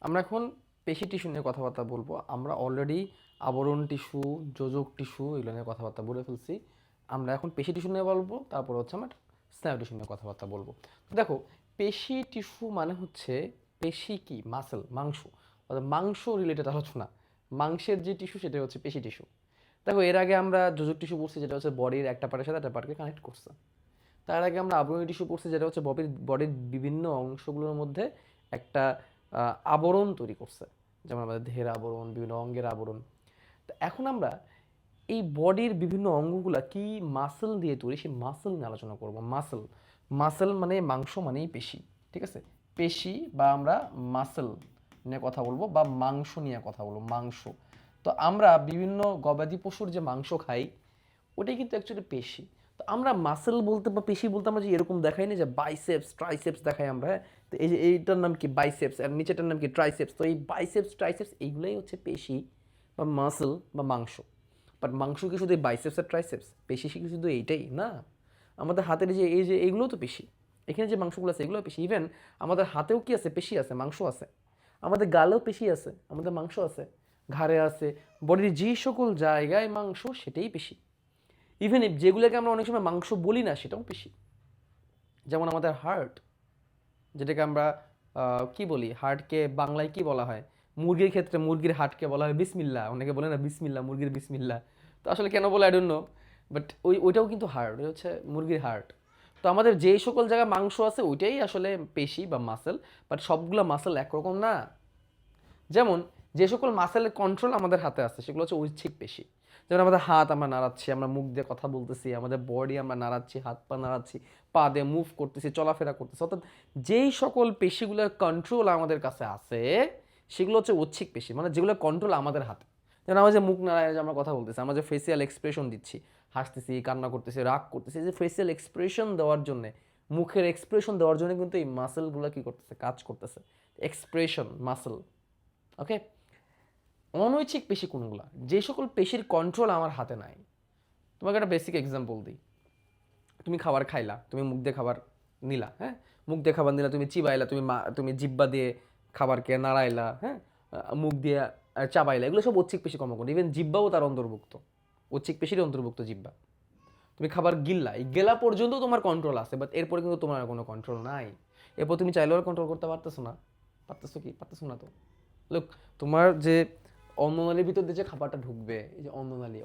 আমরা এখন পেশি টিস্যু নিয়ে কথাবার্তা বলবো। আমরা অলরেডি আবরণ টিস্যু, যোজক টিস্যু এগুলো নিয়ে কথাবার্তা বলে ফেলছি। আমরা এখন পেশি টিস্যু নিয়ে বলবো, তারপর হচ্ছে আমরা স্নায়ু টিস্যু নিয়ে কথাবার্তা বলবো। তো দেখো, পেশি টিস্যু মানে হচ্ছে পেশি কি মাসেল, মাংস, অর্থাৎ মাংস রিলেটেড আলোচনা। মাংসের যে টিস্যু সেটা হচ্ছে পেশি টিস্যু। দেখো, এর আগে আমরা যোজক টিস্যু পড়ছি, যেটা হচ্ছে বডির একটা পার্টের সাথে একটা পার্টকে কানেক্ট করছে। তার আগে আমরা আবরণী টিস্যু পড়ছি, যেটা হচ্ছে বডির বিভিন্ন অংশগুলোর মধ্যে একটা আবরণ তৈরি করছে, যেমন আমাদের দেহের আবরণ, বিভিন্ন অঙ্গের আবরণ। তো এখন আমরা এই বডির বিভিন্ন অঙ্গগুলা কি মাসল দিয়ে তৈরি, সেই মাসল নিয়ে আলোচনা করব। মাসল, মাসল মানে মাংস মানেই পেশি, ঠিক আছে? পেশি বা আমরা মাসল নিয়ে কথা বলবো, বা মাংস নিয়ে কথা বলবো, মাংস। তো আমরা বিভিন্ন গবাদি পশুর যে মাংস খাই, ওটাই কিন্তু অ্যাকচুয়ালি পেশি। তো আমরা মাসেল বলতে বা পেশি বলতে আমরা যে এরকম দেখাই না, যে বাইসেপস ট্রাইসেপস দেখাই আমরা, হ্যাঁ? তো এই যে এইটার নাম কি বাইসেপস, আর নিচেটার নাম কি ট্রাইসেপস। তো এই বাইসেপস ট্রাইসেপস এইগুলোই হচ্ছে পেশি বা মাসেল বা মাংস। বাট মাংস কি শুধু বাইসেপস আর ট্রাইসেপস? পেশি কি শুধু এইটাই না? আমাদের হাতের যে এইগুলো তো পেশি। এখানে যে মাংসগুলো আছে এগুলো পেশি। ইভেন আমাদের হাতেও কি আছে? পেশি আছে, মাংস আছে। আমাদের গালেও পেশি আছে, আমাদের মাংস আছে। ঘাড়ে আছে। বডির যে সকল জায়গায় মাংস, সেটাই পেশি। ইভেন যেগুলোকে আমরা অনেক সময় মাংস বলি না, সেটাও পেশি। যেমন আমাদের হার্ট, যেটাকে আমরা কি বলি, হার্টকে বাংলায় কি বলা হয়? মুরগির ক্ষেত্রে মুরগির হার্টকে বলা হয় বিসমিল্লা, অনেকে বলে না বিসমিল্লা, মুরগির বিসমিল্লা। তো আসলে কেন বলে আই ডোন্ট নো, বাট ওইটাও কিন্তু হার্ট, ওই হচ্ছে মুরগির হার্ট। তো আমাদের যেই সকল জায়গায় মাংস আছে ওইটাই আসলে পেশি বা মাসেল। বাট সবগুলো মাসেল একরকম না। যেমন যে সকল মাসেলের কন্ট্রোল আমাদের হাতে আছে সেগুলো হচ্ছে ঐচ্ছিক পেশি। যেমন আমাদের হাত আমরা নাড়াচ্ছি, আমরা মুখ দিয়ে কথা বলতেছি, আমাদের বডি আমরা নাড়াচ্ছি, হাত পা নাড়াচ্ছি, পা দিয়ে মুভ করতেছি, চলাফেরা করতেছি। অর্থাৎ যেই সকল পেশিগুলোর কন্ট্রোল আমাদের কাছে আছে সেগুলো হচ্ছে ঐচ্ছিক পেশি, মানে যেগুলো কন্ট্রোল আমাদের হাতে। যেমন আমরা যে মুখ নাড়ায় যে আমরা কথা বলতেছি, আমরা যে ফেসিয়াল এক্সপ্রেশন দিচ্ছি, হাসতেছি, কান্না করতেছি, রাগ করতেছি, যে ফেসিয়াল এক্সপ্রেশন দেওয়ার জন্য, মুখের এক্সপ্রেশন দেওয়ার জন্য কিন্তু এই মাসেলগুলো কি করতেছে, কাজ করতেছে। Expression muscle. ওকে। অনৈচ্ছিক পেশি কোনগুলা? যে সকল পেশির কন্ট্রোল আমার হাতে নাই। তোমাকে একটা বেসিক এক্সাম্পল দিই। তুমি খাবার খাইলা, তুমি মুখ দিয়ে খাবার নিলা, হ্যাঁ? মুখ দিয়ে খাবার নিলা, তুমি চিবাইলা, তুমি জিব্বা দিয়ে খাবারকে নাড়াইলা, হ্যাঁ? মুখ দিয়ে চাবাইলা, এগুলো সব ঐচ্ছিক পেশি কর্মকাণ্ড। ইভেন জিব্বাও তার অন্তর্ভুক্ত, ঐচ্ছিক পেশির অন্তর্ভুক্ত জিব্বা। তুমি খাবার গিললা, এই গেলা পর্যন্ত তোমার কন্ট্রোল আছে, বাট এরপরে কিন্তু তোমার কোনো কন্ট্রোল নাই। এরপর তুমি চাইলেও কন্ট্রোল করতে পারতেছো না। পারতেছো কি? পারতেছো না তো। লোক, তোমার যে অন্ননালীর ভিতর দিয়ে যে খাবারটা ঢুকবে, এই যে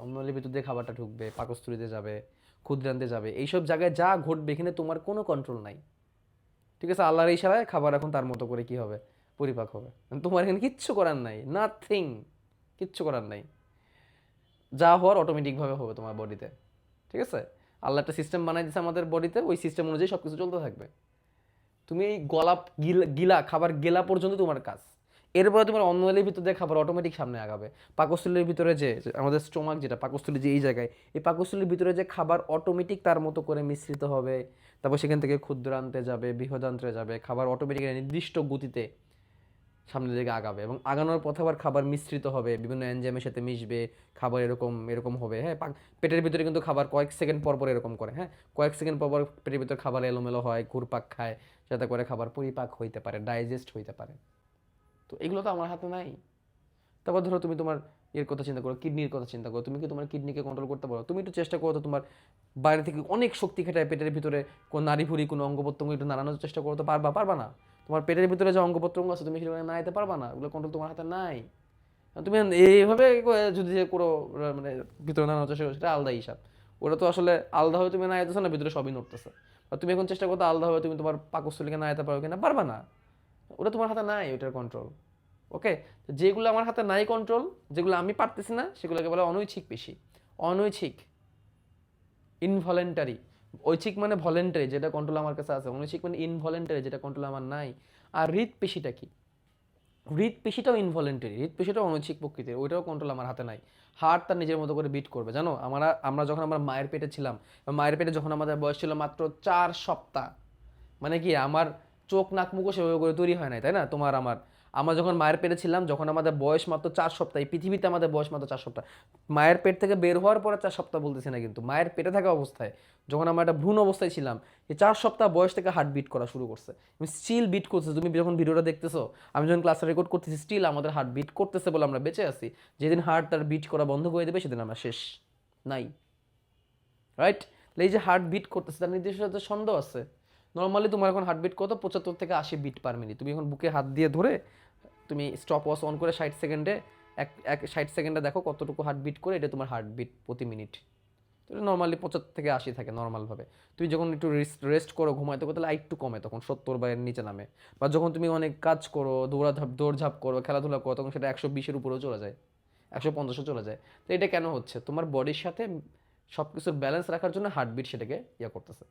অন্ননালীর ভিতর দিয়ে খাবারটা ঢুকবে, পাকস্থলীতে যাবে, ক্ষুদ্রান্তে যাবে, এইসব জায়গায় যা ঘটবে এখানে তোমার কোনো কন্ট্রোল নাই। ঠিক আছে? আল্লাহর ইশারায় খাবার এখন তার মতো করে কি হবে, পরিপাক হবে। তোমার এখানে কিচ্ছু করার নাই, নাথিং, কিচ্ছু করার নাই। যা হওয়ার অটোমেটিকভাবে হবে তোমার বডিতে। ঠিক আছে? আল্লাহ একটা সিস্টেম বানাই দিচ্ছে আমাদের বডিতে, ওই সিস্টেম অনুযায়ী সব কিছু চলতে থাকবে। তুমি এই গিলা খাবার গেলা পর্যন্ত তোমার কাজ। এরপরে তোমার অন্ননালীর ভিতর দিয়ে খাবার অটোমেটিক সামনে আগাবে। পাকস্থলীর ভিতরে যে আমাদের স্টোমাক, যেটা পাকস্থলী, যে এই জায়গায়, এই পাকস্থলীর ভিতরে যে খাবার অটোমেটিক তার মতো করে মিশ্রিত হবে। তারপর সেখান থেকে ক্ষুদ্রান্তে যাবে, বৃহদান্ত্রে যাবে, খাবার অটোমেটিক নির্দিষ্ট গতিতে সামনের দিকে আগাবে, এবং আগানোর পথে আবার খাবার মিশ্রিত হবে, বিভিন্ন এনজাইমের সাথে মিশবে। খাবার এরকম এরকম হবে, হ্যাঁ? পেটের ভিতরে কিন্তু খাবার কয়েক সেকেন্ড পর পর এরকম করে, হ্যাঁ? কয়েক সেকেন্ড পর পর পেটের ভিতরে খাবার এলোমেলো হয়, ঘুরপাক খায়, যাতে করে খাবার পরিপাক হইতে পারে, ডাইজেস্ট হইতে পারে। তো এগুলো তো আমার হাতে নাই। তারপর ধরো তুমি তোমার এর কথা চিন্তা করো, কিডনির কথা চিন্তা করো। তুমি কি তোমার কিডনিকে কন্ট্রোল করতে পারো? তুমি একটু চেষ্টা করো তো, তোমার বাইরে থেকে অনেক শক্তি খাটায় পেটের ভিতরে কোন নাড়ি ভুড়ি, কোনো অঙ্গ প্রত্যঙ্গ একটু নাড়ানোর চেষ্টা করো, তো পারবা না? তোমার পেটের ভিতরে যে অঙ্গ প্রত্যঙ্গ আছে তুমি সেগুলো নাড়াইতে পারবা না, ওগুলো কন্ট্রোল তোমার হাতে নাই। তুমি এইভাবে যদি করো, মানে ভিতরে নাড়ানোর চেষ্টা করো, সেটা আলাদা হিসাব। ওটা তো আসলে আলাদাভাবে তুমি নাড়াইতেছো না, ভিতরে সবই নড়তেছে। আর তুমি এখন চেষ্টা করতে আলাদাভাবে তুমি তোমার পাকস্থলীকে নাড়াইতে পারো কিনা, পারবা না। ওটা তোমার হাতে নাই, ওইটার কন্ট্রোল। ওকে। তো যেগুলো আমার হাতে নাই কন্ট্রোল, যেগুলো আমি পারতেছি না, সেগুলোকে বলে অনৈচ্ছিক পেশি। অনৈচ্ছিক, ইনভলেন্টারি। ঐচ্ছিক মানে ভলেন্টারি, যেটা কন্ট্রোল আমার কাছে আছে। অনৈচ্ছিক মানে ইনভলেন্টারি, যেটা কন্ট্রোল আমার নাই। আর হৃদপেশিটা কি? হৃদপেশিটাও ইনভলেন্টারি, হৃদপেশিটাও অনৈচ্ছিক প্রকৃতির, ওইটাও কন্ট্রোল আমার হাতে নাই। হার্ট তার নিজের মতো করে বিট করবে। জানো, আমরা যখন আমার মায়ের পেটে ছিলাম, মায়ের পেটে যখন আমাদের বয়স ছিল মাত্র 4 সপ্তাহ, মানে কি আমার চোখ নাক মুখও সেভাবে করে তৈরি হয় নাই, তাই না? তোমার আমার আমরা যখন মায়ের পেটে ছিলাম, যখন আমাদের বয়স মাত্র 4 সপ্তাহ, এই পৃথিবীতে আমাদের বয়স মাত্র 4 সপ্তাহ, মায়ের পেট থেকে বের হওয়ার পরে 4 সপ্তাহ বলতেছি না, কিন্তু মায়ের পেটে থাকা অবস্থায় যখন আমরা একটা ভ্রূণ অবস্থায় ছিলাম, এই 4 সপ্তাহ বয়স থেকে হার্ট বিট করা শুরু করছে, স্টিল বিট করছে। তুমি যখন ভিডিওটা দেখতেছো, আমি যখন ক্লাসে রেকর্ড করতেছি, স্টিল আমাদের হার্ট বিট করতেছে বলে আমরা বেঁচে আছি। যেদিন হার্ট তার বিট করা বন্ধ করে দেবে সেদিন আমরা শেষ, নাই, রাইট? এই যে হার্ট বিট করতেছে, তার নির্দিষ্ট একটা ছন্দ আছে। নর্মালি তোমার এখন হার্ট বিট কত, 75 থেকে 80 বিট পার মিনিট। তুমি এখন বুকে হাত দিয়ে ধরে তুমি স্টপ ওয়াচ অন করে 60 সেকেন্ডে, এক 60 সেকেন্ডে দেখো কতটুকু হার্ট বিট করে, এটা তোমার হার্ট বিট প্রতি মিনিট। তো এটা নর্মালি 75 থেকে 80 থাকে নর্মালভাবে। তুমি যখন একটু রেস্ট করো, ঘুমাইতে করো, তাহলে একটু কমে, তখন 70 বা এর নিচে নামে। বা যখন তুমি অনেক কাজ করো, দৌড়ঝাঁপ করো, খেলাধুলা করো, তখন সেটা 120-এর উপরেও চলে যায়, 150-ও চলে যায়। তো এটা কেন হচ্ছে? তোমার বডির সাথে সব কিছুর ব্যালেন্স রাখার জন্য হার্টবিট সেটাকে ইয়ে করতেছে,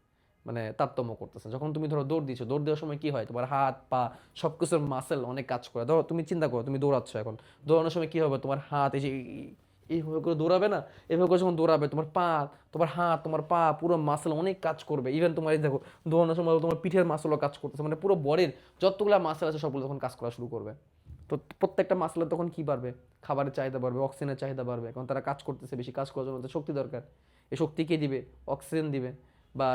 মানে তারতম্য করতেছে। যখন তুমি ধরো দৌড় দিচ্ছ, দৌড় দেওয়ার সময় কি হয়, তোমার হাত পা সব কিছুর মাসেল অনেক কাজ করে। ধরো তুমি চিন্তা করো, তুমি দৌড়াচ্ছ, এখন দৌড়ানোর সময় কি হবে, তোমার হাত এই যে এইভাবে করে দৌড়াবে না, এইভাবে করে যখন দৌড়াবে, তোমার পা, তোমার হাত, তোমার পা পুরো মাসেল অনেক কাজ করবে। ইভেন তোমার এই দেখো দৌড়ানোর সময় তোমার পিঠের মাসেলও কাজ করতেছে, মানে পুরো বডির যতগুলো মাসেল আছে সবগুলো তখন কাজ করা শুরু করবে। তো প্রত্যেকটা মাসেলের তখন কি বাড়বে, খাবারের চাহিদা বাড়বে, অক্সিজেনের চাহিদা বাড়বে, কারণ তারা কাজ করতেছে, বেশি কাজ করার জন্য তো শক্তি দরকার। এই শক্তি কে দিবে? অক্সিজেন দিবে, বা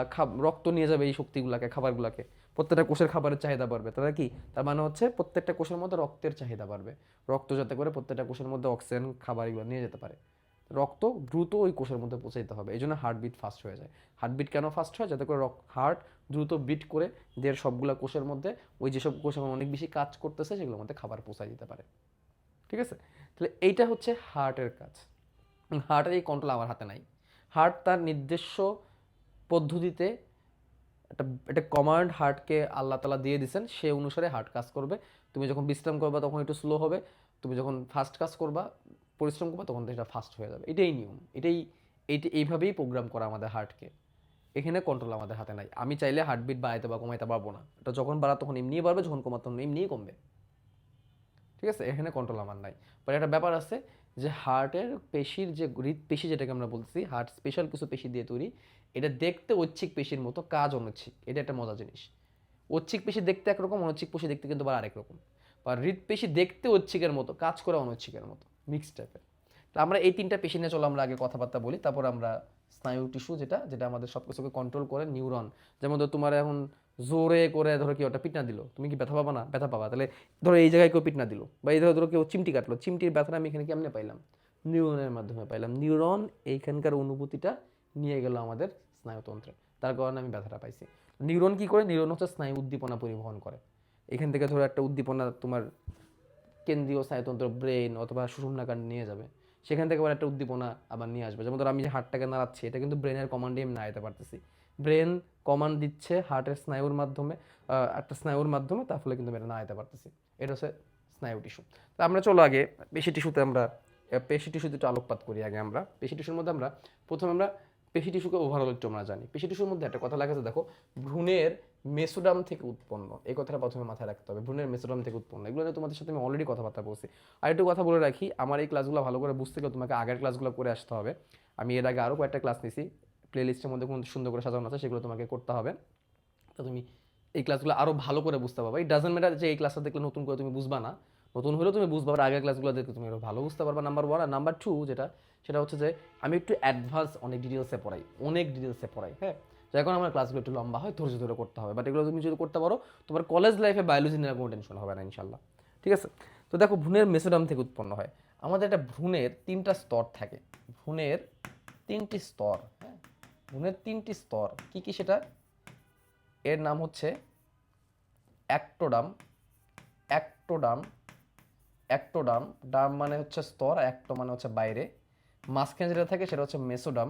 রক্ত নিয়ে যাবে এই শক্তিগুলোকে, খাবারগুলোকে। প্রত্যেকটা কোষের খাবারের চাহিদা বাড়বে, তারা কি, তার মানে হচ্ছে প্রত্যেকটা কোষের মধ্যে রক্তের চাহিদা বাড়বে, রক্ত যাতে করে প্রত্যেকটা কোষের মধ্যে অক্সিজেন খাবার এগুলো নিয়ে যেতে পারে। রক্ত দ্রুত ওই কোষের মধ্যে পৌঁছাইতে হবে, এই জন্য হার্টবিট ফাস্ট হয়ে যায়। হার্টবিট কেন ফাস্ট হয়? যাতে করে হার্ট দ্রুত বিট করে দের সবগুলা কোষের মধ্যে, ওই যেসব কোষ এখন অনেক বেশি কাজ করতেছে সেগুলোর মধ্যে খাবার পৌঁছাই দিতে পারে। ঠিক আছে? তাহলে এইটা হচ্ছে হার্টের কাজ। হার্টের এই কন্ট্রোল আমার হাতে নাই। হার্ট তার নিজস্ব পদ্ধতিতে একটা একটা কমান্ড হার্টকে আল্লাহ তালা দিয়ে দিয়েছেন, সে অনুসারে হার্ট কাজ করবে। তুমি যখন বিশ্রাম করবা তখন একটু স্লো হবে, তুমি যখন ফাস্ট কাজ করবা, পরিশ্রম করবা, তখন সেটা ফাস্ট হয়ে যাবে। এটাই নিয়ম, এইভাবেই প্রোগ্রাম করা আমাদের হার্টকে। এখানে কন্ট্রোল আমাদের হাতে নাই। আমি চাইলে হার্টবিট বাড়াইতে বা কমাইতে পারবো না, এটা যখন বাড়া তখন এমনিই বাড়বে, যখন কমা তখন এমনিই কমবে। ঠিক আছে? এখানে কন্ট্রোল আমার নাই। বাট একটা ব্যাপার আছে যে হার্টের পেশির যে হৃদপেশি যেটাকে আমরা বলছি, হার্ট স্পেশাল কিছু পেশি দিয়ে তৈরি। এটা দেখতে ঐচ্ছিক পেশির মতো, কাজ অনৈচ্ছিক। এটা একটা মজার জিনিস। ঐচ্ছিক পেশি দেখতে একরকম, অনৈচ্ছিক পেশি দেখতে কিন্তু আবার আরেক রকম। বা হৃদপেশি দেখতে ঐচ্ছিকের মতো, কাজ করে অনৈচ্ছিকের মতো, মিক্সড টাইপের। তো আমরা এই 3টা পেশি নিয়ে চলো আমরা আগে কথাবার্তা বলি, তারপর আমরা স্নায়ু টিস্যু, যেটা যেটা আমাদের সব কিছুকে কন্ট্রোল করে, নিউরন। যেমন ধরো তোমার এখন জোরে করে ধরো কেউ একটা পিটনা দিল, তুমি কি ব্যথা পাবা না? ব্যথা পাবা। তাহলে ধরো এই জায়গায় কেউ পিটনা দিল, বা এই ধরো কেউ চিমটি কাটলো, চিমটির ব্যথাটা আমি এখানে কেমনে পাইলাম? নিউরনের মাধ্যমে পাইলাম। নিউরন এইখানকার অনুভূতিটা নিয়ে গেল আমাদের স্নায়ুতন্ত্রে, তার কারণে আমি ব্যথাটা পাইছি। নিউরন কি করে? নিউরন হচ্ছে স্নায়ু উদ্দীপনা পরিবহন করে। এখান থেকে ধরো একটা উদ্দীপনা তোমার কেন্দ্রীয় স্নায়ুতন্ত্র, ব্রেন অথবা সুষুম্নাকাণ্ড নিয়ে যাবে, সেখান থেকে আবার একটা উদ্দীপনা আবার নিয়ে আসবে। যেমন ধরো আমি যে হার্টটাকে নাড়াচ্ছি, এটা কিন্তু ব্রেনের কমান্ডে আমি নাড়াতে পারতেছি। ব্রেন কমান্ড দিচ্ছে হার্টের স্নায়ুর মাধ্যমে, একটা স্নায়ুর মাধ্যমে, তার ফলে কিন্তু আমি এটা নাড়াতে পারতেছি। এটা হচ্ছে স্নায়ু টিস্যু। তা আমরা চলো আগে পেশি টিস্যুতে আমরা পেশি টিস্যুতে একটু আলোকপাত করি। আগে আমরা পেশি টিস্যুর মধ্যে প্রথমে আমরা পেশি টিস্যুকে ওভারঅল একটু আমরা জানি। পেশি টিস্যুর মধ্যে একটা কথা লেখা আছে, দেখো, ভ্রূণের মেসোডাম থেকে উৎপন্ন। এই কথাটা প্রথমে মাথায় রাখতে হবে, ভ্রূণের মেসোডাম থেকে উৎপন্ন। এগুলো নিয়ে তোমাদের সাথে আমি অলরেডি কথাবার্তা বলছি। আর একটু কথা বলে রাখি, আমার এই ক্লাসগুলো ভালো করে বুঝতে গেলে তোমাকে আগের ক্লাসগুলো করে আসতে হবে। আমি এর আগে আরও কয়েকটা ক্লাস নিছি, প্লে লিস্টের মধ্যে কোন সুন্দর করে সাজানো আছে, সেগুলো তোমাকে করতে হবে। তো তুমি এই ক্লাসগুলো আরও ভালো করে বুঝতে পারবে। এই ডাজন্ট ম্যাটার যে এই ক্লাসটা দেখলে নতুন করে তুমি বুঝবা না, নতুন হলেও তুমি বুঝবা, আর আগের ক্লাসগুলো দেখলে তুমি আরও ভালো বুঝতে পারবা, নাম্বার 1। আর নাম্বার 2 যেটা, সেটা হচ্ছে যে আমি একটু অ্যাডভান্স অনেক ডিটেলসে পড়াই, হ্যাঁ। যখন আমার ক্লাসগুলো একটু লম্বা হয়, ধৈর্য ধরে করতে হবে। বাট এগুলো তুমি যদি করতে পারো, তোমার কলেজ লাইফে বায়োলজি নিয়ে কোনো টেনশন হবে না ইনশাল্লাহ। ঠিক আছে? তো দেখো, ভ্রূণের মেসোডাম থেকে উৎপন্ন হয়। আমাদের একটা ভ্রূণের 3টা স্তর থাকে। ভ্রূণের 3টি স্তর, হ্যাঁ, ভ্রূণের 3টি স্তর কি কি? সেটা এর নাম হচ্ছে অ্যাক্টোডাম। অ্যাক্টোডাম অ্যাক্টোডাম, ডাম মানে হচ্ছে স্তর, অ্যাক্টো মানে হচ্ছে বাইরে। মাঝখানে যেটা থাকে সেটা হচ্ছে মেসোডাম।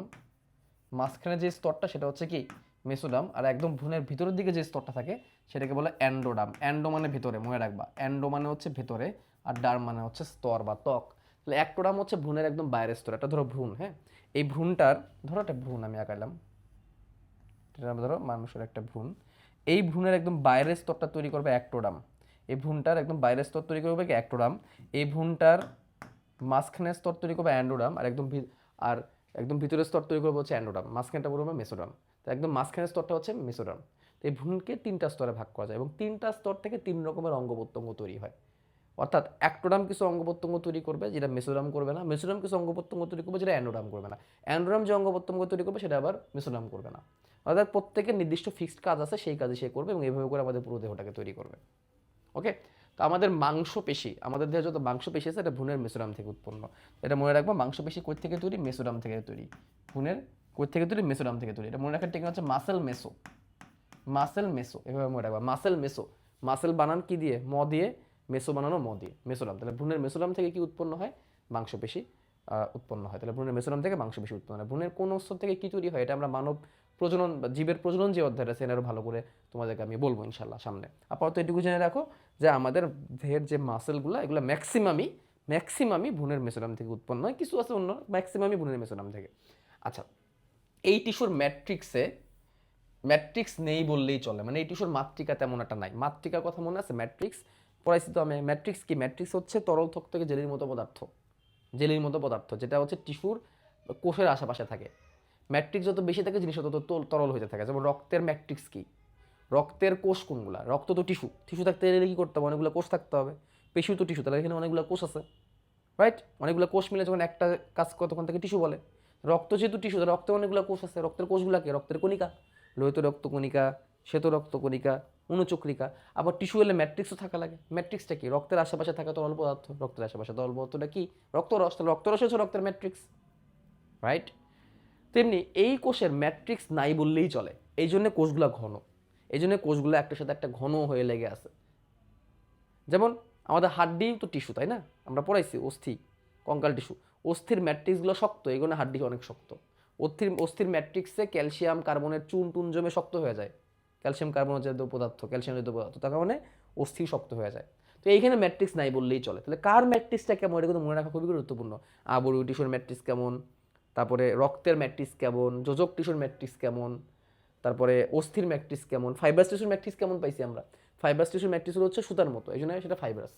মাঝখানে যে স্তরটা সেটা হচ্ছে কি? মেসোডাম। আর একদম ভ্রূণের ভিতরের দিকে যে স্তরটা থাকে সেটাকে বলে অ্যান্ডোডাম। অ্যান্ডো মানে ভিতরে, মনে রাখবা, অ্যান্ডো মানে হচ্ছে ভেতরে, আর ডার্ম মানে হচ্ছে স্তর বা ত্বক। তাহলে অ্যাক্টোডাম হচ্ছে ভ্রূণের একদম বাইরের স্তর। এটা ধরো ভ্রূণ, হ্যাঁ। এই ভ্রূণটার, ধরো একটা ভ্রূণ আমি আঁকাইলাম, এটা ধরো মানুষের একটা ভ্রূণ। এই ভ্রূণের একদম বাইরের স্তরটা তৈরি করবে অ্যাক্টোডাম। এই ভ্রূণটার একদম বাইরের স্তর তৈরি করবে কি? অ্যাক্টোডাম। এই ভ্রূণটার মাঝখানের স্তর তৈরি করবে অ্যান্ডোডাম, আর একদম ভিতরের স্তর তৈরি করবে হচ্ছে অ্যান্ডোডাম, মাঝখানটা বলবো মেসোডাম। তো একদম মাঝখানের স্তরটা হচ্ছে মেসোডাম। এই ভ্রূণকে 3টা স্তরে ভাগ করা যায় এবং 3টা স্তর থেকে 3 রকমের অঙ্গ প্রত্যঙ্গ তৈরি হয়। অর্থাৎ অ্যাক্টোডার্ম কিছু অঙ্গ প্রত্যঙ্গ তৈরি করবে যেটা মেসোডার্ম করবে না, মেসোডার্ম কিছু অঙ্গ প্রত্যঙ্গ তৈরি করবে যেটা অ্যান্ডোডার্ম করবে না, অ্যান্ডোডার্ম যে অঙ্গ প্রত্যঙ্গ তৈরি করবে সেটা আবার মেসোডার্ম করবে না। অর্থাৎ প্রত্যেকের নির্দিষ্ট ফিক্সড কাজ আছে, সেই কাজে সে করবে এবং এইভাবে করে আমাদের পুরো দেহটাকে তৈরি করবে। ওকে, তো আমাদের মাংসপেশি, আমাদের দেহে যত মাংসপেশি আছে এটা ভ্রূণের মেসোডার্ম থেকে উৎপন্ন। এটা মনে রাখবো, মাংসপেশি কই থেকে তৈরি? মেসোডার্ম থেকে তৈরি। ভ্রূণের কই থেকে তৈরি? মেসোডার্ম থেকে তৈরি। এটা মনে রাখার টেকনিক হচ্ছে মাসেল মেসো, মাসেল মেসো, এভাবে মনে রাখবা, মাসেল মেসো। মাসেল বানান কি দিয়ে? ম দিয়ে, মেসো বানানো ম দিয়ে, মেসোডার্ম। তাহলে ভ্রূণের মেসোডার্ম থেকে কি উৎপন্ন হয়? মাংসপেশি উৎপন্ন হয়। তাহলে ভ্রূণের মেসোডার্ম থেকে মাংসপেশি উৎপন্ন হয়। ভ্রূণের কোন স্তর থেকে কি তৈরি হয় এটা আমরা মানব প্রজনন বা জীবের প্রজনন যে অধ্যায় আছে এনারও ভালো করে তোমাদেরকে আমি বলবো ইনশাল্লাহ সামনে। আপাতত এটুকু জেনে রাখো যে আমাদের দেহের যে মাসেলগুলো এগুলো ম্যাক্সিমামই ভ্রূণের মেসোডার্ম থেকে উৎপন্ন হয়, কিছু আছে অন্য, ম্যাক্সিমামই ভ্রূণের মেসোডার্ম থেকে। আচ্ছা, এই টিস্যুর ম্যাট্রিক্স নেই বললেই চলে, মানে এই টিস্যুর মাতৃকা তেমন একটা নাই। মাতৃকার কথা মনে আছে? ম্যাট্রিক্স পড়াইছি তো আমি। ম্যাট্রিক্স কি? ম্যাট্রিক্স হচ্ছে তরল থেকে জেলির মতো পদার্থ যেটা হচ্ছে টিস্যুর কোষের আশেপাশে থাকে। ম্যাট্রিক্স যত বেশি থাকে জিনিস তত তরল হয়ে থাকে। যেমন রক্তের ম্যাট্রিক্স কি? রক্তের কোষ কোনগুলা? রক্ত তো টিস্যু থাকতে গেলে কি করতে হবে? অনেকগুলো কোষ থাকতে হবে। পেশিও তো টিস্যু, তাহলে এখানে অনেকগুলো কোষ আছে, রাইট? অনেকগুলো কোষ মিলে যখন একটা কাজ করে তখন তাকে টিস্যু বলে। রক্ত যেহেতু টিস্যু, তাহলে রক্তে অনেকগুলো কোষ আছে। রক্তের কোষগুলোকে রক্তের কণিকা, লোহিত রক্তকণিকা, শ্বেত রক্তকণিকা, অনুচক্রিকা। আবার টিস্যু হলে ম্যাট্রিক্সও থাকা লাগে। ম্যাট্রিক্সটা কি? রক্তের আশেপাশে থাকা তরল পদার্থ। রক্তের আশেপাশে তরল পদার্থটা কি? রক্তরস। তাহলে রক্তরস হচ্ছে রক্তের ম্যাট্রিক্স, রাইট? তেমনি এই কোষের ম্যাট্রিক্স নাই বললেই চলে। এই জন্য কোষগুলো ঘন, এই জন্য কোষগুলো একটার সাথে একটা ঘন হয়ে লেগে আছে। যেমন আমাদের হাড্ডি তো টিস্যু, তাই না? আমরা পড়াইছি অস্থি, কঙ্কাল টিস্যু। অস্থির ম্যাট্রিক্সগুলো শক্ত, এগুলো হাড্ডি অনেক শক্ত। অস্থির ম্যাট্রিক্সে ক্যালসিয়াম কার্বনের চুন টুন জমে শক্ত হয়ে যায়। ক্যালসিয়াম কার্বনের জাতীয় পদার্থ, ক্যালসিয়াম জাতীয় পদার্থ, তার কারণে অস্থি শক্ত হয়ে যায়। তো এইখানে ম্যাট্রিক্স নাই বললেই চলে। তাহলে কার ম্যাট্রিক্সটা কেমন এটা কিন্তু মনে রাখা খুবই গুরুত্বপূর্ণ। আবরণী টিস্যুর ম্যাট্রিক্স কেমন, তারপরে রক্তের ম্যাট্রিক্স কেমন, যোজক টিস্যুর ম্যাট্রিক্স কেমন, তারপরে অস্থির ম্যাট্রিক্স কেমন, ফাইব্রাস টিস্যুর ম্যাট্রিক্স কেমন পাইছি আমরা? ফাইব্রাস টিস্যুর ম্যাট্রিক্স হচ্ছে সুতার মতো, এই জন্য সেটা ফাইব্রাস।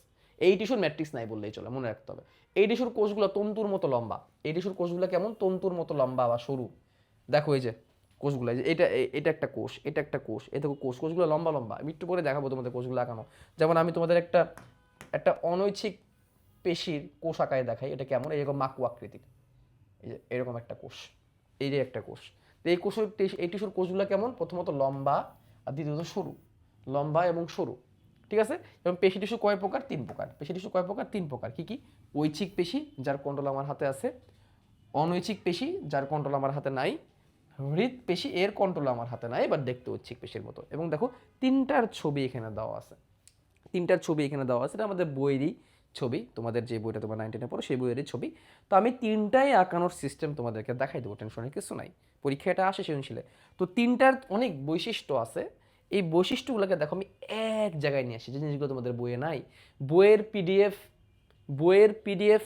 এই টিস্যুর ম্যাট্রিক্স নাই বললেই চলে, মনে রাখতে হবে। এই টিস্যুর কোষগুলো তন্তুর মতো লম্বা। এই টিস্যুর কোষগুলো কেমন? তন্তুর মতো লম্বা বা সরু। দেখো এই যে কোষগুলো, এই যে এটা একটা কোষ, এটা একটা কোষ, এই দেখো কোষগুলো লম্বা লম্বা। আমি একটু পরে দেখাবো তোমাদের কোষগুলো আঁকানো। যেমন আমি তোমাদের একটা অনৈচ্ছিক পেশির কোষ আঁকায় দেখাই, এটা কেমন? এরকম মাকু আকৃতির, এই যে এরকম একটা কোষ, এই যে একটা কোষ। তো এই টিস্যুর কোষগুলো কেমন? প্রথমত লম্বা আর দ্বিতীয়ত সরু, লম্বা এবং সরু, ঠিক আছে? এবং পেশি টিস্যু কয় প্রকার? 3 প্রকার। পেশি টিস্যু কয় প্রকার? 3 প্রকার। কি কি? ঐচ্ছিক পেশি, যার কন্ট্রোল আমার হাতে আছে, অনৈচ্ছিক পেশি, যার কন্ট্রোল আমার হাতে নাই, হৃদ পেশি, এর কন্ট্রোল আমার হাতে নাই, এবার দেখতে ঐচ্ছিক পেশির মতো। এবং দেখো 3টার ছবি এখানে দেওয়া আছে, এটা আমাদের বইয়েরই ছবি, তোমাদের যে বইটা তোমরা 9-10 পড়ো সেই বইয়েরই ছবি। তো আমি 3টাই আঁকানোর সিস্টেম তোমাদেরকে দেখাই দেবো, টেনশনের কিছু নাই, পরীক্ষা এটা আসে সৃজনশীলে। তো 3টার অনেক বৈশিষ্ট্য আছে, এই বৈশিষ্ট্যগুলোকে দেখো আমি এক জায়গায় নিয়ে আসি, যে জিনিসগুলো তোমাদের বইয়ে নাই। বইয়ের পিডিএফ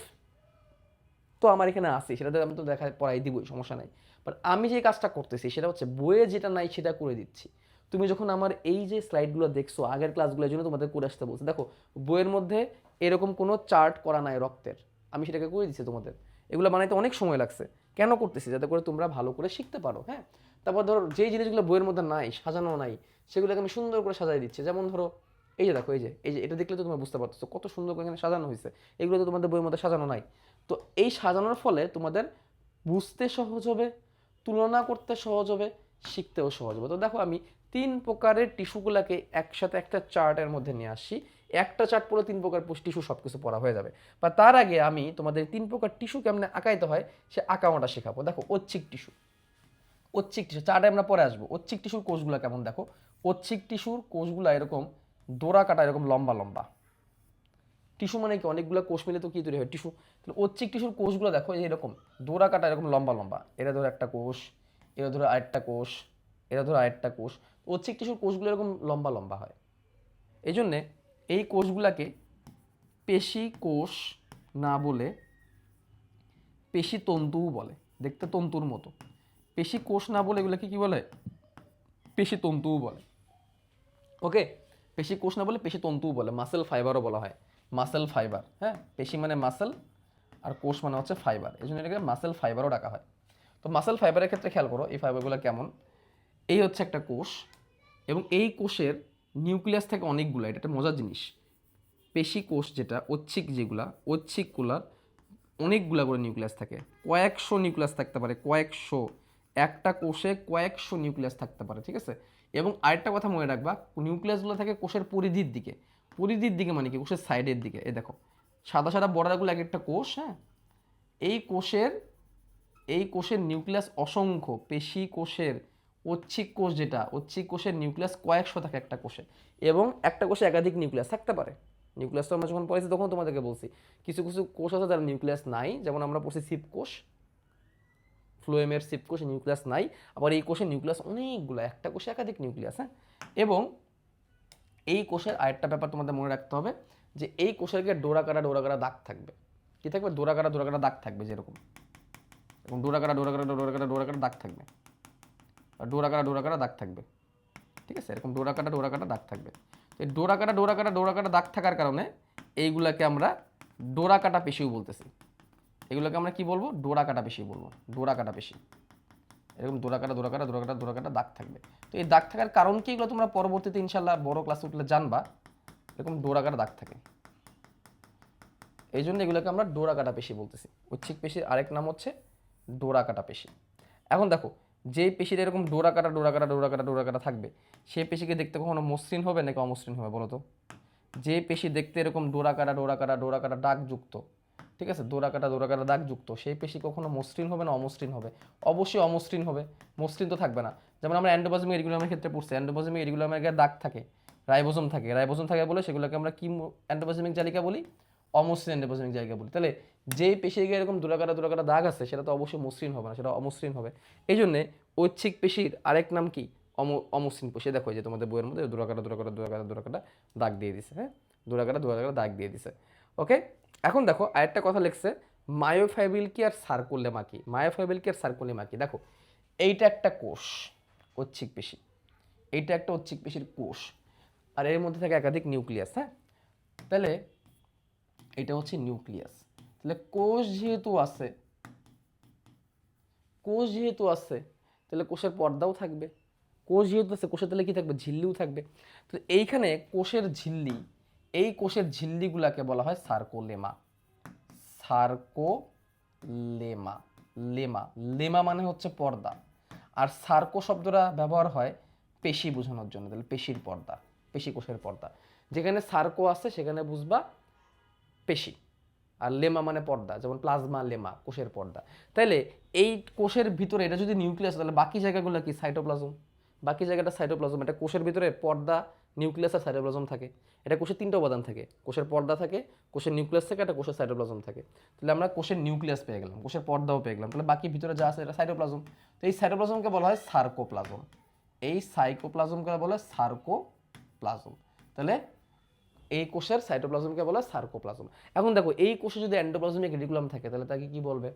তো আমার এখানে আছে, সেটা আমি তো পড়াই দিবই, সমস্যা নাই। বাট আমি যে কাজটা করতেছি সেটা হচ্ছে বইয়ে যেটা নাই সেটা করে দিচ্ছি। তুমি যখন আমার এই যে স্লাইডগুলো দেখছো আগের ক্লাসগুলোর জন্য তোমাদের করে আসতে বলছি, দেখো বইয়ের মধ্যে এরকম কোনো চার্ট করা নাই রক্তের, আমি সেটাকে করে দিচ্ছি তোমাদের। এগুলো বানাইতে অনেক সময় লাগছে, কেন করতেছি? যাতে করে তোমরা ভালো করে শিখতে পারো, হ্যাঁ। তারপর ধরো যেই জিনিসগুলো বইয়ের মধ্যে নাই, সাজানো নাই, সেগুলোকে আমি সুন্দর করে সাজাই দিচ্ছি। যেমন ধরো এই যে দেখো, এই যে এটা দেখলে তো তোমরা বুঝতে পারতেছো কত সুন্দর করে এখানে সাজানো হয়েছে। এগুলো তো তোমাদের বইয়ের মধ্যে সাজানো নাই। তো এই সাজানোর ফলে তোমাদের বুঝতে সহজ হবে, তুলনা করতে সহজ হবে, শিখতেও সহজ হবে। তো দেখো আমি 3 প্রকারের টিস্যুগুলোকে একসাথে একটা চার্টের মধ্যে নিয়ে আসি। একটা চার্ট পড়লে 3 প্রকার টিস্যু সব কিছু পড়া হয়ে যাবে। বা তার আগে আমি তোমাদের 3 প্রকার টিস্যু কেমনে আঁকাইতে হয় সে আঁকানোটা শেখাবো। দেখো ঐচ্ছিক টিস্যু চার্টে আমরা পরে আসবো। ঐচ্ছিক টিস্যুর কোষগুলো কেমন দেখো। ঐচ্ছিক টিস্যুর কোষগুলো এরকম ডোরা কাটা, এরকম লম্বা লম্বা। টিস্যু মানে কি? অনেকগুলো কোষ মিলে তো কি তৈরি হয়? টিস্যু। তাহলে ঐচ্ছিক টিস্যুর কোষগুলো দেখো এরকম ডোরা কাটা, এরকম লম্বা লম্বা। এটা ধরো একটা কোষ, এটা ধরো আরেকটা কোষ, এটা ধরো আরেকটা কোষ। ঐচ্ছিক টিস্যুর কোষগুলো এরকম লম্বা লম্বা হয়। এই জন্যে এই কোষগুলোকে পেশি কোষ না বলে পেশি তন্তুও বলে, দেখতে তন্তুর মতো। পেশি কোষ না বলে এগুলোকে কি বলে? পেশি তন্তুও বলে। ওকে, পেশি কোষ না বলে পেশি তন্তুও বলে, মাসেল ফাইবারও বলা হয়। মাসেল ফাইবার, হ্যাঁ, পেশি মানে মাসেল আর কোষ মানে হচ্ছে ফাইবার, এই জন্য এটাকে মাসেল ফাইবারও ডাকা হয়। তো মাসেল ফাইবারের ক্ষেত্রে খেয়াল করো এই ফাইবারগুলো কেমন। এই হচ্ছে একটা কোষ, এবং এই কোষের নিউক্লিয়াস থাকে অনেকগুলো, এটা একটা মজার জিনিস। পেশি কোষ যেটা ঐচ্ছিক, যেগুলা ঐচ্ছিকগুলার অনেকগুলা করে নিউক্লিয়াস থাকে, কয়েকশো নিউক্লিয়াস থাকতে পারে, কয়েকশো, একটা কোষে কয়েকশো নিউক্লিয়াস থাকতে পারে, ঠিক আছে। এবং আরেকটা কথা মনে রাখবা, নিউক্লিয়াসগুলো থাকে কোষের পরিধির দিকে। পরিধির দিকে মানে কি, কোষের সাইডের দিকে। এই দেখো সাদা সাদা বর্ডারগুলো এক একটা কোষ, হ্যাঁ। এই কোষের নিউক্লিয়াস অসংখ্য। পেশি কোষের ঐচ্ছিক কোষ যেটা, ঐচ্ছিক কোষের নিউক্লিয়াস কয়েকশো থাকে একটা কোষে, এবং একটা কোষে একাধিক নিউক্লিয়াস থাকতে পারে। নিউক্লিয়াস তো আমরা যখন পড়েছি তখন তোমাদেরকে বলছি কিছু কিছু কোষ আছে যার নিউক্লিয়াস নাই, যেমন আমরা পড়ছি সিপ কোষ, ফ্লোয়েমের সিপ কোষ, নিউক্লিয়াস নাই। আবার এই কোষের নিউক্লিয়াস অনেকগুলো, একটা কোষে একাধিক নিউক্লিয়াস, হ্যাঁ। এবং এই কোষের আরেকটা ব্যাপার তোমাদের মনে রাখতে হবে, যে এই কোষের ডোরাকাটা দাগ থাকবে। কি থাকবে? ডোরাকাটা দাগ থাকবে, যেরকম এবং ডোরাকাটা দাগ থাকবে, ডোরাকাটা দাগ থাকবে, ঠিক আছে। এরকম ডোরাকাটা দাগ থাকবে। তো এই ডোরাকাটা দাগ থাকার কারণে এইগুলাকে আমরা ডোরাকাটা পেশিও বলতেছি। এগুলোকে আমরা কি বলবো? ডোরাকাটা পেশি বলবো, ডোরাকাটা পেশি। এরকম ডোরাকাটা দাগ থাকবে। তো এই দাগ থাকার কারণ কি, এগুলো তোমরা পরবর্তীতে ইনশাল্লাহ বড় ক্লাসে উঠলে জানবা। এরকম ডোরাকাটা দাগ থাকে, এই জন্য এগুলোকে আমরা ডোরাকাটা পেশি বলতেছি। ঐচ্ছিক পেশির আরেক নাম হচ্ছে ডোরাকাটা পেশি। এখন দেখো, যে পেশির এরকম ডোরাকাটা থাকবে, সেই পেশিকে দেখতে কখনো মসৃণ হবে নাকি অমসৃণ হবে বলো তো? যে পেশি দেখতে এরকম ডোরাকাটা দাগযুক্ত, ঠিক আছে, ডোরাকাটা দাগযুক্ত, সেই পেশি কখনো মসৃণ হবে না অমসৃণ হবে? অবশ্যই অমসৃণ হবে, মসৃণ তো থাকবে না। যেমন আমরা এন্ডোপ্লাজমিক রেটিকুলামের ক্ষেত্রে পড়ছি, এন্ডোপ্লাজমিক রেটিকুলামের গায়ে দাগ থাকে, রাইবোজোম থাকে বলে সেগুলোকে আমরা কি এন্ডোপ্লাজমিক জালিকা বলি? অমসৃণ এন্ডোপ্লাজমিক জালিকা বলি। তাহলে যেই পেশির গায়ে এরকম ডোরাকাটা দাগ আছে, সেটা তো অবশ্যই মসৃণ হবে না, সেটা অমসৃণ হবে। এই জন্যে ঐচ্ছিক পেশির আরেক নাম কি? অমসৃণ পেশি। দেখো যে তোমাদের বইয়ের মধ্যে ডোরাকাটা দাগ দিয়ে দিছে, হ্যাঁ, ডোরাকাটা দাগ দিয়ে দিছে। ওকে, এখন দেখো আরেকটা কথা লিখছে, মায়োফাইব্রিল কি আর সার্কোলেমা কি। মায়োফাইব্রিল কি আর সার্কোলেমা কি, দেখো এইটা একটা কোষ, ঐচ্ছিক পেশি, এইটা একটা ঐচ্ছিক পেশির কোষ, আর এর মধ্যে থাকে একাধিক নিউক্লিয়াস, হ্যাঁ। তাহলে এটা হচ্ছে নিউক্লিয়াস। তাহলে কোষ যেহেতু আছে, তাহলে কোষের পর্দাও থাকবে। কোষ যেহেতু আছে, কোষের তাহলে কি থাকবে? ঝিল্লিও থাকবে। তো এইখানে কোষের ঝিল্লি, এই কোষের ঝিল্লিগুলাকে বলা হয় সার্কোলেমা। লেমা মানে হচ্ছে পর্দা। আর সার্কো শব্দটা ব্যবহার হয় পেশি বোঝানোর জন্য। তাহলে পেশির পর্দা, পেশি কোষের পর্দা। যেখানে সার্কো আছে সেখানে বুঝবা পেশি, আর লেমা মানে পর্দা, যেমন প্লাজমা লেমা, কোষের পর্দা। তাইলে এই কোষের ভিতরে এটা যদি নিউক্লিয়াস, তাহলে বাকি জায়গাগুলো কি? সাইটোপ্লাজম। বাকি জায়গাটা সাইটোপ্লাজম। এটা কোষের ভিতরে পর্দা, নিউক্লিয়াস আর সাইটোপ্লাজম থাকে। এটা কোষের তিনটা উপাদান থাকে, কোষের পর্দা থাকে, কোষের নিউক্লিয়াস থাকে, একটা কোষের সাইটোপ্লাজম থাকে। তাহলে আমরা কোষের নিউক্লিয়াস পেয়ে গেলাম, কোষের পর্দাও পেয়ে গেলাম, তাহলে বাকি ভিতরে যা আছে এটা সাইটোপ্লাজম। তো এই সাইটোপ্লাজমকে বলা হয় সার্কোপ্লাজম, এই সাইকোপ্লাজমকে বলা হয় সার্কোপ্লাজম। তাহলে এই কোষের সাইটোপ্লাজমকে বলা হয় সার্কোপ্লাজম। এখন দেখো, এই কোষে যদি এন্ডোপ্লাজমিক রেটিকুলাম থাকে, তাহলে তাকে কি বলবে?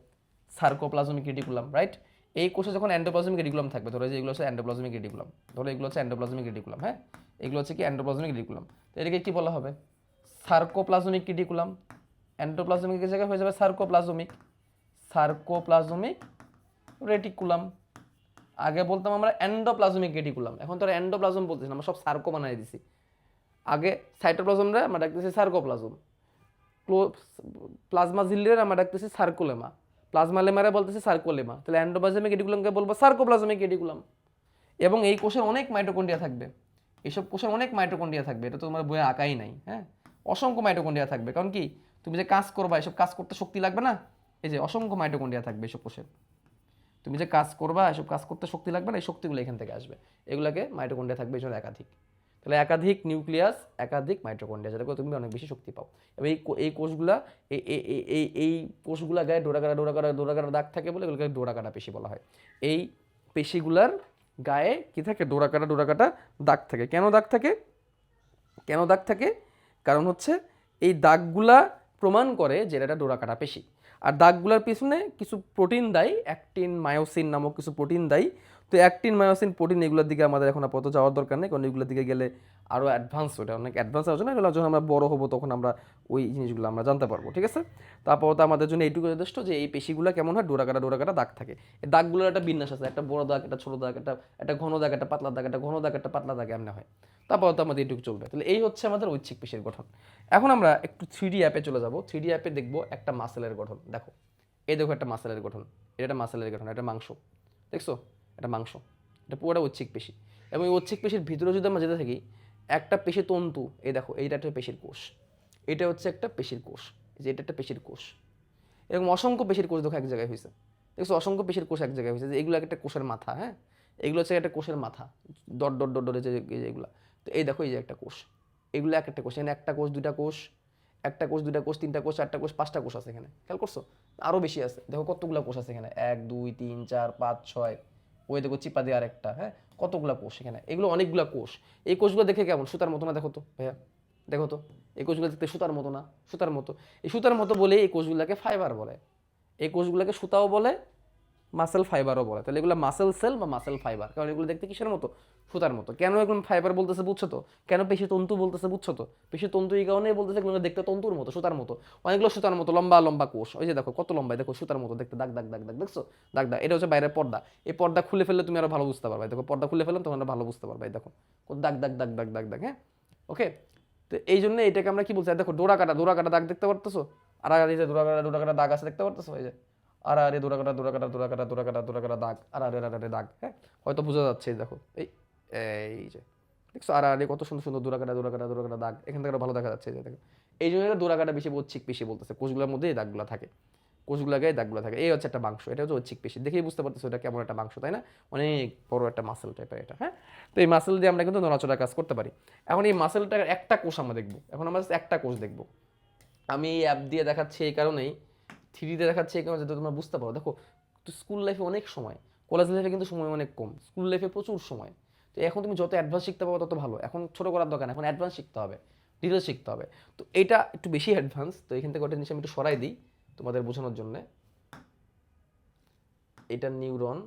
Sarcoplasmic reticulum, right. এই কোষে যখন এন্ডোপ্লাজমিক রেটিকুলাম থাকবে, ধরো যে এগুলো হচ্ছে এন্ডোপ্লাজমিক রেটিকুলাম, হ্যাঁ, এগুলো হচ্ছে কি? Endoplasmic reticulum. তো এটাকে কি বলা হবে? Sarcoplasmic reticulum. এন্ডোপ্লাজমিকের জায়গায় হয়ে যাবে সার্কোপ্লাজমিক রেটিকুলাম। আগে বলতাম আমরা এন্ডোপ্লাজমিক রেটিকুলাম, এখন তো এন্ডোপ্লাজম বলতেছি না, আমরা সব সার্কো বানাই দিছি। আগে সাইটোপ্লাজমরা আমরা ডাকতেছি সার্কোপ্লাজম, প্লাজমা ঝিল্লির আমরা ডাকতেছি সার্কোলেমা, প্লাজমা লেমারে বলতেছি সার্কোলেমা। তাহলে এন্ডোপ্লাজমিক রেটিকুলামকে বলবো সার্কোপ্লাজমিক রেটিকুলাম। এবং এই কোষে অনেক মাইটোকন্ড্রিয়া থাকবে, এইসব কোষের অনেক মাইটোকন্ড্রিয়া থাকবে, এটা তো তোমার বইয়ে আঁকাই নাই, হ্যাঁ। অসংখ্য মাইটোকন্ড্রিয়া থাকবে, কারণ কি? তুমি যে কাজ করবা, এসব কাজ করতে শক্তি লাগবে না? এই যে অসংখ্য মাইটোকন্ড্রিয়া থাকবে এসব কোষে, তুমি যে কাজ করবা, এসব কাজ করতে শক্তি লাগবে না, এই শক্তিগুলো এখান থেকে আসবে, এগুলোকে মাইটোকন্ড্রিয়া থাকবে, এই জন্য একাধিক। তাহলে একাধিক নিউক্লিয়াস, একাধিক মাইটোকন্ড্রিয়া, যাতে করে তুমি অনেক বেশি শক্তি পাও। এবং এই কোষগুলা, এই কোষগুলা গায়ে ডোরাকাটা দাগ থাকে বলে এগুলোকে ডোরাকাটা পেশি বলা হয়। এই পেশিগুলার গায়ে কি থাকে? ডোরাকাটা দাগ থাকে। কেন দাগ থাকে? কারণ হচ্ছে এই দাগগুলা প্রমাণ করে যে এটা ডোরাকাটা পেশি। আর দাগগুলার পিছনে কিছু প্রোটিন দায়ী, অ্যাক্টিন, মায়োসিন নামক কিছু প্রোটিন দায়ী। তো অ্যাক্টিন, মায়োসিন, প্রোটিন এগুলোর দিকে আমাদের এখন আপাতত যাওয়ার দরকার নেই, কারণ এগুলোর দিকে গেলে আরও অ্যাডভান্স, ওটা অনেক অ্যাডভান্স আলোচনা, এগুলো যখন আমরা বড় হবো তখন আমরা ওই জিনিসগুলো আমরা জানতে পারবো, ঠিক আছে। তো আপাতত আমাদের জন্য এইটুকু যথেষ্ট যে এই পেশিগুলো কেমন হয়, ডোরাকাটা দাগ থাকে। এই দাগগুলোর একটা বিন্যাস আছে, একটা বড় দাগ, একটা ছোটো দাগ, একটা ঘন দাগ, একটা পাতলা দাগ, একটা ঘন দাগ, একটা পাতলা দাগ, এমনি হয়। তো আপাতত আমাদের এইটুকু চলবে। তাহলে এই হচ্ছে আমাদের ঐচ্ছিক পেশির গঠন। এখন আমরা একটু 3D অ্যাপে চলে যাব। 3D অ্যাপে দেখবো একটা মাসেলের গঠন। দেখো, এই দেখো একটা মাসেলের গঠন, এটা একটা মাসেলের গঠন, এটা মাংস, দেখছো, এটা মাংস, এটা পুরোটা ঐচ্ছিক পেশি। এবং এই ঐচ্ছিক পেশির ভিতরে যদি আমরা যেতে থাকি, একটা পেশি তন্তু, এই দেখো এইটা একটা পেশির কোষ, এটা হচ্ছে একটা পেশির কোষ, এই যে এটা একটা পেশির কোষ। এরকম অসংখ্য পেশির কোষ দেখো এক জায়গায় হয়েছে, দেখছো, অসংখ্য পেশির কোষ এক জায়গায় হয়েছে, যে এগুলো একটা কোষের মাথা, হ্যাঁ, এগুলো হচ্ছে একটা কোষের মাথা, ডট ডট ডট ডট যে এগুলো। তো এই দেখো এই যে একটা কোষ, এগুলো এক একটা কোষ, এখানে একটা কোষ, দুইটা কোষ, একটা কোষ, দুইটা কোষ, তিনটা কোষ, চারটা কোষ, পাঁচটা কোষ আছে এখানে, খেয়াল করছো? আরও বেশি আছে, দেখো কতগুলো কোষ আছে এখানে, 1 2 3 4 5 6, ওই দেখো চিপা দিয়ে আরেকটা, হ্যাঁ, কতগুলো কোষ এখানে, এগুলো অনেকগুলো কোষ। এই কোষগুলো দেখে কেমন, সুতার মতো না? দেখো তো ভাইয়া, দেখো তো, এই কোষগুলো দেখতে সুতার মতো না? সুতার মতো। এই সুতার মতো বলে এই কোষগুলোকে ফাইবার বলে, এই কোষগুলোকে সুতাও বলে, মাসেল ফাইবারও বলে। তাহলে এগুলো মাসেল সেল বা মাসেল ফাইবার, কারণ এগুলো দেখতে কিসের মতো? সুতার মতো। কেন এগুলো ফাইবার বলতেছে বুঝছো তো? কেন পেশি তন্তু বলতেছে বুঝছো তো? পেশি তন্তু এই কারণেই বলতেছে এগুলো দেখতে তন্তুর মতো, সুতার মতো, অনেকগুলো সুতার মতো লম্বা লম্বা কোষ। ওই যে দেখো কত লম্বা, দেখো সুতার মতো দেখতে, দাগ দাগ দাগ দাগ, দেখছো দাগ দাগ। এটা হচ্ছে বাইরের পর্দা, এই পর্দা খুলে ফেললে তুমি আরো ভালো বুঝতে পারবে। দেখো পর্দা খুলে ফেললাম তোমরা ভালো বুঝতে পারবে, দেখো কত দাগ দাগ দাগ দাগ দাগ দাগ, হ্যাঁ, ওকে। তো এই জন্য এটাকে আমরা কি বলছি, দেখো ডোরা কাটা দাগ দেখতে পারতেছো, আর এই যে ডোরা কাটা দাগ আছে দেখতে পারতেছো, এই যে আর আরে দোরাকাটা দাগ, আর আরে দাগ, হ্যাঁ, হয়তো বোঝা যাচ্ছে, দেখো এই, এই যে দেখছো আর আরে কত সুন্দর সুন্দর দোরাকাটা দাগ, এখান থেকে ভালো দেখা যাচ্ছে, এই যে দেখো। এই জন্য দোরাকাটা বেশি ঐচ্ছিক পেশি বলতেছে, কোষগুলোর মধ্যে এই দাগগুলো থাকে, কোষগুলোকে দাগগুলো থাকে। এই হচ্ছে একটা মাংস, এটা হচ্ছে ঐচ্ছিক পেশি, দেখেই বুঝতে পারতেছো এটা কেমন একটা মাংস, তাই না? অনেক বড় একটা মাসেল টাইপের এটা, হ্যাঁ। তো এই মাসেল দিয়ে আমরা কিন্তু নড়াচড়া কাজ করতে পারি। এখন এই মাসেলটার একটা কোষ আমরা দেখবো, এখন আমরা একটা কোষ দেখবো। আমি এই অ্যাপ দিয়ে দেখাচ্ছি এই কারণেই, 3D দেখাচ্ছি এই কারণে যাতে তোমরা বুঝতে পারো। দেখো, তো স্কুল লাইফে অনেক সময়, কলেজ লাইফে কিন্তু সময় অনেক কম, স্কুল লাইফে প্রচুর সময়। তো এখন তুমি যত অ্যাডভান্স শিখতে পারো তত ভালো। এখন ছোট করার দরকার, এখন অ্যাডভান্স শিখতে হবে, ডিটেলস শিখতে হবে। তো এটা একটু বেশি অ্যাডভান্স, তো এখান থেকে ওটা জিনিস আমি একটু সরাই দিই তোমাদের বোঝানোর জন্য। এটা নিউরন,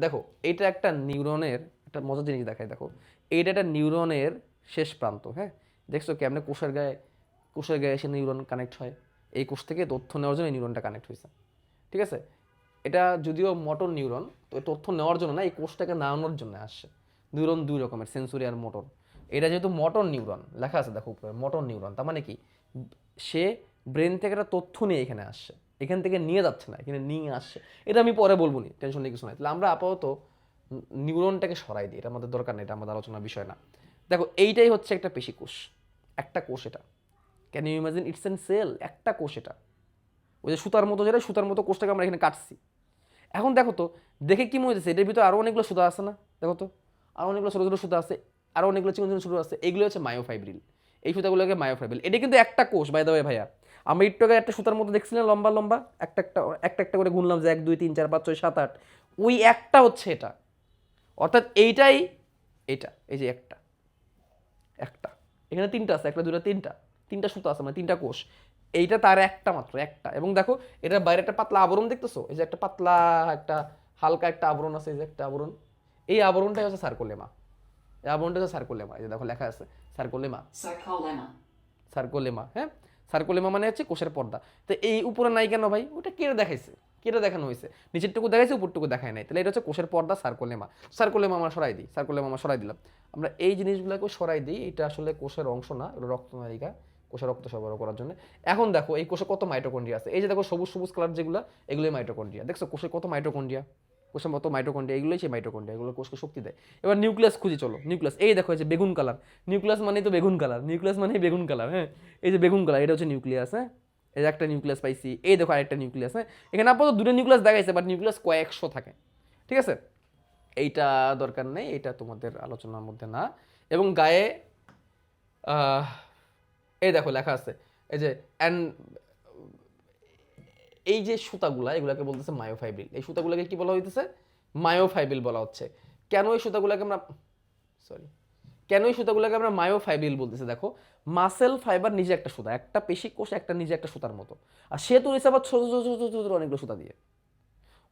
দেখো এটা একটা নিউরনের একটা মজার জিনিস দেখায়, দেখো এইটা একটা নিউরনের শেষ প্রান্ত, হ্যাঁ, দেখছো কেমনে কোষের গায়ে এসে নিউরন কানেক্ট হয়, এই কোষ থেকে তথ্য নেওয়ার জন্য এই নিউরনটা কানেক্ট হয়েছে, ঠিক আছে। এটা যদিও মোটর নিউরন, তো এই তথ্য নেওয়ার জন্য না, এই কোষটাকে নাড়ানোর জন্য আসছে। নিউরন দুই রকমের, সেন্সরি আর মোটর। এটা যেহেতু মোটর নিউরন লেখা আছে দেখো উপরে, মোটর নিউরন, তার মানে কি, সে ব্রেন থেকে একটা তথ্য নিয়ে এখানে আসছে, এখান থেকে নিয়ে যাচ্ছে না, এখানে নিয়ে আসছে। এটা আমি পরে বলবো নি, টেনশন নেই, কিছু নাই। তাহলে আমরা আপাতত নিউরনটাকে সরাই দিই, এটা আমাদের দরকার নেই, এটা আমাদের আলোচনার বিষয় না। দেখো এইটাই হচ্ছে একটা পেশি কোষ, একটা কোষ এটা। Can you imagine, it's an cell, একটা কোষ এটা। ওই যে সুতার মতো, যেটা সুতার মতো কোষটাকে আমরা এখানে কাটছি। এখন দেখো তো, দেখে কি মনে হচ্ছে এটার ভিতরে আরও অনেকগুলো সুতা আছে না? দেখো তো, আরও অনেকগুলো ছোটো ছোটো সুতা আছে, আরও অনেকগুলো চিকন চিকন সুতো আছে, এইগুলো হচ্ছে মায়োফাইব্রিল। এই সুতাগুলোকে মায়োফাইব্রিল। এটা কিন্তু একটা কোষ, বাই দ্য ওয়ে ভাইয়া। আমি একটু আগে একটা সুতার মতো দেখছিলাম লম্বা লম্বা, একটা একটা একটা একটা করে গুনলাম যে 1 2 3 4 5 6 7 8, ওই একটা হচ্ছে এটা। অর্থাৎ এইটাই এটা, এই যে একটা একটা এখানে তিনটা আছে, একটা দুটা তিনটা, তিনটা সুতো আছে, মানে তিনটা কোষ। এইটা তার একটা মাত্র, একটা। এবং দেখো এটার বাইরে একটা পাতলা আবরণ দেখতেছো, এই যে একটা পাতলা, একটা হালকা একটা আবরণ আছে, এই যে একটা আবরণ, এই আবরণটাই হচ্ছে সার্কোলেমা। এই আবরণটা হচ্ছে সার্কোলেমা, এই যে দেখো লেখা আছে সার্কোলেমা, সার্কোলেমা, হ্যাঁ। সার্কোলেমা মানে হচ্ছে কোষের পর্দা। তো এই উপরে নাই কেন ভাই? ওটা কেটে দেখাইছে, কেটে দেখানো হয়েছে, নিচেরটুকু দেখাইছে, উপরটুকু দেখায় নাই। তাহলে এটা হচ্ছে কোষের পর্দা, সার্কোলেমা। সার্কোলেমা আমরা সরাই দিই, সার্কোলেমা আমরা সরাই দিলাম। আমরা এই জিনিসগুলোকে সরাই দিই, এটা আসলে কোষের অংশ না, এটা রক্তনালিকা, কোষে রক্ত সরবরাহ করার জন্য। এখন দেখো এই কোষে কত মাইটোকন্ড্রিয়া আছে, এই যে দেখো সবুজ সবুজ কালার যেগুলো, এগুলোই মাইটোকন্ড্রিয়া। দেখছো কোষে কত মাইটোকন্ড্রিয়া, কোষের মতো মাইটোকন্ড্রিয়া, এগুলোই সেই মাইটোকন্ড্রিয়া, এগুলো কোষকে শক্তি দেয়। এবার নিউক্লিয়াস খুঁজি চলো, নিউক্লিয়াস, এই দেখো এই যে বেগুন কালার, নিউক্লিয়াস মানেই তো বেগুন কালার, নিউক্লিয়াস মানেই বেগুন কালার, হ্যাঁ। এই যে বেগুন কালার, এটা হচ্ছে নিউক্লিয়াস, হ্যাঁ। এই যে একটা নিউক্লিয়াস পাইছি, এই দেখো আরেকটা নিউক্লিয়াস, হ্যাঁ। এখানে আপাতত দুটো নিউক্লিয়াস দেখাইছে, বাট নিউক্লিয়াস কয়েকশো থাকে, ঠিক আছে। এইটা দরকার নেই, এটা তোমাদের আলোচনার মধ্যে না। এবং গায়ে এই দেখো লেখা আছে, এই যে এই যে সুতাগুলা, এগুলাকে বলতেছে মায়োফাইব্রিল। এই সুতাগুলাকে কি বলা হইতেছে? মায়োফাইব্রিল বলা হচ্ছে। কেন এই সুতাগুলাকে আমরা কেন এই সুতাগুলোকে আমরা মায়োফাইব্রিল বলতেছি? দেখো, মাসেল ফাইবার নিজে একটা সুতা, একটা পেশি কোষ একটা নিজে একটা সুতার মতো, আর সে তৈরি ছোট ছোট ছোট ছোট অনেকগুলো সুতা দিয়ে।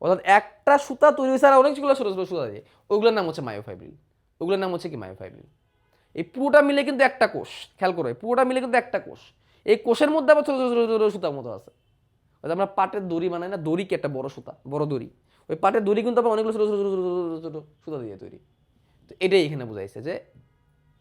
অর্থাৎ একটা সুতা তৈরি হয়েছে আর অনেকগুলো ছোটো ছোটো সুতা দিয়ে, ওইগুলোর নাম হচ্ছে মায়োফাইব্রিল। ওইগুলোর নাম হচ্ছে কি মায়োফাইব্রিল। এই পুরোটা মিলে কিন্তু একটা কোষ, খেয়াল করো, পুরোটা মিলে কিন্তু একটা কোষ। এই কোষের মধ্যে আবার ছোটো ছোটো ছোটো ছোটো সুতার মতো আছে। অর্থাৎ আমরা পাটের দড়ি বানাই না, দড়ি কি একটা বড় সুতা, বড় দড়ি, ওই পাটের দড়ি কিন্তু আবার অনেকগুলো ছোটো ছোটো ছোটো ছোটো ছোটো সুতা দিয়ে তৈরি। তো এটাই এখানে বোঝাইছে যে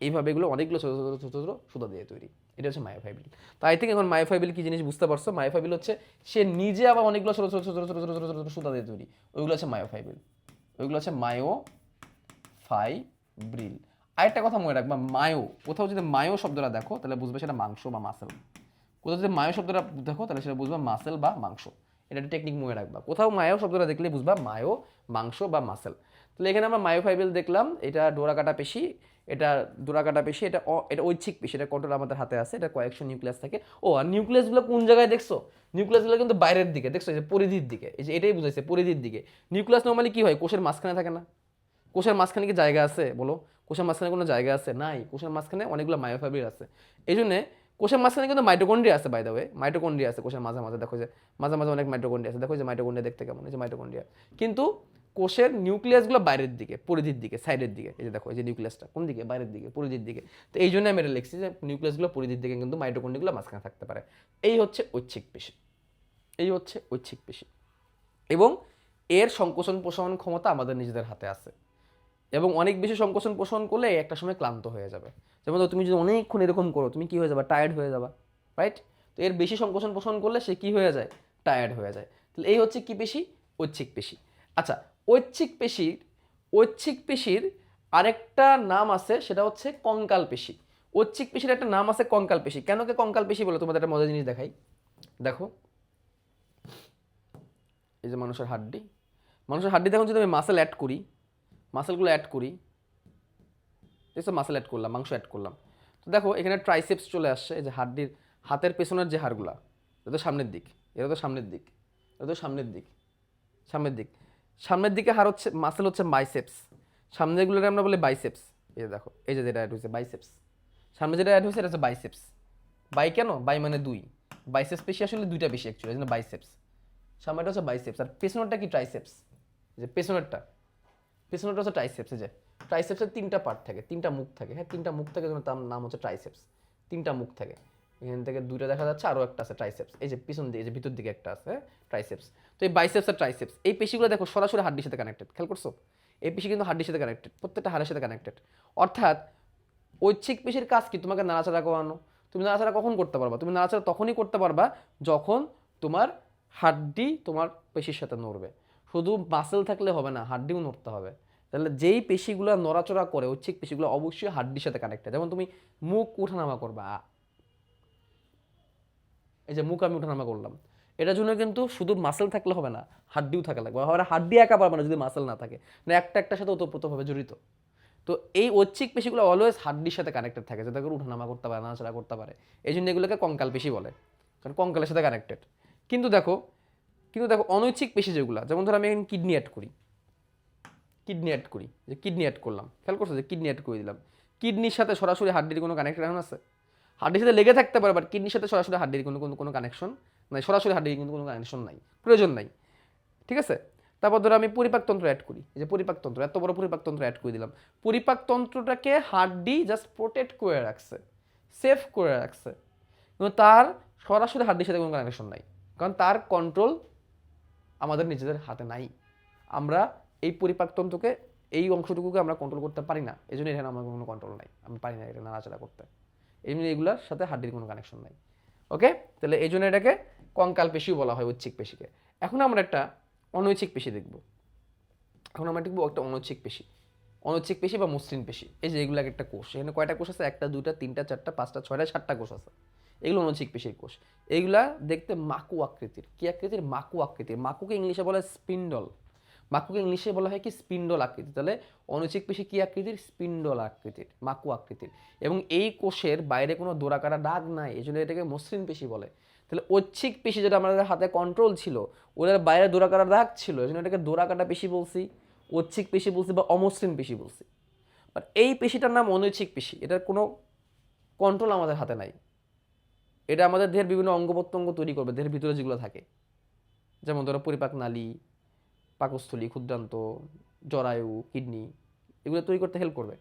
এইভাবে এগুলো অনেকগুলো ছোটো ছোটো ছোটো ছোটো সুতা দিয়ে তৈরি। এটা হচ্ছে মায়োফাইব্রিল। তো আই থিঙ্ক এখন মায়োফাইব্রিল কি জিনিস বুঝতে পারছো। মায়োফাইব্রিল হচ্ছে সে নিজে আবার অনেকগুলো ছোটো ছোটো ছোটো ছোটো ছোটো ছোটো ছোটো সুতা দিয়ে তৈরি, ওইগুলো হচ্ছে মায়োফাইব্রিল। ওইগুলো হচ্ছে মায়োফাইব্রিল। আরেকটা কথা মনে রাখবা, মায়ো, কোথাও যদি মায়ো শব্দটা দেখো তাহলে বুঝবে সেটা মাংস বা মাসেল। কোথাও যদি মায়ো শব্দটা দেখো তাহলে সেটা বুঝবা মাসেল বা মাংস। এটা একটা টেকনিক মনে রাখবা, কোথাও মায়ো শব্দটা দেখলে বুঝবা মায়ো, মাংস বা মাসেল। তাহলে এখানে আমরা মায়োফাইব্রিল দেখলাম, এটা ডোরাকাটা পেশি, এটা ডোরাকাটা পেশি, এটা এটা ঐচ্ছিক পেশি, এটা কন্ট্রোল আমাদের হাতে আছে, এটা কয়েকশো নিউক্লিয়াস থাকে। ও আর নিউক্লিয়াসগুলো কোন জায়গায় দেখছো, নিউক্লিয়াসগুলো কিন্তু বাইরের দিকে দেখছো, এই যে পরিধির দিকে, এই যে এটাই বুঝাইছে পরিধির দিকে। নিউক্লিয়াস নর্মালি কি হয়, কোষের মাঝখানে থাকে না। কোষের মাঝখানে কি জায়গা আছে বলো, কোষের মাঝখানে কোনো জায়গা আছে নাই, কোষের মাঝখানে অনেকগুলো মায়োফাইব্রিল আছে। এই জন্য কোষের মাঝখানে কিন্তু মাইটোকন্ড্রিয়া আছে, বাই দ্য ওয়ে মাইটোকন্ড্রিয়া আছে কোষের মাঝে মাঝে, দেখো যে মাঝে মাঝে অনেক মাইটোকন্ড্রিয়া আছে, দেখো যে মাইটোকন্ড্রিয়া দেখতে কেমন, এই যে মাইটোকন্ড্রিয়া। কিন্তু কোষের নিউক্লিয়াসগুলো বাইরের দিকে, পরিধির দিকে, সাইডের দিকে, এই যে দেখো এই যে নিউক্লিয়াসটা কোন দিকে, বাইরের দিকে, পরিধির দিকে। তো এই জন্য আমি এটা লিখছি যে নিউক্লিয়াসগুলো পরিধির দিকে, কিন্তু মাইটোকন্ড্রিয়াগুলো মাঝখানে থাকতে পারে। এই হচ্ছে ঐচ্ছিক পেশি, এই হচ্ছে ঐচ্ছিক পেশি। এবং এর সংকোচন প্রসারণ ক্ষমতা আমাদের নিজেদের হাতে আছে, এবং অনেক বেশি সংকোচন প্রসারণ করলে একটা সময় ক্লান্ত হয়ে যাবে। যেমন তুমি যদি অনেকক্ষণ এরকম করো, তুমি কি হয়ে যাবে, টায়ার্ড হয়ে যাবা, রাইট। তো এর বেশি সংকোচন প্রসারণ করলে সে কি হয়ে যায়, টায়ার্ড হয়ে যায়। তাহলে এই হচ্ছে কি পেশি, ঐচ্ছিক পেশি। আচ্ছা, ঐচ্ছিক পেশির আরেকটা নাম আছে, সেটা হচ্ছে কঙ্কাল পেশি। ঐচ্ছিক পেশির একটা নাম আছে কঙ্কাল পেশি। কেন কে কঙ্কাল পেশি বলে, তোমাদের একটা মজার জিনিস দেখাই। দেখো এই যে মানুষের হাড্ডি, মানুষের হাড্ডি দেখুন, যদি আমি মাসেল অ্যাড করি, মাসেলগুলো অ্যাড করি, ঠিক আছে, মাসেল অ্যাড করলাম, মাংস অ্যাড করলাম, তো দেখো এখানে ট্রাইসেপস চলে আসছে। এই যে হাড্ডির, হাতের পেছনের যে হাড়গুলা, এটা তো সামনের দিক, এটা তো সামনের দিক, এটা তো সামনের দিক, সামনের দিক, সামনের দিকে হাড় হচ্ছে, মাসেল হচ্ছে বাইসেপস। সামনেরগুলো আমরা বলি বাইসেপস। এই যে দেখো এই যে যেটা অ্যাড হয়েছে বাইসেপস, সামনে যেটা অ্যাড হয়েছে এটা হচ্ছে বাইসেপস। বাই কেন, বাই মানে দুই, বাইসেপস পেশি আসলে দুইটা বেশি অ্যাকচুয়ালি, এই জন্য বাইসেপস। সামনেটা হচ্ছে বাইসেপস, আর পেছনেরটা কি ট্রাইসেপস। এই যে পেছনেরটা, পেছনেরটা হচ্ছে ট্রাইসেপস। এই যে ট্রাইসেপসের তিনটা পার্ট থাকে, তিনটা মুখ থাকে, হ্যাঁ তিনটা মুখ থাকে, জন্য তার নাম হচ্ছে ট্রাইসেপস। তিনটা মুখ থাকে, এখান থেকে দুইটা দেখা যাচ্ছে, আরও একটা আছে ট্রাইসেপস, এই যে পিছন দিকে, এই যে ভিতর দিকে একটা আছে ট্রাইসেপস। তো এই বাইসেপস আর ট্রাইসেপস এই পেশিগুলো দেখো সরাসরি হাড্ডির সাথে কানেক্টেড, খেয়াল করছো, এই পেশি কিন্তু হাড্ডির সাথে কানেক্টেড, প্রত্যেকটা হাড়ের সাথে কানেক্টেড। অর্থাৎ ঐচ্ছিক পেশির কাজ কি, তোমাকে নাড়াচাড়া করানো। তুমি নাড়াচাড়া কখন করতে পারবা, তুমি নাড়াচাড়া তখনই করতে পারবা যখন তোমার হাড্ডি তোমার পেশির সাথে নড়বে। শুধু মাসেল থাকলে হবে না, হাড্ডিও নড়তে হবে। তাহলে যেই পেশিগুলো নড়াচড়া করে, ঐচ্ছিক পেশিগুলো অবশ্যই হাড্ডির সাথে কানেক্টেড। যেমন তুমি মুখ উঠানামা করবা, এই যে মুখ আমি উঠানামা করলাম, এটার জন্য কিন্তু শুধু মাসেল থাকলে হবে না, হাড্ডিও থাকা লাগবে। আবার হাড্ডি একা পারবে না যদি মাসেল না থাকে, না একটা একটার সাথে ওতপ্রোতভাবে জড়িত। তো এই ঐচ্ছিক পেশিগুলো অলওয়েজ হাড্ডির সাথে কানেক্টেড থাকে, যাতে করে উঠানামা করতে পারে, নাড়াচাড়া করতে পারে। এই জন্য এগুলোকে কঙ্কাল পেশি বলে, কারণ কঙ্কালের সাথে কানেক্টেড। কিন্তু দেখো, অনৈচ্ছিক পেশি যেগুলো, যেমন ধরো আমি কিডনি অ্যাড করি, কিডনি অ্যাড করি, যে কিডনি অ্যাড করলাম, খেয়াল করছো যে কিডনি অ্যাড করে দিলাম, কিডনির সাথে সরাসরি হাড্ডির কোনো কানেকশন আছে, হাড্ডির সাথে লেগে থাকতে পারে, বাট কিডনির সাথে সরাসরি হাড্ডির কোনো কানেকশন নাই, সরাসরি হাড্ডির কিন্তু কোনো কানেকশন নাই, প্রয়োজন নাই, ঠিক আছে। তারপর ধরো আমি পরিপাকতন্ত্র অ্যাড করি, এই যে পরিপাকতন্ত্র, এত বড় পরিপাকতন্ত্র অ্যাড করে দিলাম। পরিপাকতন্ত্রটাকে হাড্ডি জাস্ট প্রোটেক্ট করে রাখছে, সেফ করে রাখছে, কিন্তু তার সরাসরি হাড্ডির সাথে কোনো কানেকশন নাই, কারণ তার কন্ট্রোল আমাদের নিজেদের হাতে নাই। আমরা এই পরিপাকতন্ত্রকে, এই অংশটুকুকে আমরা কন্ট্রোল করতে পারি না, এই জন্য এখানে আমার কোনো কন্ট্রোল নাই, আমি পারি না এটা নাড়াচাড়া করতে, এই জন্য এইগুলোর সাথে হাড্ডির কোনো কানেকশন নাই। ওকে, তাহলে এই জন্য এটাকে কঙ্কাল পেশিও বলা হয়, ঐচ্ছিক পেশিকে। এখন আমরা একটা অনৈচ্ছিক পেশি দেখব, এখন আমরা দেখবো একটা অনৈচ্ছিক পেশি, অনৈচ্ছিক পেশি বা মসৃণ পেশি। এই যে এগুলো একটা কোষ, এখানে কয়টা কোষ আছে, একটা দুইটা তিনটা চারটা পাঁচটা ছয়টা সাতটা কোষ আছে, এগুলো অনৈচ্ছিক পেশির কোষ। এইগুলা দেখতে মাকু আকৃতির, কি আকৃতির, মাকু আকৃতির। মাকুকে ইংলিশে বলা হয় স্পিন্ডল, মাকুকে ইংলিশে বলা হয় কি স্পিন্ডল আকৃতি। তাহলে অনৈচ্ছিক পেশি কি আকৃতির, স্পিন্ডল আকৃতির, মাকু আকৃতির। এবং এই কোষের বাইরে কোনো দোরাকাটা দাগ নাই, এই জন্য এটাকে মসৃণ পেশি বলে। তাহলে ঐচ্ছিক পেশি যেটা আমাদের হাতে কন্ট্রোল ছিল, ওদের বাইরে দোরাকাটা দাগ ছিল, এই জন্য এটাকে দোরাকাটা পেশি বলছি, ঐচ্ছিক পেশি বলছি, বা অমসৃণ পেশি বলছি। বাট এই পেশিটার নাম অনৈচ্ছিক পেশি, এটার কোনো কন্ট্রোল আমাদের হাতে নাই। এটা আমাদের দেহের বিভিন্ন অঙ্গ প্রত্যঙ্গ তৈরি করবে, দেহের ভিতরে যেগুলো থাকে, যেমন ধরো পরিপাক নালী, পাকস্থলী, ক্ষুদ্রান্ত, জরায়ু, কিডনি, এগুলো তৈরি করতে হেল্প করবে,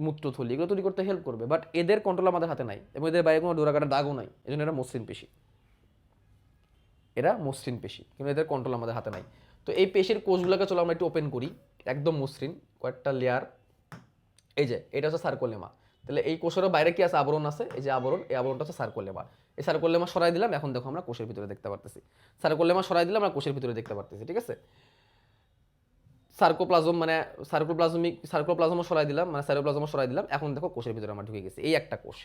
মূত্রথলি, এগুলো তৈরি করতে হেল্প করবে। বাট এদের কন্ট্রোল আমাদের হাতে নাই, এবং এদের বাইরে কোনো ডোরাকাটা দাগও নাই, এই জন্য এরা মসৃণ পেশি, এরা মসৃণ পেশি, কিন্তু এদের কন্ট্রোল আমাদের হাতে নাই। তো এই পেশির কোষগুলোকে চলো আমরা একটু ওপেন করি, একদম মসৃণ, কয়েকটা লেয়ার। এই যে এটা হচ্ছে সার্কোলেমা, তাহলে এই কোষেরও বাইরে কি আছে, আবরণ আছে, এই যে আবরণ, এই আবরণটা হচ্ছে সার্কোলেমা। এই সার্কোলেমা সরাই দিলাম, এখন দেখো আমরা কোষের ভিতরে দেখতে পারতেছি। সার্কোলেমা সরাই দিলাম, আমরা কোষের ভিতরে দেখতে পারতেছি, ঠিক আছে। সার্কোপ্লাজম মানে সার্কোপ্লাজমও সরাই দিলাম, মানে সাইটোপ্লাজমও সরাই দিলাম, এখন দেখো কোষের ভিতরে আমরা ঢুকে গেছি। এই একটা কোষ,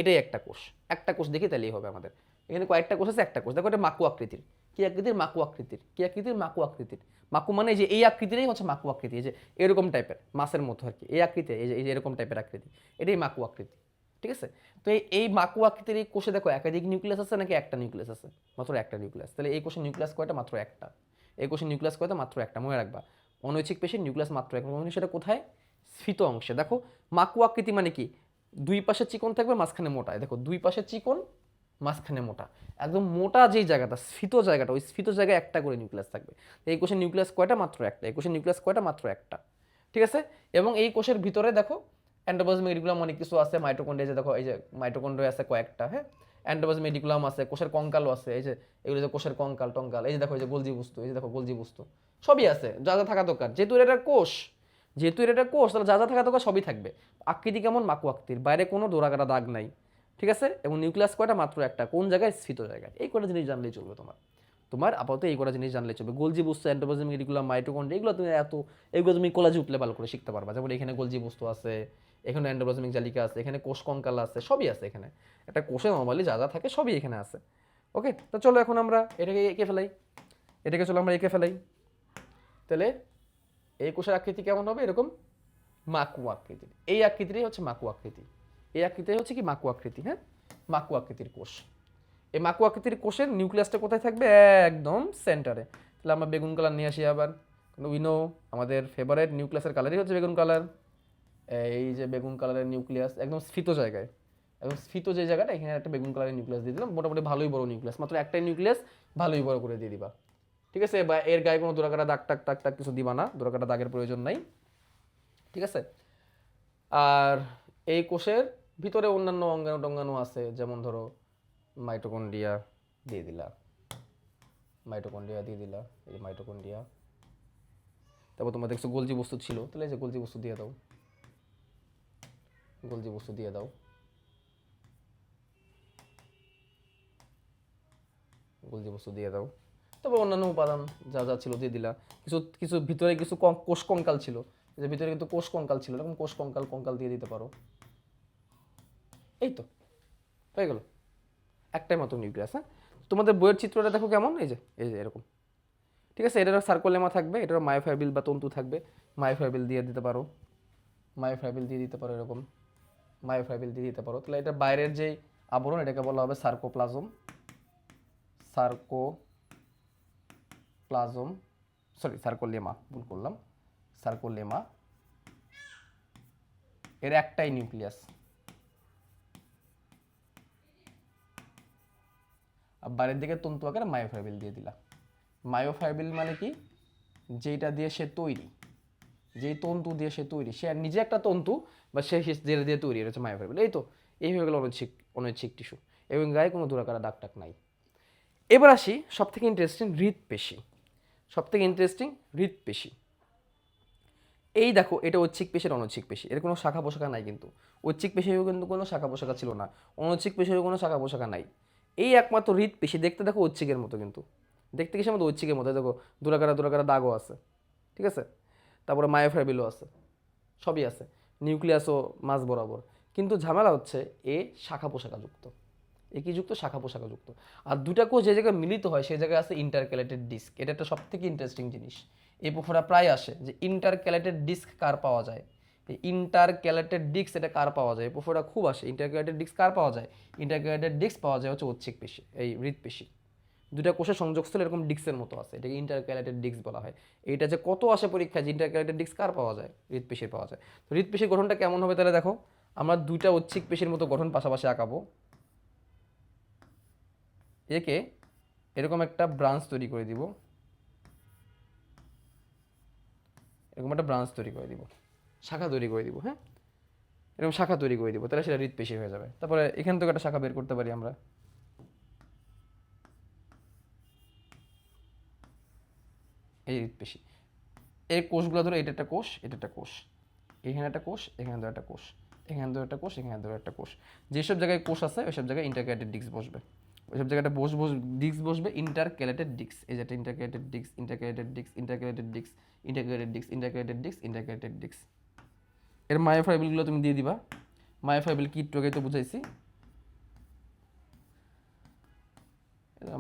এটাই একটা কোষ, একটা কোষ দেখি তাহলেই হবে আমাদের। এখানে কয়েকটা কোষ আছে, একটা কোষ দেখো, এটা মাকু আকৃতির। কি আকৃতির? মাকু আকৃতির। কি আকৃতির? মাকু আকৃতির। মাকু মানে যে এই আকৃতিরই হচ্ছে মাকু আকৃতি, এই যে এরকম টাইপের মাছের মতো আর কি, এই আকৃতি, এই যে এরকম টাইপের আকৃতি, এটাই মাকু আকৃতি, ঠিক আছে। তো এই মাকু আকৃতির এই কোষে দেখো একাধিক নিউক্লিয়াস আছে নাকি একটা নিউক্লিয়াস আছে? মাত্র একটা নিউক্লিয়াস। তাহলে এই কোষের নিউক্লিয়াস কয়টা? মাত্র একটা। এই কোষের নিউক্লিয়াস কয়টা? মাত্র একটা, মনে রাখবা। অনৈচ্ছিক পেশির নিউক্লিয়াস মাত্র এক, সেটা কোথায়? স্ফীত অংশে। দেখো মাকু আকৃতি মানে কি? দুই পাশে চিকন থাকবে, মাঝখানে মোটা। দেখো দুই পাশে চিকন, মাঝখানে মোটা, একদম মোটা যেই জায়গাটা, স্ফীত জায়গাটা, ওই স্ফীত জায়গায় একটা করে নিউক্লিয়াস থাকবে। এই কোষের নিউক্লিয়াস কয়টা? মাত্র একটা। এই কোষের নিউক্লিয়াস কয়টা? মাত্র একটা, ঠিক আছে। এবং এই কোষের ভিতরে দেখো এন্ডোপ্লাজমিক রেটিকুলাম অনেক কিছু আছে, মাইটোকন্ড্রিয়া, যে দেখো এই যে মাইটোকন্ড্রিয়া আছে কয়েকটা, হ্যাঁ। এন্ডোপ্লাজমিক রেটিকুলাম আছে, কোষের কঙ্কালও আছে, এই যে এগুলো যে কোষের কঙ্কাল টঙ্কাল, এই যে দেখো এই যে গোলজি বস্তু, এই যে দেখো গোলজি বস্তু, সবই আছে, যা যা থাকা দরকার। যেহেতু এটা কোষ, যেহেতু এটা কোষ, তাহলে যা যা থাকা দরকার সবই থাকবে। আকৃতি কেমন? মাকু আকৃতির, বাইরে কোনো ডোরাকাটা দাগ নাই, ঠিক আছে। এবং নিউক্লিয়াস কয়টা? মাত্র একটা। কোন জায়গায়? স্ফীত জায়গায়। এই কটা জিনিস জানলেই চলবে তোমার, তোমার আপাতত এই কটা জিনিস জানলেই চলবে। গোলজি বস্তু, এন্ডোপ্লাজমিক রেটিকুলাম, মাইটোকন্ড্রিয়া, এগুলো তুমি এগুলো তুমি কলেজে উঠলে ভালো করে শিখতে পারবা। যেমন এখানে গোলজি বস্তু আছে, এখানে এন্ডোপ্লাজমিক জালিকা আছে, এখানে কোষ কঙ্কাল আছে, সবই আছে এখানে। একটা কোষে নর্মালি যা যা থাকে সবই এখানে আছে। ওকে, তো চলো এখন আমরা এটাকে এঁকে ফেলাই, এটাকে চলো আমরা এঁকে ফেলাই। তাহলে এই কোষের আকৃতি কেমন হবে? এরকম মাকু আকৃতির। এই আকৃতিটাই হচ্ছে মাকু আকৃতি, এই আকৃতিটাই হচ্ছে কি? মাকু আকৃতি, হ্যাঁ, মাকু আকৃতির কোষ। এই মাকু আকৃতির কোষের নিউক্লিয়াসটা কোথায় থাকবে? একদম সেন্টারে। তাহলে আমরা বেগুন কালার নিয়ে আসি আবার, উইনো আমাদের ফেভারিট নিউক্লিয়াসের কালারই হচ্ছে বেগুন কালার। এই যে বেগুন কালারের নিউক্লিয়াস, একদম স্ফীত জায়গায়, একদম স্ফীত যে জায়গাটা, এখানে একটা বেগুন কালারের নিউক্লিয়াস দিয়ে দিলাম। মোটামুটি ভালোই বড় নিউক্লিয়াস, মাত্র একটাই নিউক্লিয়াস, ভালোই বড় করে দিয়ে দিবা, ঠিক আছে। বা এর গায়ে কোনো দোরাকাটা দাগ টাক টাক টাক কিছু দিবা না, দোরাকাটা দাগের প্রয়োজন নাই, ঠিক আছে। আর এই কোষের ভিতরে অন্যান্য অঙ্গাণু টঙ্গাণু আছে, যেমন ধরো মাইটোকন্ড্রিয়া দিয়ে দিলা, মাইটোকন্ড্রিয়া দিয়ে দিলা, এই যে মাইটোকন্ড্রিয়া। তারপর তোমার দেখছো গোলজি বস্তু ছিল, তাহলে এই যে গোলজি বস্তু দিয়ে দাও, গোলজি বস্তু দিয়ে দাও, গোলজি বস্তু দিয়ে দাও। তারপর অন্যান্য উপাদান যা যা ছিল দিয়ে দিলা। কিছু কিছু ভিতরে কিছু কোষ কঙ্কাল ছিল, যে ভিতরে কিন্তু কোষ কঙ্কাল ছিল, এরকম কোষ কঙ্কাল কঙ্কাল দিয়ে দিতে পারো। এই তো হয়ে গেল, একটাই মাত্র নিউক্লিয়াস। হ্যাঁ, তোমাদের বইয়ের চিত্রটা দেখো কেমন, এই যে এরকম, ঠিক আছে। এটারও সার্কোলেমা থাকবে, এটারও মায়োফাইবিল বা তন্তু থাকবে, মায়োফাইবিল দিয়ে দিতে পারো, মায়োফাইবিল দিয়ে দিতে পারো, এরকম মায়োফাইবিল দিয়ে দিতে পারো। তাহলে এটা বাইরের যেই আবরণ, এটাকে বলা হবে সার্কোপ্লাজম, সার্কোপ্লাজম, সরি সার্কোলেমা, ভুল করলাম, সার্কোলেমা। এর একটাই নিউক্লিয়াস, আর বাইরের দিকে তন্তু আকারে মায়োফাইবিল দিয়ে দিলা। মায়োফাইবিল মানে কি? যেটা দিয়ে সে তৈরি, যেই তন্তু দিয়ে সে তৈরি, সে নিজে একটা তন্তু, বা সে যেটা দিয়ে তৈরি, এটা হচ্ছে মায়োফাইবিল। এই তো, এই হয়ে গেল অনৈচ্ছিক টিস্যু, এবং গায়ে কোনো দোরাকারা দাগ টাক নাই। এবার আসি সব থেকে ইন্টারেস্টিং, হৃদপেশি। সব থেকে ইন্টারেস্টিং হৃদপেশি। এই দেখো, এটা ঐচ্ছিক পেশি আর অনৈচ্ছিক পেশি, এর কোনো শাখা পোশাখা নাই কিন্তু। ঐচ্ছিক পেশিরও কিন্তু কোনো শাখা পোশাখা ছিল না, অনৈচ্ছিক পেশিরও কোনো শাখা পোশাখা নাই। এই একমাত্র হৃদপেশি, দেখতে দেখো ঐচ্ছিকের মতো, কিন্তু দেখতে কিসের মতো? ঐচ্ছিকের মতো। দেখো দোরাকারা দোরাকারা দাগও আছে, ঠিক আছে। তারপরে মায়োফাইবিলও আছে, সবই আছে, নিউক্লিয়াসও মাঝ বরাবর। কিন্তু ঝামেলা হচ্ছে এ শাখা পোশাখাযুক্ত, একই যুক্ত, শাখা পোশাখাযুক্ত। আর দুটা কোষ যে জায়গায় মিলিত হয় সেই জায়গায় আছে ইন্টারক্যালেটেড ডিস্ক। এটা একটা সব থেকে ইন্টারেস্টিং জিনিস। এই প্রশ্নটা প্রায় আসে যে ইন্টারক্যালেটেড ডিস্ক কার পাওয়া যায়, এই ইন্টারক্যালেটেড ডিস্ক এটা কার পাওয়া যায়, এই প্রশ্নটা খুব আসে। ইন্টারক্যালেটেড ডিস্ক কার পাওয়া যায়? ইন্টারক্যালেটেড ডিস্ক পাওয়া যায় হচ্ছে ঐচ্ছিক পেশি, এই হৃদপেশি। দুটা কোষের সংযোগস্থল এরকম ডিস্কের মতো আছে, এটাকে ইন্টারক্যালেটেড ডিস্ক বলা হয়। এইটা যে কত আসে পরীক্ষায়, যে ইন্টারক্যালেটেড ডিস্ক কার পাওয়া যায়? হৃদপেশির পাওয়া যায়। তো হৃদপেশির গঠনটা কেমন হবে তাহলে দেখো, আমরা দুইটা ঐচ্ছিক পেশির মতো গঠন পাশাপাশি আঁকাবো। একে এরকম একটা ব্রাঞ্চ তৈরি করে দিব, এরকম একটা ব্রাঞ্চ তৈরি করে দিব, শাখা তৈরি করে দিব। হ্যাঁ, এরকম শাখা তৈরি করে দিব, তাহলে সেটা হৃৎপেশি হয়ে যাবে। তারপরে এখান থেকে একটা শাখা বের করতে পারি আমরা, এই হৃৎপেশি। এই কোষগুলো ধরো, এটা একটা কোষ, এটা একটা কোষ, এখানে একটা কোষ, এখানে ধরো একটা কোষ, এখানে ধরো একটা কোষ, এখানে ধরো একটা কোষ। যেসব জায়গায় কোষ আছে ওইসব জায়গায় ইন্টারক্যালেটেড ডিস্ক বসবে, ওইসব জায়গাটা ডিস্ক বসবে, ইন্টারক্যালেটেড ডিস্ক। এই যে একটা intercalated disc, intercalated disc, intercalated disc, intercalated disc, intercalated disc, intercalated disc. এর মায়োফাইবেলগুলো তুমি দিয়ে দিবা। মায়োফাইবেল কি একটু আগেই তো বুঝাইছি,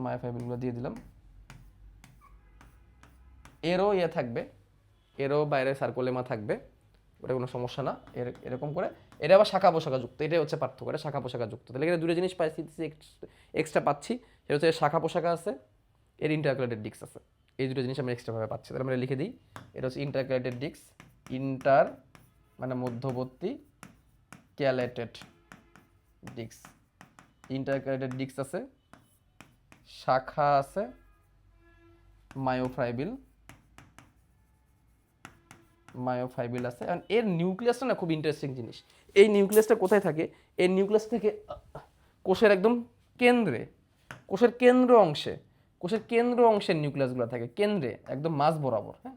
মায়োফাইবেলগুলো দিয়ে দিলাম। এরও ইয়ে থাকবে, এরও বাইরে সার্কোলেমা থাকবে, ওটা কোনো সমস্যা না। এরকম করে এটা আবার শাখা পোশাখা যুক্ত, এটাই হচ্ছে পার্থক্য, এটা শাখা পোশাখা যুক্ত। তাহলে এখানে দুটো জিনিস পাইছি, এক্সট্রা পাচ্ছি, সেটা হচ্ছে শাখা পোশাখা আছে, এর ইন্টারক্যালেটেড ডিস্ক আছে। এই দুটো জিনিস আমরা এক্সট্রাভাবে পাচ্ছি। তাহলে আমরা লিখে দিই, এটা হচ্ছে ইন্টারক্যালেটেড ডিস্ক, ইন্টার মানে মধ্যবর্তী, ক্যালেটেড ডিস্ক, ইন্টারক্যালেটেড ডিস্ক আছে, শাখা আছে, মায়োফাইবেল আছে। কারণ এর নিউক্লিয়াসটা না খুব ইন্টারেস্টিং জিনিস। এই নিউক্লিয়াসটা কোথায় থাকে? এই নিউক্লিয়াস থেকে কোষের একদম কেন্দ্রে, কোষের কেন্দ্র অংশের নিউক্লিয়াসগুলো থাকে কেন্দ্রে, একদম মাঝ বরাবর। হ্যাঁ,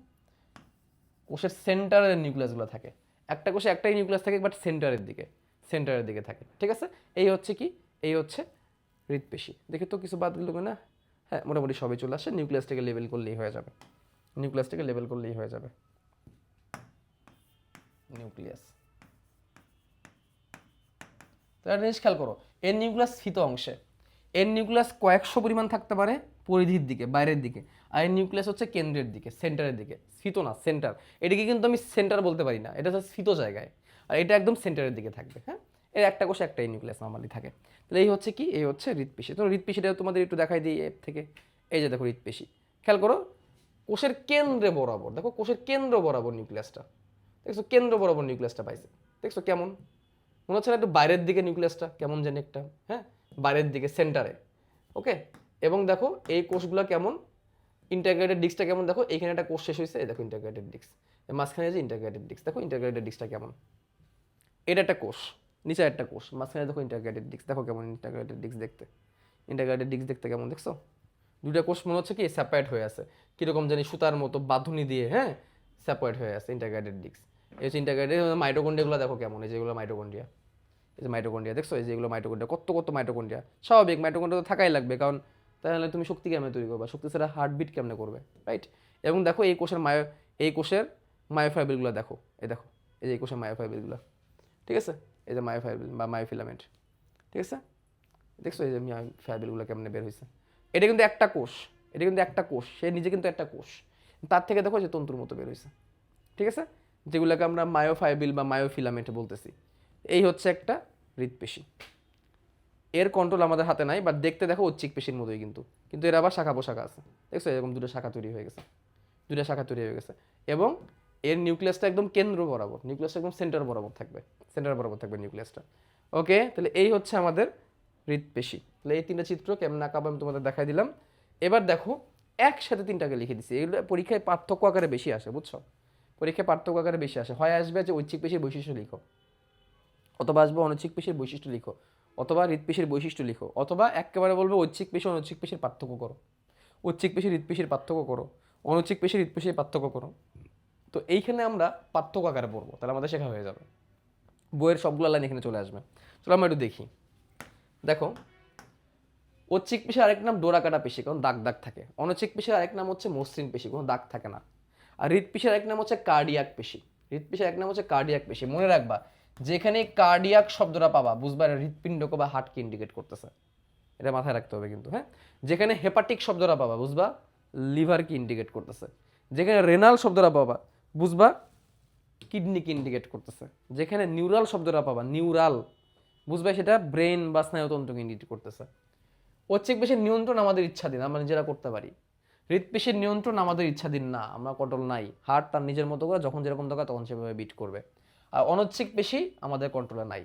কোষের সেন্টারের নিউক্লিয়াসগুলো থাকে। একটা কোষে একটাই নিউক্লিয়াস থাকে, বাট সেন্টারের দিকে থাকে। ঠিক আছে, এই হচ্ছে কি, এই হচ্ছে হৃৎপেশি। দেখে তো কিছু বাদ দিল না? হ্যাঁ, মোটামুটি সবই চলে আসে। নিউক্লিয়াসটাকে লেবেল করলেই হয়ে যাবে, নিউক্লিয়াস। তাহলে জিনিস খেয়াল করো, এর নিউক্লিয়াস স্থিত অংশে, এর নিউক্লিয়াস কয়েকশো পরিমাণ থাকতে পারে পরিধির দিকে, বাইরের দিকে, আর এর নিউক্লিয়াস হচ্ছে কেন্দ্রের দিকে, সেন্টারের দিকে। স্থিত না, সেন্টার। এটাকে কিন্তু আমি সেন্টার বলতে পারি না, এটা হচ্ছে স্থিত জায়গায়, আর এটা একদম সেন্টারের দিকে থাকবে। হ্যাঁ, এর একটা কোষে একটাই নিউক্লিয়াস নর্মালি থাকে। তাহলে এই হচ্ছে কি, এই হচ্ছে হৃৎপেশি। তো হৃৎপেশিটা তোমাদের একটু দেখাই দিই এর থেকে। এই যে দেখো হৃৎপেশি, খেয়াল করো, কোষের কেন্দ্রে বরাবর, দেখো কোষের কেন্দ্র বরাবর নিউক্লিয়াসটা, দেখছো কেন্দ্র বরাবর নিউক্লিয়াসটা পাইছে, দেখছো কেমন মনে হচ্ছে না একটু বাইরের দিকে নিউক্লিয়াসটা, কেমন জানি একটা, হ্যাঁ, বাইরের দিকে, সেন্টারে। ওকে, এবং দেখো এই কোষগুলো কেমন, ইন্টারগ্রেটেড ডিস্কটা কেমন, দেখো এখানে একটা কোষ শেষ হয়েছে, দেখো ইন্টারগ্রেটেড ডিস্ক, মাঝখানে যে ইন্টারগ্রেটেড ডিস্ক, দেখো ইন্টারগ্রেটেড ডিস্কটা কেমন, এটা একটা কোষ, নিচে একটা কোষ, মাঝখানে দেখো ইন্টারগ্রেটেড ডিস্ক, দেখো কেমন ইন্টারগ্রেটেড ডিস্ক দেখতে কেমন দেখছো? দুটা কোষ মনে হচ্ছে কি সেপারেট হয়ে আছে, কিরকম জানি সুতার মতো বাঁধুনি দিয়ে, হ্যাঁ, সেপারেট হয়ে আছে ইন্টারগ্রেটেড ডিস্ক। এই হচ্ছে ইন্টারগ্রেটেড। মাইটোকন্ড্রিয়াগুলো দেখো কেমন, এই যেগুলো মাইটোকন্ড্রিয়া, এই যে মাইটোকন্ড্রিয়া দেখছো, এই যেগুলো মাইটোকন্ড্রিয়া, কত মাইটোকন্ড্রিয়া। স্বাভাবিক, মাইটোকন্ড্রিয়া তো থাকাই লাগবে, কারণ তাহলে তুমি শক্তি কেমনে তৈরি করবে, শক্তি ছাড়া হার্টবিট কেমনে করবে, রাইট? এবং দেখো এই কোষের মায়োফাইবেলগুলো দেখো, দেখো এই যে এই কোষের মায়োফাইবেলগুলো, ঠিক আছে, এই যে মায়োফাইবেল বা মায়োফিলামেন্ট, ঠিক আছে, দেখছো এই যে মায়োফাইবেলগুলো কেমনে বের হয়েছে। এটা কিন্তু একটা কোষ, সে নিজে কিন্তু একটা কোষ, তার থেকে দেখো যে তন্তুর মতো বের হয়েছে, ঠিক আছে, যেগুলোকে আমরা মায়োফাইবেল বা মায়োফিলামেন্ট বলতেছি। এই হচ্ছে একটা হৃৎপেশি। এর কন্ট্রোল আমাদের হাতে নাই, বাট দেখতে দেখো ঐচ্ছিক পেশির মতোই, কিন্তু এর আবার শাখা পোশাখা আছে, দেখছো এরকম দুটো শাখা তৈরি হয়ে গেছে, এবং এর নিউক্লিয়াসটা একদম কেন্দ্র বরাবর, নিউক্লিয়াসটা একদম সেন্টার বরাবর থাকবে নিউক্লিয়াসটা। ওকে, তাহলে এই হচ্ছে আমাদের হৃৎপেশি। তাহলে এই তিনটা চিত্র কেমন আঁকাবো আমি তোমাদের দেখাই দিলাম। এবার দেখো একসাথে তিনটাকে লিখে দিচ্ছি, এগুলো পরীক্ষায় পার্থক্য আকারে বেশি আসে, বুঝছো? হয় আসবে যে ঐচ্ছিক পেশির বৈশিষ্ট্য লিখো, অথবা আসবে অনৈচ্ছিক পেশির বৈশিষ্ট্য লিখো, অথবা হৃৎপেশির বৈশিষ্ট্য লিখো, অথবা একেবারে বলবো ঐচ্ছিক পেশি অনৈচ্ছিক পেশির পার্থক্য করো, ঐচ্ছিক পেশির হৃৎপেশির পার্থক্য করো, অনৈচ্ছিক পেশির হৃৎপেশির পার্থক্য করো। তো এইখানে আমরা পার্থক্য আকারে পড়বো, তাহলে আমাদের শেখা হয়ে যাবে, বইয়ের সবগুলো লাইন এখানে চলে আসবে। চলো আমরা একটু দেখি। দেখো, ঐচ্ছিক পেশির আরেক নাম ডোরা কাটা পেশি, কারণ দাগ দাগ থাকে। অনৈচ্ছিক পেশির আরেক নাম হচ্ছে মসৃণ পেশি, কোনো দাগ থাকে না। আর হৃৎপেশির আরেক নাম হচ্ছে কার্ডিয়াক পেশি। মনে রাখবা, যেখানে কার্ডিয়াক শব্দটা পাবা বুঝবা এটা হৃৎপিণ্ডকে বা হার্টকে ইন্ডিকেট করতেছে, এটা মাথায় রাখতে হবে কিন্তু। হ্যাঁ, যেখানে হেপাটিক শব্দটা পাবা বুঝবা লিভারকে ইন্ডিকেট করতেছে, যেখানে রেনাল শব্দটা পাবা বুঝবা কিডনিকে ইন্ডিকেট করতেছে, যেখানে নিউরাল শব্দটা পাবা বুঝবা সেটা ব্রেন বা স্নায়ুতন্ত্রকে ইন্ডিকেট করতেছে। ঐচ্ছিক পেশির নিয়ন্ত্রণ আমাদের ইচ্ছাধীন, আমরা নিজেরা করতে পারি। হৃৎপেশির নিয়ন্ত্রণ আমাদের ইচ্ছাধীন না, আমরা কন্ট্রোল নাই। হার্ট তার নিজের মতো করে যখন যেরকম দরকার তখন সেভাবে বিট করবে। আর অনৈচ্ছিক পেশি আমাদের কন্ট্রোলে নাই।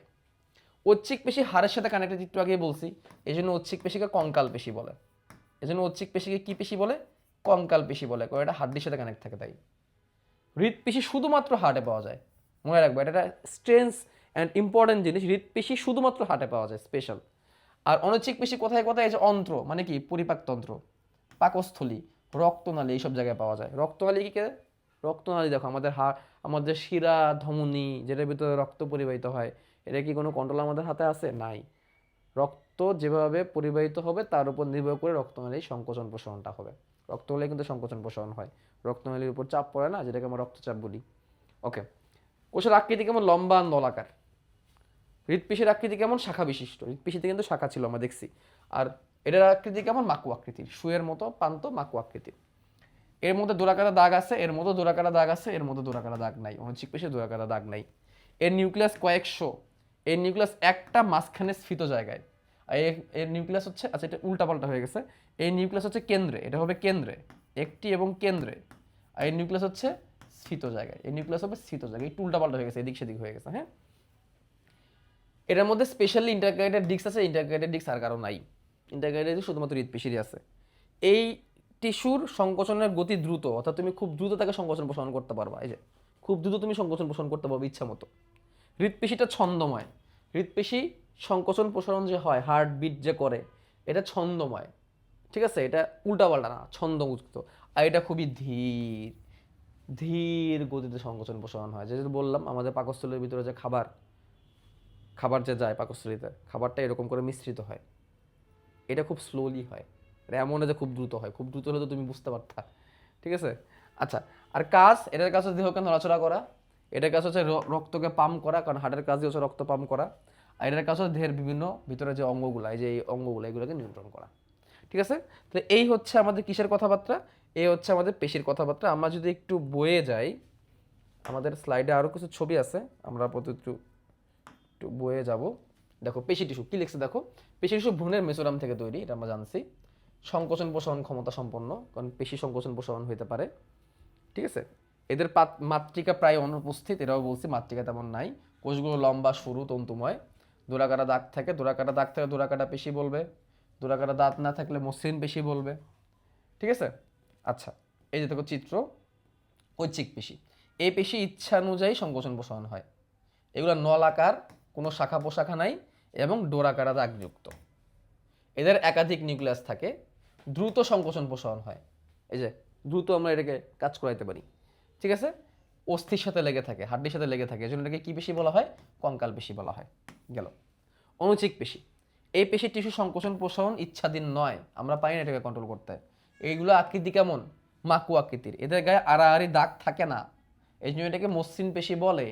ঐচ্ছিক পেশি হাড়ের সাথে কানেক্টেড, একটু আগে বলছি, এই জন্য ঐচ্ছিক পেশিকে কঙ্কাল পেশি বলে। এই জন্য ঐচ্ছিক পেশিকে কি পেশি বলে? কঙ্কাল পেশি বলে, কারণ এটা হাড্ডির সাথে কানেক্ট থাকে। তাই হৃৎপিষি শুধুমাত্র হার্টে পাওয়া যায়, মনে রাখবো এটা স্ট্রেন্স অ্যান্ড ইম্পর্টেন্ট জিনিস। হৃৎপিষি শুধুমাত্র হার্টে পাওয়া যায়, স্পেশাল। আর অনৈচ্ছিক পেশি কোথায় কোথায়, এই যে অন্ত্র মানে কি পরিপাকতন্ত্র, পাকস্থলী, রক্তনালী, এইসব জায়গায় পাওয়া যায়। রক্তনালী কি? রক্তনালী দেখো আমাদের আমাদের শিরা ধমনী, যেটার ভিতরে রক্ত পরিবাহিত হয়, এটা কি কোনো কন্ট্রোল আমাদের হাতে আছে? নাই। রক্ত যেভাবে পরিবাহিত হবে তার উপর নির্ভর করে রক্তনালীর সংকোচন প্রসারণটা হবে। রক্ত হলে কিন্তু সংকোচন প্রসারণ হয়, রক্তনালীর উপর চাপ পড়ে না, যেটাকে আমরা রক্তচাপ বলি। ওকে, কোষের আকৃতি কেমন? লম্বা নলাকার। হৃৎপিষের আকৃতি কেমন? শাখা বিশিষ্ট। হৃৎপিষিতে কিন্তু শাখা ছিল, আমরা দেখছি। আর এটার আকৃতি কেমন? মাকু আকৃতির, সুয়ের মতো প্রান্ত, মাকু আকৃতির। এর মধ্যে দোরাকাটা দাগ আছে, এর মধ্যে দোরাকাটা দাগ আছে, এর মধ্যে দোরাকাটা দাগ নাই। অনৈচ্ছিক পেশে দোরাকাটা দাগ নাই। এর নিউক্লিয়াস কয়েকশো, এর নিউক্লিয়াস একটা মাঝখানে স্ফীত জায়গায়। আর এর নিউক্লিয়াস হচ্ছে, আচ্ছা এটা উল্টাপাল্টা হয়ে গেছে, এই নিউক্লিয়াস হচ্ছে কেন্দ্রে, এটা হবে কেন্দ্রে, একটি এবং কেন্দ্রে। আর এর নিউক্লিয়াস হচ্ছে স্ফীত জায়গায়, এই নিউক্লিয়াস হবে স্ফীত জায়গায়, একটু উল্টাপাল্টা হয়ে গেছে, এদিক সেদিক হয়ে গেছে। হ্যাঁ, এটার মধ্যে স্পেশালি ইন্টারগ্রেটেড ডিস্ক আছে, ইন্টারগ্রেটেড ডিস্ক আর কারো নাই। ইন্টারগ্রেটেড শুধুমাত্র হৃৎপিষিরই আছে। এই টিস্যুর সংকোচনের গতি দ্রুত, অর্থাৎ তুমি খুব দ্রুত তাকে সংকোচন প্রসারণ করতে পারবা। এই যে খুব দ্রুত তুমি সংকোচন প্রসারণ করতে পারবে ইচ্ছা মতো। হৃৎপিষিটা ছন্দময়। হৃৎপিষি সংকোচন প্রসারণ যে হয়, হার্ট বিট যে করে, এটা ছন্দময়। ঠিক আছে, এটা উল্টাপাল্টা না, ছন্দমুক্ত। আর এটা খুবই ধীর ধীর গতিতে সংকোচন প্রসারণ হয়। যেহেতু বললাম আমাদের পাকস্থলীর ভিতরে যে খাবার যে যায় পাকস্থলীতে, খাবারটা এরকম করে মিশ্রিত হয়, এটা খুব স্লোলি হয়। এটা এমন যে খুব দ্রুত হয়, খুব দ্রুত হলে তো তুমি বুঝতে পারতা। ঠিক আছে, আচ্ছা। আর কাজ, এটার কাজ হচ্ছে দেহকে নড়াচড়া করা, এটার কাজ হচ্ছে রক্তকে পাম্প করা, কারণ হার্টের কাজই হচ্ছে রক্ত পাম্প করা। আর এটার কাজ হচ্ছে দেহের বিভিন্ন ভিতরে যে অঙ্গগুলো, এই যে এই অঙ্গগুলো, এগুলোকে নিয়ন্ত্রণ করা। ঠিক আছে, তো এই হচ্ছে আমাদের কিসের কথাবার্তা, এই হচ্ছে আমাদের পেশির কথাবার্তা। আমরা যদি একটু বয়ে যাই, আমাদের স্লাইডে আরও কিছু ছবি আছে, আমরা আপাতত একটু একটু বয়ে যাব। দেখো পেশি টিস্যু কি লিখছে দেখো, পেশি টিস্যু ভ্রূণের মেসোরাম থেকে তৈরি, এটা আমরা জানছি। সংকোচন প্রসারণ ক্ষমতা সম্পন্ন, কারণ পেশি সংকোচন প্রসারণ হইতে পারে। ঠিক আছে, এদের মাতৃকা প্রায় অনুপস্থিত, এটাও বলছি, মাতৃকা তেমন নাই। কোষগুলো লম্বা, সরু, তন্তুময়। দোরাকাটা দাগ থাকে, দোরাকাটা দাগ থাকলে দোরাকাটা পেশি বলবে, দোরাকাটা দাঁত না থাকলে মসৃণ পেশি বলবে। ঠিক আছে, আচ্ছা। এই যে দেখো চিত্র, ঐচ্ছিক পেশি। এই পেশি ইচ্ছা অনুযায়ী সংকোচন প্রসারণ হয়। এগুলো নলাকার, কোনো শাখা প্রশাখা নাই, এবং ডোরাকারা দাগযুক্ত। এদের একাধিক নিউক্লিয়াস থাকে, দ্রুত সংকোচন প্রসারণ হয়। এই যে দ্রুত আমরা এটাকে কাজ করাইতে পারি। ঠিক আছে, অস্থির সাথে লেগে থাকে, হাড্ডির সাথে লেগে থাকে, এজন্য এটাকে কি পেশি বলা হয়? কঙ্কাল পেশি বলা হয়। গেল। অনুচিক পেশি, এই পেশির টিস্যু সংকোচন প্রসারণ ইচ্ছাধীন নয়, আমরা পাই না এটাকে কন্ট্রোল করতে। এইগুলো আকৃতি কেমন? মাকু আকৃতির, এদের গায়ে আড়াআড়ি দাগ থাকে না, এই জন্য এটাকে মসৃণ পেশি বলে।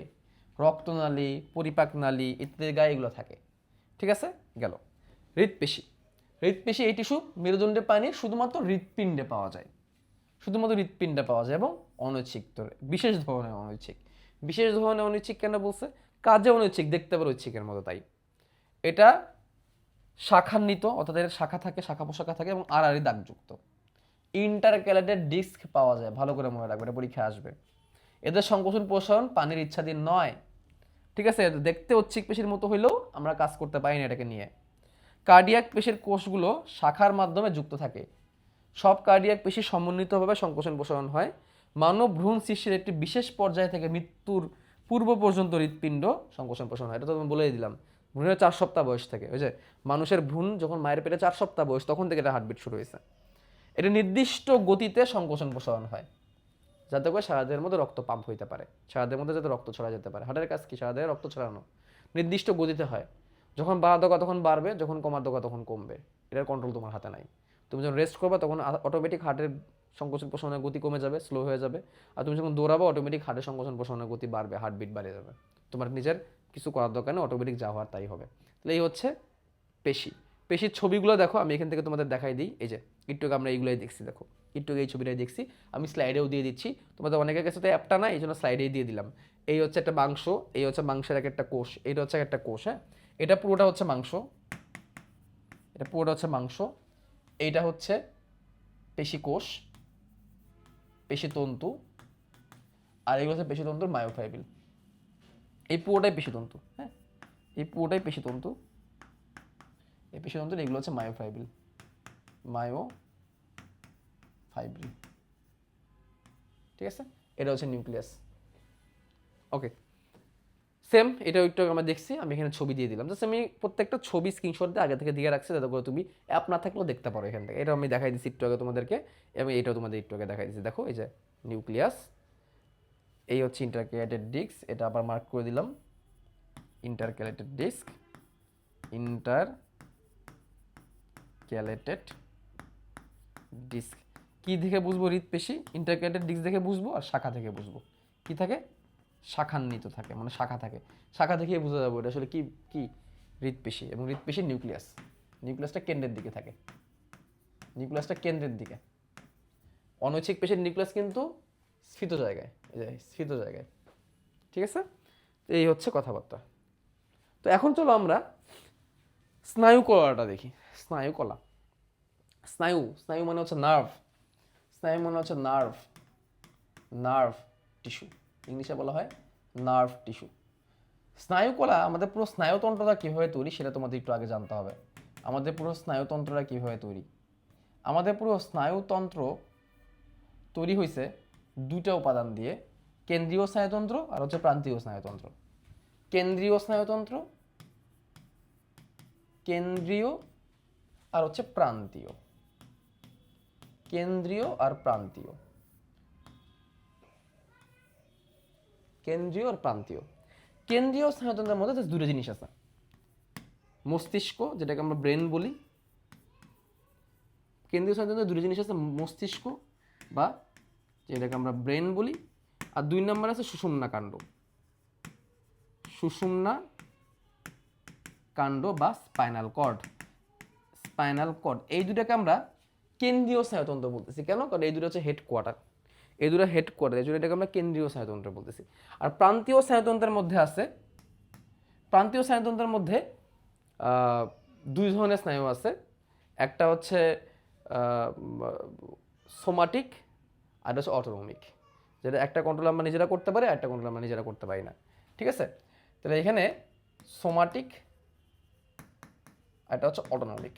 রক্তনালী, পরিপাক নালী ইত্যাদির গায়ে এগুলো থাকে। ঠিক আছে, গেল। হৃৎপেশি, হৃৎপেশি এই টিস্যু মেরুদণ্ডে পায়নি, শুধুমাত্র হৃৎপিণ্ডে পাওয়া যায়, শুধুমাত্র হৃৎপিণ্ডে পাওয়া যায়, এবং অনৈচ্ছিক, বিশেষ ধরনের অনৈচ্ছিক। বিশেষ ধরনের অনৈচ্ছিক কেন বলছে? কাজে অনৈচ্ছিক, দেখতে পারে ঐচ্ছিকের মতো, তাই। এটা শাখান্বিত, অর্থাৎ এর শাখা থাকে, শাখা প্রশাখা থাকে, এবং আড়াআড়ি দাগযুক্ত। ইন্টারক্যালেটেড ডিস্ক পাওয়া যায়, ভালো করে মনে রাখবে, এটা পরীক্ষায় আসবে। এদের সংকোচন প্রসারণ পানির ইচ্ছাধীন নয়। ঠিক আছে, দেখতে ঐচ্ছিক পেশির মতো হইলেও আমরা কাজ করতে পারি না এটাকে নিয়ে। কার্ডিয়াক পেশির কোষগুলো শাখার মাধ্যমে যুক্ত থাকে। সব কার্ডিয়াক পেশি সমন্বিতভাবে সংকোচন প্রসারণ হয়। মানব ভ্রূণ সৃষ্টির একটি বিশেষ পর্যায় থেকে মৃত্যুর পূর্ব পর্যন্ত হৃৎপিণ্ড সংকোচন প্রসারণ হয়। এটা তো আমি বলেই দিলাম, ভ্রূণের 4 সপ্তাহ বয়স থেকে, ওই যে মানুষের ভ্রূণ যখন মায়ের পেটে 4 সপ্তাহ বয়স, তখন থেকে এটা হার্টবিট শুরু হয়েছে। এটা নির্দিষ্ট গতিতে সংকোচন প্রসারণ হয়, যাতে করে সারা দেহের মধ্যে রক্ত পাম্প হইতে পারে, সারা দেহের মধ্যে যাতে রক্ত ছড়া যেতে পারে। হার্টের কাজ কি? সারা দেহে রক্ত ছড়ানো। নির্দিষ্ট গতিতে হয়, যখন বাড়ার দরকার তখন বাড়বে, যখন কমার দরকার তখন কমবে। এটার কন্ট্রোল তোমার হাতে নাই। তুমি যখন রেস্ট করবে তখন অটোমেটিক হার্টের সংকোচন প্রসারণের গতি কমে যাবে, স্লো হয়ে যাবে। আর তুমি যখন দৌড়াবো অটোমেটিক হার্টের সংকোচন প্রসারণের গতি বাড়বে, হার্টবিট বাড়িয়ে যাবে। তোমার নিজের কিছু করার দরকার নেই, অটোমেটিক যা হওয়ার তাই হবে। তাহলে এই হচ্ছে পেশি। পেশির ছবিগুলো দেখো, আমি এখান থেকে তোমাদের দেখাই দিই। এই যে একটু আমরা এইগুলোই দেখছি, দেখো একটু এই ছবিটাই দেখছি, আমি স্লাইডেও দিয়ে দিচ্ছি। তোমাদের অনেকের কাছে তো অ্যাপটা না, এই জন্য স্লাইডেই দিয়ে দিলাম। এই হচ্ছে একটা মাংস, এই হচ্ছে মাংসের একটা কোষ, এইটা হচ্ছে একটা কোষ। হ্যাঁ, এটা পুরোটা হচ্ছে মাংস, এটা পুরোটা হচ্ছে মাংস। এইটা হচ্ছে পেশি কোষ, পেশিতন্তু, আর এগুলো হচ্ছে পেশিতন্তুর মায়োফাইবিল। এই পুরোটাই পেশিতন্তু। হ্যাঁ, এই পুরোটাই পেশিতন্তু, এই পেশিতন্তুর এগুলো হচ্ছে মায়োফাইবিল, মায়োফাইবিল। ঠিক আছে, এটা হচ্ছে নিউক্লিয়াস। ওকে, সেম এটাও একটু আমরা দেখছি, আমি এখানে ছবি দিয়ে দিলাম। জাস্ট আমি প্রত্যেকটা ছবি স্ক্রিনশট দিয়ে আগে থেকে দিয়ে রাখছি, যাতে করে তুমি অ্যাপ না থাকলেও দেখতে পারো এখান থেকে। এটা আমি দেখাই দিচ্ছি একটু আগে তোমাদেরকে, এবং এটাও তোমাদের একটু আগে দেখাই দিচ্ছি। দেখো এই যে নিউক্লিয়াস, এই হচ্ছে ইন্টারক্যালেটেড ডিস্ক, এটা আবার মার্ক করে দিলাম, ইন্টারক্যালেটেড ডিস্ক, ইন্টারক্যালেটেড ডিস্ক। কি দেখে বুঝবো? হৃদপেশি। ইন্টারক্যালেটেড ডিস্ক দেখে বুঝবো, আর শাখা থেকে বুঝবো। কি থাকে? শাখান্বিত থাকে, মানে শাখা থাকে, শাখা থেকেই বোঝা যাবে এটা আসলে কি কি হৃদপেশি। এবং হৃদপেশির নিউক্লিয়াস, নিউক্লিয়াসটা কেন্দ্রের দিকে থাকে, নিউক্লিয়াসটা কেন্দ্রের দিকে। অনৈচ্ছিক পেশির নিউক্লিয়াস কিন্তু স্ফীত জায়গায়, এই যে স্ফীত জায়গায়। ঠিক আছে, তো এই হচ্ছে কথাবার্তা। তো এখন চলো আমরা স্নায়ু কলাটা দেখি। স্নায়ু কলা, স্নায়ু, স্নায়ু মানে হচ্ছে নার্ভ, স্নায়ু মানে হচ্ছে নার্ভ, নার্ভ টিস্যু, ইংলিশে বলা হয় নার্ভ টিস্যু। স্নায়ুকলা, আমাদের পুরো স্নায়ুতন্ত্রটা কীভাবে তৈরি সেটা তোমাদের একটু আগে জানতে হবে। আমাদের পুরো স্নায়ুতন্ত্রটা কীভাবে তৈরি? আমাদের পুরো স্নায়ুতন্ত্র তৈরি হয়েছে দুইটা উপাদান দিয়ে, কেন্দ্রীয় স্নায়ুতন্ত্র আর হচ্ছে প্রান্তীয় স্নায়ুতন্ত্র। কেন্দ্রীয় স্নায়ুতন্ত্র, কেন্দ্রীয় আর হচ্ছে প্রান্তীয়, কেন্দ্রীয় আর প্রান্তীয়, কেন্দ্রীয় আর প্রান্তীয়। কেন্দ্রীয় স্নায়ুতন্ত্রের মধ্যে দুটো জিনিস আছে, মস্তিষ্ক, যেটাকে আমরা ব্রেন বলি। কেন্দ্রীয় স্নায়ুতন্ত্রের দুটো জিনিস আছে, মস্তিষ্ক বা যেটাকে আমরা ব্রেন বলি, আর দুই নম্বর আছে সুষুম্না কাণ্ড, সুষুম্না কাণ্ড বা স্পাইনাল কর্ড, স্পাইনাল কর্ড। এই দুটাকে আমরা কেন্দ্রীয় স্নায়ুতন্ত্র বলতেছি। কেন? কারণ এই দুটো হচ্ছে হেডকোয়ার্টার, এই দুটো হেডকোয়ার্টার, এই জন্য এটাকে আমরা কেন্দ্রীয় স্নায়ুতন্ত্র বলতেছি। আর প্রান্তীয় স্নায়ুতন্ত্রের মধ্যে আছে, প্রান্তীয় স্নায়ুতন্ত্রের মধ্যে দুই ধরনের স্নায়ু আছে। একটা হচ্ছে সোমাটিক, আর হচ্ছে অটোনমিক, যেটা একটা কন্ট্রোল আমরা নিজেরা করতে পারি, আর একটা কন্ট্রোল আমরা নিজেরা করতে পারি না। ঠিক আছে, তাহলে এখানে সোমাটিক, আর একটা হচ্ছে অটোনমিক,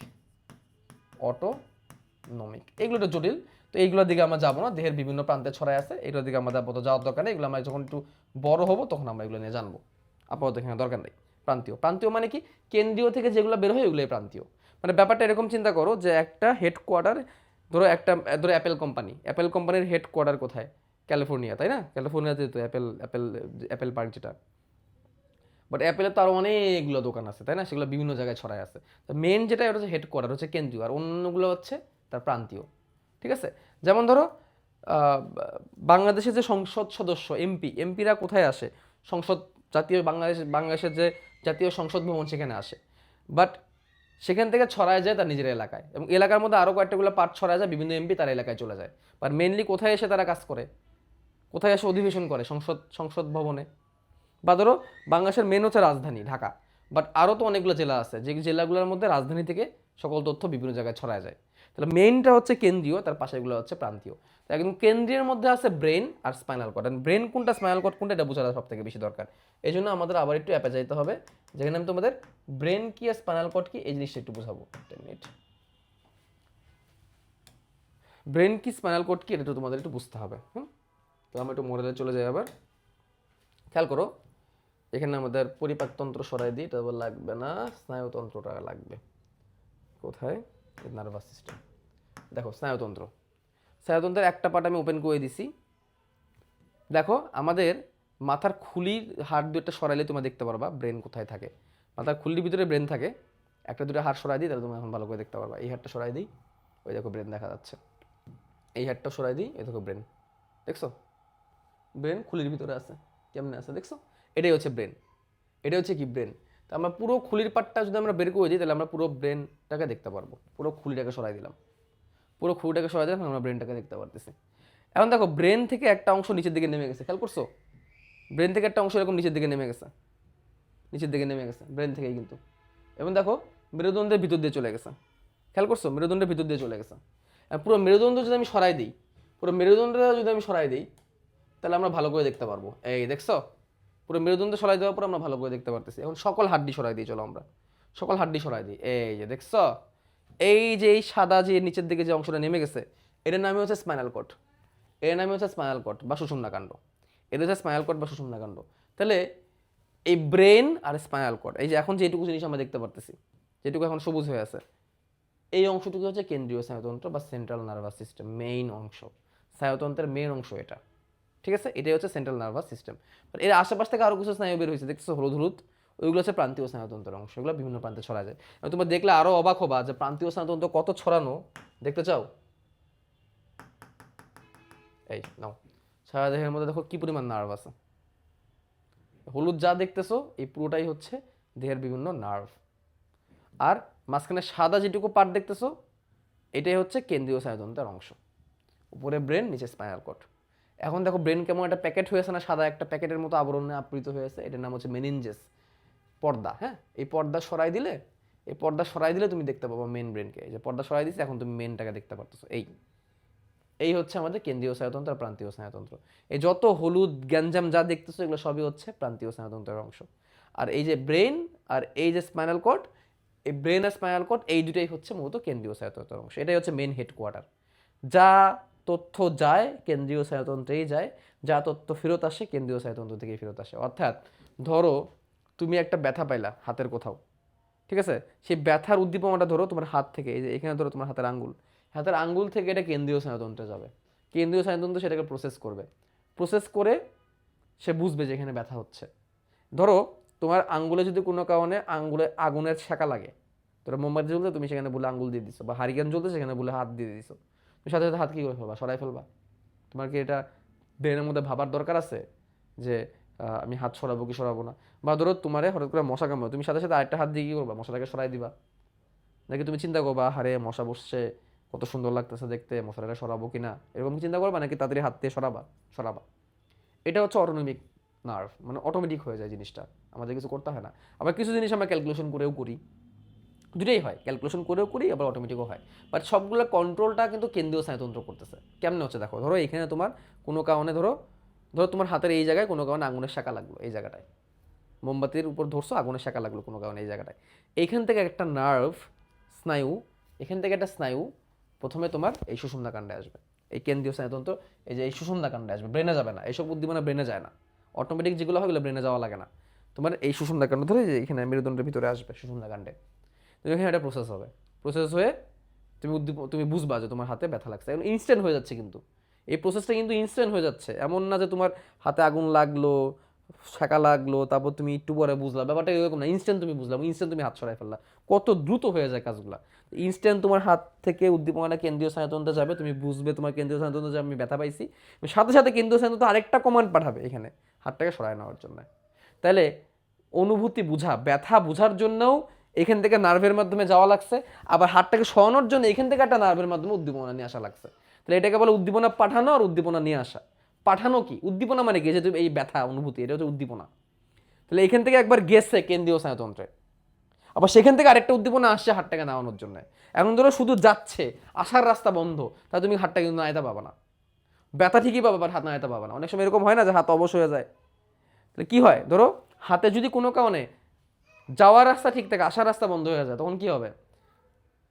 অটোনমিক। এগুলো একটু জটিল, তো এইগুলোর দিকে আমরা যাবো না, দেহের বিভিন্ন প্রান্তে ছড়ায় আছে, এগুলোর দিকে আমাদের আপাতত যাওয়ার দরকার নেই। এগুলো আমরা যখন একটু বড় হবো তখন আমরা এগুলো নিয়ে জানবো, আপাতত এখানে দরকার নেই। প্রান্তীয়, প্রান্তীয় মানে কি? কেন্দ্রীয় থেকে যেগুলো বের হয় ওগুলোই প্রান্তীয়। মানে ব্যাপারটা এরকম চিন্তা করো যে একটা হেডকোয়ার্টার, ধরো ধরো অ্যাপেল কোম্পানি, অ্যাপেল কোম্পানির হেডকোয়ার্টার কোথায়? ক্যালিফোর্নিয়া, তাই না? ক্যালিফোর্নিয়াতে তো অ্যাপেল অ্যাপেল অ্যাপেল পার্ক যেটা। বাট অ্যাপেলের তো আরও অনেকগুলো দোকান আছে, তাই না? সেগুলো বিভিন্ন জায়গায় ছড়ায় আছে। তো মেন যেটা ওটা হচ্ছে হেডকোয়ার্টার, হচ্ছে কেন্দ্রীয়, আর অন্যগুলো হচ্ছে তার প্রান্তীয়। ঠিক আছে, যেমন ধরো বাংলাদেশের যে সংসদ সদস্য এমপি, এমপিরা কোথায় আসে? সংসদ, জাতীয় বাংলাদেশের যে জাতীয় সংসদ ভবন সেখানে আসে। বাট সেখান থেকে ছড়ায় যায় তার নিজের এলাকায়, এবং এলাকার মধ্যে আরও কয়েকটাগুলো পার্ট ছড়ায় যায়, বিভিন্ন এমপি তার এলাকায় চলে যায়। বাট মেনলি কোথায় এসে তারা কাজ করে? কোথায় এসে অধিবেশন করে? সংসদ ভবনে। বা ধরো বাংলাদেশের মেন হচ্ছে রাজধানী ঢাকা, বাট আরও তো অনেকগুলো জেলা আছে, যে জেলাগুলোর মধ্যে রাজধানী থেকে সকল তথ্য বিভিন্ন জায়গায় ছড়ায় যায়। তাহলে মেইনটা হচ্ছে কেন্দ্রীয়, তার পাশেগুলো হচ্ছে প্রান্তীয়। তো একদম কেন্দ্রীয় মধ্যে আছে ব্রেন আর স্পাইনাল কর্ড। ব্রেন কোনটা, স্পাইনাল কর্ড কোনটা, এটা বোঝাটা সব থেকে বেশি দরকার। এই জন্য আমাদের আবার একটু অ্যাপে যাইতে হবে, যেখানে আমি তোমাদের ব্রেন কি আর স্পাইনাল কর্ড কি এই জিনিসটা একটু বোঝাবো। 10 মিনিট। ব্রেন কি, স্পাইনাল কর্ড কি, এটা তো তোমাদের একটু বুঝতে হবে। তো আমরা একটু মডেলে চলে যাই আবার। খেয়াল করো, এখানে আমাদের পরিপাকতন্ত্র সরাই দিই, এটা লাগবে না, স্নায়ুতন্ত্রটা লাগবে। কোথায়? Nervous system. দেখো স্নায়ুতন্ত্র, স্নায়ুতন্ত্রের একটা পার্ট আমি ওপেন করে দিছি। দেখো আমাদের মাথার খুলির হাড় দুটো সরাইলে তোমরা দেখতে পারবা ব্রেন কোথায় থাকে। মাথার খুলির ভিতরে ব্রেন থাকে, একটা দুটো হাড় সরাই দিই, তাহলে তোমরা এখন ভালো করে দেখতে পারবা। এই হাড়টা সরাই দিই, ওই দেখো ব্রেন দেখা যাচ্ছে। এই হাড়টা সরাই দিই, এই দেখো ব্রেন, দেখছো? ব্রেন খুলির ভিতরে আছে, কেমনে আছে দেখছো? এটাই হচ্ছে ব্রেন, এটাই হচ্ছে কি ব্রেন। তো আমরা পুরো খুলির পার্টটা যদি আমরা বের করে দিই, তাহলে আমরা পুরো ব্রেনটাকে দেখতে পারবো। পুরো খুলিটাকে সরাই দিলাম, পুরো খুলিটাকে সরাই দিলাম, আমরা ব্রেনটাকে দেখতে পারতেছি। এখন দেখো ব্রেন থেকে একটা অংশ নিচের দিকে নেমে গেছে, খেয়াল করছো? ব্রেন থেকে একটা অংশ এরকম নিচের দিকে নেমে গেছে, নিচের দিকে নেমে গেছে ব্রেন থেকেই কিন্তু। এবং দেখো মেরুদণ্ডের ভিতর দিয়ে চলে গেছে, খেয়াল করছো? মেরুদণ্ডের ভিতর দিয়ে চলে গেছে। পুরো মেরুদণ্ড যদি আমি সরাই দিই, পুরো মেরুদণ্ডটা যদি আমি সরাই দিই, তাহলে আমরা ভালো করে দেখতে পারবো। এই দেখছো, পুরো মেরুদণ্ড সরাই দেওয়ার পর আমরা ভালো করে দেখতে পারতেছি। এখন সকল হাড্ডি সরাই দিই, চলো আমরা সকল হাড্ডি সরাই দিই। এই যে দেখছো, এই যে এই সাদা যে নিচের দিকে যে অংশটা নেমে গেছে, এটার নামই হচ্ছে স্পাইনাল কর্ড। এর নামই হচ্ছে স্পাইনাল কর্ড বা সুষুম্নাকাণ্ড। এটা হচ্ছে স্পাইনাল কর্ড বা সুষুম্নাকাণ্ড। তাহলে এই ব্রেন আর স্পাইনাল কর্ড, এই যে এখন যেটুকু জিনিস আমরা দেখতে পারতেছি, যেটুকু এখন সবুজ হয়ে আছে, এই অংশটুকু হচ্ছে কেন্দ্রীয় স্নায়ুতন্ত্র বা সেন্ট্রাল নার্ভাস সিস্টেম, মেইন অংশ, স্নায়ুতন্ত্রের মেইন অংশ এটা। ঠিক আছে, এটাই হচ্ছে সেন্ট্রাল নার্ভাস সিস্টেম। এর আশেপাশ থেকে আরও কিছু স্নায়ু বের হয়েছে, দেখছো হলুদ হলুদ, ওইগুলো হচ্ছে প্রান্তীয় স্নায়ুতন্ত্রের অংশ, এগুলো বিভিন্ন প্রান্তে ছড়া যায়। তোমরা দেখলে আরও অবাক হবা যে প্রান্তীয় স্নায়ুতন্ত্র কত ছড়ানো। দেখতে চাও? এই নাও, সারা দেহের মধ্যে দেখো কি পরিমাণ নার্ভ আছে। হলুদ যা দেখতেছো এই পুরোটাই হচ্ছে দেহের বিভিন্ন নার্ভ। আর মাঝখানে সাদা যেটুকু পার্ট দেখতেছো এটাই হচ্ছে কেন্দ্রীয় স্নায়ুতন্ত্রের অংশ। উপরে ব্রেন, নিচে স্পাইনাল কর্ড। এখন দেখো ব্রেন কেমন একটা প্যাকেট হয়েছে না, সাদা একটা প্যাকেটের মতো আবরণে আবৃত হয়েছে, এটার নাম হচ্ছে মেনিনজেস, পর্দা। হ্যাঁ, এই পর্দা সরাই দিলে, এই পর্দা সরাই দিলে তুমি দেখতে পাবো মেন ব্রেনকে। এই যে পর্দা সরাই দিচ্ছে, এখন তুমি মেনটাকে দেখতে পারতেছো। এই হচ্ছে আমাদের কেন্দ্রীয় স্নায়ুতন্ত্র আর প্রান্তীয় স্নায়ুতন্ত্র। এই যত হলুদ গ্যাঞ্জাম যা দেখতেছো এগুলো সবই হচ্ছে প্রান্তীয় স্নায়ুতন্ত্রের অংশ। আর এই যে ব্রেন আর এই যে স্পাইনাল কর্ড, এই ব্রেন আর স্পাইনাল কর্ড এই দুটাই হচ্ছে মূলত কেন্দ্রীয় স্নায়ুতন্ত্রের অংশ। এটাই হচ্ছে মেন হেডকোয়ার্টার। যা তথ্য যায় কেন্দ্রীয় স্নায়ুতন্ত্রেই যায়, যা তথ্য ফেরত আসে কেন্দ্রীয় স্নায়ুতন্ত্র থেকেই ফেরত আসে। অর্থাৎ ধরো তুমি একটা ব্যথা পাইলা হাতের কোথাও, ঠিক আছে, সেই ব্যথার উদ্দীপনাটা ধরো তোমার হাত থেকে, এই যে এখানে ধরো তোমার হাতের আঙ্গুল, হাতের আঙ্গুল থেকে এটা কেন্দ্রীয় স্নায়ুতন্ত্রে যাবে, কেন্দ্রীয় স্নায়ুতন্ত্র সেটাকে প্রসেস করবে, প্রসেস করে সে বুঝবে যে এখানে ব্যথা হচ্ছে। ধরো তোমার আঙ্গুলে যদি কোনো কারণে আঙ্গুলে আগুনের শেখা লাগে, ধরো মোমবাতি জ্বলতে তুমি সেখানে বলে আঙ্গুল দিয়ে দিছো, বা হারিকেন জ্বলতে সেখানে বলে হাত দিয়ে দিছো, তুমি সাথে সাথে হাত কী করে ফেলবা? সরাই ফেলবা। তোমার কি এটা ব্রেনের মধ্যে ভাবার দরকার আছে যে আমি হাত সরাবো কি সরাবো না? বা ধরো তোমারে হঠাৎ করে মশা কামড়ে, তুমি সাথে সাথে আরেকটা হাত দিয়ে কী করবা? মশাটাকে সরাই দিবা। নাকি তুমি চিন্তা করবা হারে মশা বসছে, কত সুন্দর লাগতেছে দেখতে, মশাটাকে সরাবো কি না, এরকম চিন্তা করবা? নাকি তাড়াতাড়ি হাত দিয়ে সরাবা? সরাবা। এটা হচ্ছে অটোনমিক নার্ভ, মানে অটোমেটিক হয়ে যায় জিনিসটা, আমাদের কিছু করতে হয় না। আবার কিছু জিনিস আমরা ক্যালকুলেশন করেও করি, দুটোই হয়, ক্যালকুলেশন করেও করি আবার অটোমেটিকও হয়। বাট সবগুলো কন্ট্রোলটা কিন্তু কেন্দ্রীয় স্নায়ুতন্ত্র করতেছে। কেমনে হচ্ছে দেখো, ধরো এখানে তোমার কোনো কারণে ধরো ধরো তোমার হাতের এই জায়গায় কোনো কারণে আগুনের শাঁকা লাগলো, এই জায়গাটায় মোমবাতির উপর ধরছো, আগুনের শাঁকা লাগলো কোনো কারণে এই জায়গাটায়, এইখান থেকে একটা নার্ভ, স্নায়ু, এখান থেকে একটা স্নায়ু প্রথমে তোমার এই সুষুম্নাকাণ্ডে আসবে, এই কেন্দ্রীয় স্নায়ুতন্ত্র, এই যে এই সুষুম্নাকাণ্ডে আসবে, ব্রেনে যাবে না, এইসব উদ্দীপনা ব্রেনে যায় না, অটোমেটিক যেগুলো হয় ওগুলো ব্রেনে যাওয়া লাগে না, তোমার এই সুষুম্নাকাণ্ড ধরে যে এখানে মেরুদণ্ডের ভিতরে আসবে সুষুম্নাকাণ্ডে, তুমি এখানে একটা প্রসেস হবে, প্রসেস হয়ে তুমি বুঝবা যে তোমার হাতে ব্যথা লাগছে, এখন ইনস্ট্যান্ট হয়ে যাচ্ছে কিন্তু, এই প্রসেসটা কিন্তু ইনস্ট্যান্ট হয়ে যাচ্ছে, এমন না যে তোমার হাতে আগুন লাগলো, শাঁকা লাগলো, তারপর তুমি একটু পরে বুঝলা, ব্যাপারটা এরকম না, ইনস্ট্যান্ট তুমি বুঝলাম, ইনস্ট্যান্ট তুমি হাত সরাই ফেললা, কত দ্রুত হয়ে যায় কাজগুলো। ইনস্ট্যান্ট তোমার হাত থেকে উদ্দীপনাটা কেন্দ্রীয় স্নায়ুতন্ত্রে যাবে, তুমি বুঝবে তোমার কেন্দ্রীয় স্নায়ুতন্ত্রে যে আমি ব্যথা পাইছি, সাথে সাথে কেন্দ্রীয় স্নায়ুতন্ত্র আরেকটা কমান্ড পাঠাবে এখানে হাতটাকে সরায় নেওয়ার জন্য। তাহলে অনুভূতি বুঝা, ব্যথা বুঝার জন্যও এখান থেকে নার্ভের মাধ্যমে যাওয়া লাগছে, আবার হাতটাকে সরানোর জন্য এখান থেকে একটা নার্ভের মাধ্যমে উদ্দীপনা নিয়ে আসা লাগছে। তাহলে এটাকে বলে উদ্দীপনা পাঠানো আর উদ্দীপনা নিয়ে আসা। পাঠানো কি? উদ্দীপনা মানে কি? যে তুমি এই ব্যথা অনুভূতি, এটা হচ্ছে উদ্দীপনা। তাহলে এখান থেকে একবার গেছে কেন্দ্রীয় স্নায়ুতন্ত্রে, আবার সেখান থেকে আরেকটা উদ্দীপনা আসছে হাতটাকে নামানোর জন্য। এখন ধরো শুধু যাচ্ছে, আসার রাস্তা বন্ধ, তাহলে তুমি হাতটা কিন্তু নাড়াইতে পাবা না, ব্যথা ঠিকই পাবা, বাট হাত নাড়াইতে পাবা না। অনেক সময় এরকম হয় না যে হাত অবশ হয়ে যায়? তাহলে কি হয়, ধরো হাতে যদি কোনো কারণে যাওয়ার রাস্তা ঠিক থাকে, আসার রাস্তা বন্ধ হয়ে যায়, তখন কি হবে?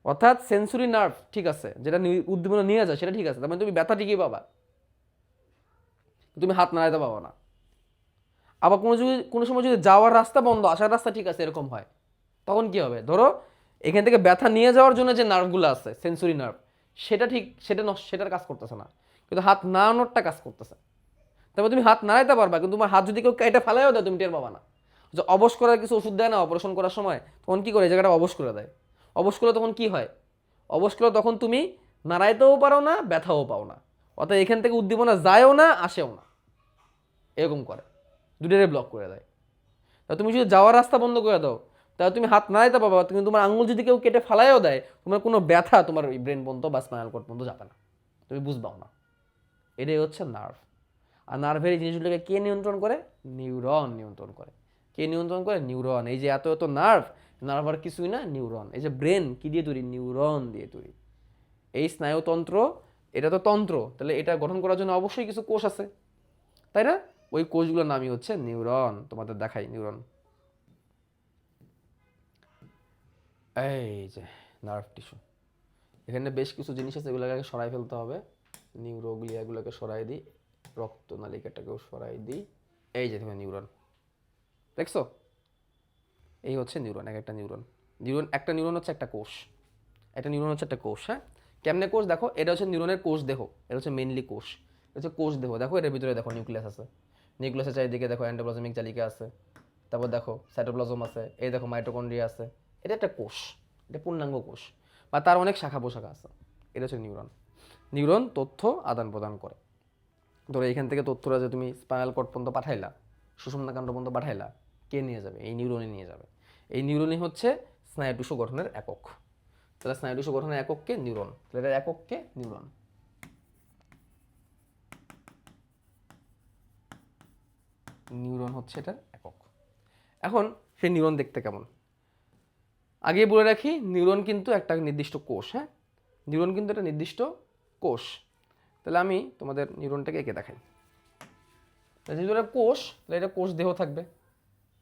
অর্থাৎ সেন্সরি নার্ভ ঠিক আছে, যেটা উদ্দীপনা নিয়ে যায় সেটা ঠিক আছে, তার মানে তুমি ব্যথা ঠিকই পাবা, তুমি হাত নাড়াইতে পাবো না। আবার কোনো সময় যদি যাওয়ার রাস্তা বন্ধ, আসার রাস্তা ঠিক আছে, এরকম হয়, তখন কি হবে? ধরো এখান থেকে ব্যথা নিয়ে যাওয়ার জন্য যে নার্ভগুলো আছে, সেন্সরি নার্ভ, সেটা ঠিক সেটার কাজ করতেছে না, কিন্তু হাত নাড়ানোরটা কাজ করতেছে। তারপর তুমি হাত নাড়াইতে পারবা, কিন্তু তোমার হাত যদি কেউ এটা ফেলাইও দেয় তুমি টের পাবা না। যে অবশ করার কিছু ওষুধ দেয় না অপারেশন করার সময়, তখন কি করে এই জায়গাটা অবশ করে দেয়। অবশ করলে তখন কি হয়? অবশ করলে তখন তুমি নাড়াইতেও পারো না, ব্যথাও পাও না, অর্থাৎ এখান থেকে উদ্দীপনা যায়ও না, আসেও না, এরকম করে, দুটোরে ব্লক করে দেয়। তা তুমি যদি যাওয়ার রাস্তা বন্ধ করে দাও, তাহলে তুমি হাত নাড়াইতে পারবা, কিন্তু তোমার আঙুল যদি কেউ কেটে ফেলাইও দেয়, তোমার কোনো ব্যথা তোমার ওই ব্রেন পর্যন্ত বা স্পাইনাল কর্ড পর্যন্ত যাবে না, তুমি বুঝবাও না। এটাই হচ্ছে নার্ভ। আর নার্ভের এই জিনিসগুলোকে কে নিয়ন্ত্রণ করে? নিউরন নিয়ন্ত্রণ করে। কে নিয়ন্ত্রণ করে? নিউরন। এই যে এত এত নার্ভ, নার্ভ আর কিছুই না, নিউরন। এই যে ব্রেন কি দিয়ে তৈরি? নিউরন দিয়ে তৈরি। এই স্নায়ুতন্ত্র, এটা তো তন্ত্র, তাহলে এটা গঠন করার জন্য অবশ্যই কিছু কোষ আছে, তাই না? ওই কোষগুলোর নামই হচ্ছে নিউরন। তোমাদের দেখাই নিউরন। এই যে নার্ভ টিস্যু, এখানে বেশ কিছু জিনিস আছে, এগুলোকে সরাই ফেলতে হবে, নিউরোগ্লিয়াগুলোকে সরাই দিই, রক্তনালিকাটাকেও সরাই দিই। এই যে দেখো নিউরন, দেখছো? এই হচ্ছে নিউরন, একটা নিউরন। একটা নিউরন হচ্ছে একটা কোষ, একটা নিউরন হচ্ছে একটা কোষ। হ্যাঁ, কেমনে কোষ দেখো, এটা হচ্ছে নিউরনের কোষ দেহ, এটা হচ্ছে মেইনলি কোষ, এটা হচ্ছে কোষ দেহ। দেখো এটার ভিতরে দেখো নিউক্লিয়াস আছে, নিউক্লিয়াসের চারিদিকে দেখো এন্ডোপ্লাজমিক জালিকা আছে, তারপর দেখো সাইটোপ্লাজম আছে, এই দেখো মাইটোকন্ড্রিয়া আছে। এটা একটা কোষ, এটা পূর্ণাঙ্গ কোষ, বা তার অনেক শাখা পোশাখা আছে। এটা হচ্ছে নিউরন। নিউরন তথ্য আদান প্রদান করে। ধরো এখান থেকে তথ্যটা যে তুমি স্পাইনাল কর্ড পর্যন্ত পাঠাইলা, সুষুম্নাকাণ্ড পর্যন্ত পাঠাইলা, কে নিয়ে যাবে? এই নিউরনই নিয়ে যাবে। এই নিউরনই হচ্ছে স্নায়ু টিস্যু গঠনের একক। তাহলে স্নায়ু টিস্যু গঠনের একককে নিউরন, তাহলে এটার একককে নিউরন। নিউরন হচ্ছে এটার একক। এখন সেই নিউরন দেখতে কেমন আগে বলে রাখি, নিউরন কিন্তু একটা নির্দিষ্ট কোষ। হ্যাঁ, নিউরন কিন্তু একটা নির্দিষ্ট কোষ। তাহলে আমি তোমাদের নিউরনটাকে এঁকে দেখাই। যেহেতু এটা কোষ, তাহলে এটা কোষ দেহ থাকবে,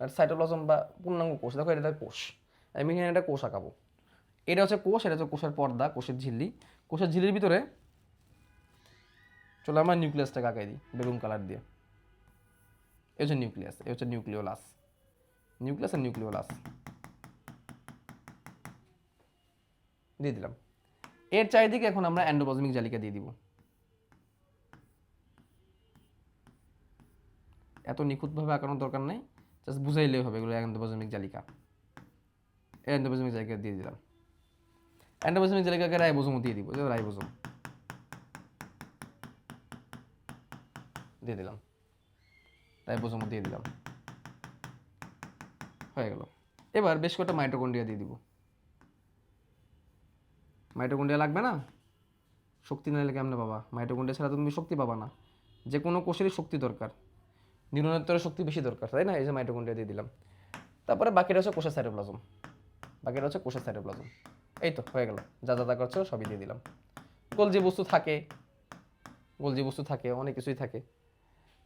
আর সাইটোপ্লাজম বা পূর্ণাঙ্গ কোষ। দেখো এটা কোষ, আমি এখানে একটা কোষ আঁকাবো। এটা হচ্ছে কোষ, এটা হচ্ছে কোষের পর্দা, কোষের ঝিল্লি। কোষের ঝিল্লির ভিতরে চলো আমরা নিউক্লিয়াসটাকে আঁকাই দিই বেগুন কালার দিয়ে। এই হচ্ছে নিউক্লিয়াস, এই হচ্ছে নিউক্লিওলাস, নিউক্লিয়াস আর নিউক্লিওলাস দিয়ে দিলাম। এর চারিদিকে এখন আমরা এন্ডোপ্লাজমিক জালিকা দিয়ে দিব। এত নিখুঁতভাবে আঁকানোর দরকার নেই, জাস্ট বুঝাইলেই হবে এগুলো এন্ডোপ্লাজমিক জালিকা। এন্ডোপ্লাজমিক জালিকা দিয়ে দিলাম। এন্ডোপ্লাজমিক জালিকাকে রাইবোজোম দিয়ে দিব, রাইবোজোম দিয়ে দিলাম, রাইবোজোম দিয়ে দিলাম, হয়ে গেল। এবার বেশ কয়েকটা মাইটোকন্ড্রিয়া দিয়ে দিব। মাইটোকন্ড্রিয়া লাগবে না? শক্তি না হলে কেমনে পাবা? মাইটোকন্ড্রিয়া ছাড়া তুমি শক্তি পাবা না। যে কোনো কোষেরই শক্তি দরকার, নিউরনের তো শক্তি বেশি দরকার, তাই না? এই যে মাইটোকন্ড্রিয়া দিয়ে দিলাম। তারপরে বাকিটা হচ্ছে কোষের সাইটোপ্লাজম, বাকিটা হচ্ছে কোষের সাইটোপ্লাজম। এই তো হয়ে গেল, যা যা করছে সবই দিয়ে দিলাম। গোলজি বস্তু থাকে, গোলজি বস্তু থাকে, অনেক কিছুই থাকে।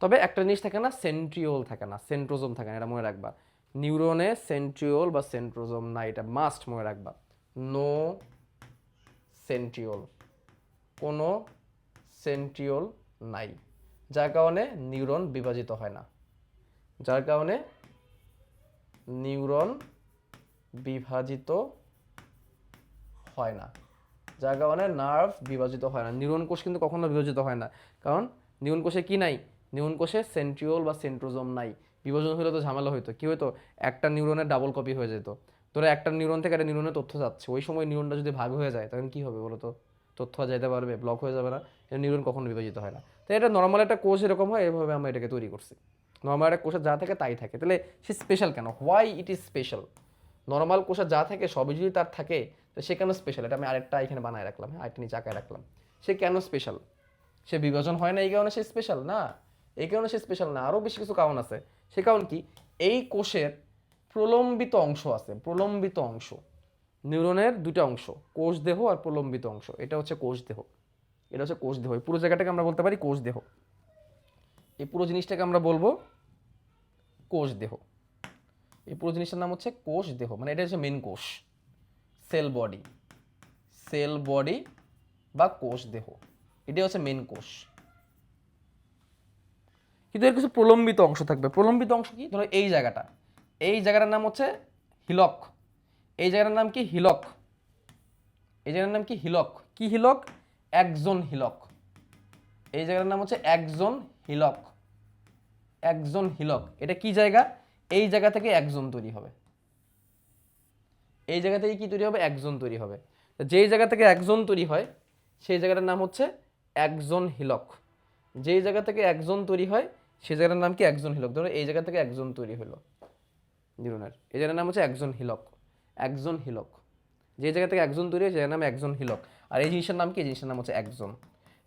তবে একটা জিনিস থাকে না, সেন্ট্রিওল থাকে না, সেন্ট্রোজোম থাকে না, এটা মনে রাখবা। নিউরনে সেন্ট্রিওল বা সেন্ট্রোজোম না, এটা মাস্ট মনে রাখবা। নো সেন্ট্রিওল, কোনো সেন্ট্রিওল নাই, যার কারণে নিউরন বিভাজিত হয় না, যার কারণে নিউরন বিভাজিত হয় না, যার কারণে নার্ভ বিভাজিত হয় না। নিউরন কোষ কিন্তু কখনো বিভাজিত হয় না, কারণ নিউরন কোষে কি নাই? নিউরন কোষে সেন্ট্রিওল বা সেন্ট্রোজোম নাই। বিভাজন হলে তো ঝামেলা হইতো, কি হইতো? একটা নিউরনের ডাবল কপি হয়ে যেত। ধরো একটা নিউরন থেকে একটা নিউরনের তথ্য যাচ্ছে, ওই সময় নিউরনটা যদি ভাগ হয়ে যায় তখন কি হবে বলো তো? তথ্য যাইতে পারবে? ব্লক হয়ে যাবে না? নিউরন কখনো বিভাজিত হয় না। তো এটা নর্মাল একটা কোষ এরকম হয়, এভাবে আমরা এটাকে তৈরি করছি। নর্মাল একটা কোষে যা থাকে তাই থাকে, তাহলে সে স্পেশাল কেন? Why it is special? Normal কোষে যা থাকে সবই যদি তার থাকে, তো সে কেন স্পেশাল? এটা আমি আরেকটা এখানে বানায় রাখলাম, হ্যাঁ, আরেকটা নিচে আঁকায় রাখলাম। সে কেন স্পেশাল? সে বিভাজন হয় না এই কারণে সে স্পেশাল না, এই কারণে সে স্পেশাল না, আরও বেশি কিছু কারণ আছে। সে কারণ কি? এই কোষের প্রলম্বিত অংশ আছে, প্রলম্বিত অংশ। নিউরনের দুটো অংশ, কোষ দেহ আর প্রলম্বিত অংশ। এটা হচ্ছে কোষ দেহ, এটা হচ্ছে কোষ দেহ। এই পুরো জায়গাটাকে আমরা বলতে পারি কোষ দেহ, এই পুরো জিনিসটাকে আমরা বলবো কোষ দেহ। এই পুরো জিনিসটার নাম হচ্ছে কোষ দেহ, মানে এটা হচ্ছে মেন কোষ, সেল বডি, সেল বডি বা কোষ দেহ, এটাই হচ্ছে মেন কোষ। কিন্তু এর কিছু প্রলম্বিত অংশ থাকবে। প্রলম্বিত অংশ কি? ধরো এই জায়গাটা, এই জায়গাটার নাম হচ্ছে হিলক। এই জায়গাটার নাম কি? হিলক। এই জায়গাটার নাম কি? হিলক। কি হিলক? একজন হিলক। এই জায়গাটার নাম হচ্ছে একজন হিলক, একজন হিলক। এটা কি জায়গা? এই জায়গা থেকে একজন তৈরি হবে, এই জায়গা থেকে কি তৈরি হবে? একজন তৈরি হবে। যেই জায়গা থেকে একজন তৈরি হয় সেই জায়গাটার নাম হচ্ছে একজন হিলক। যেই জায়গা থেকে একজন তৈরি হয় সেই জায়গাটার নাম কি? একজন হিলক। ধরো এই জায়গা থেকে একজন তৈরি হলো নিউরনের, এই জায়গার নাম হচ্ছে একজন হিলক, একজন হিলক। যে জায়গা থেকে একজন তৈরি হয় সেই নাম একজন হিলক। আর এই জিনিসটার নাম কি? এই জিনিসটার নাম হচ্ছে একজন।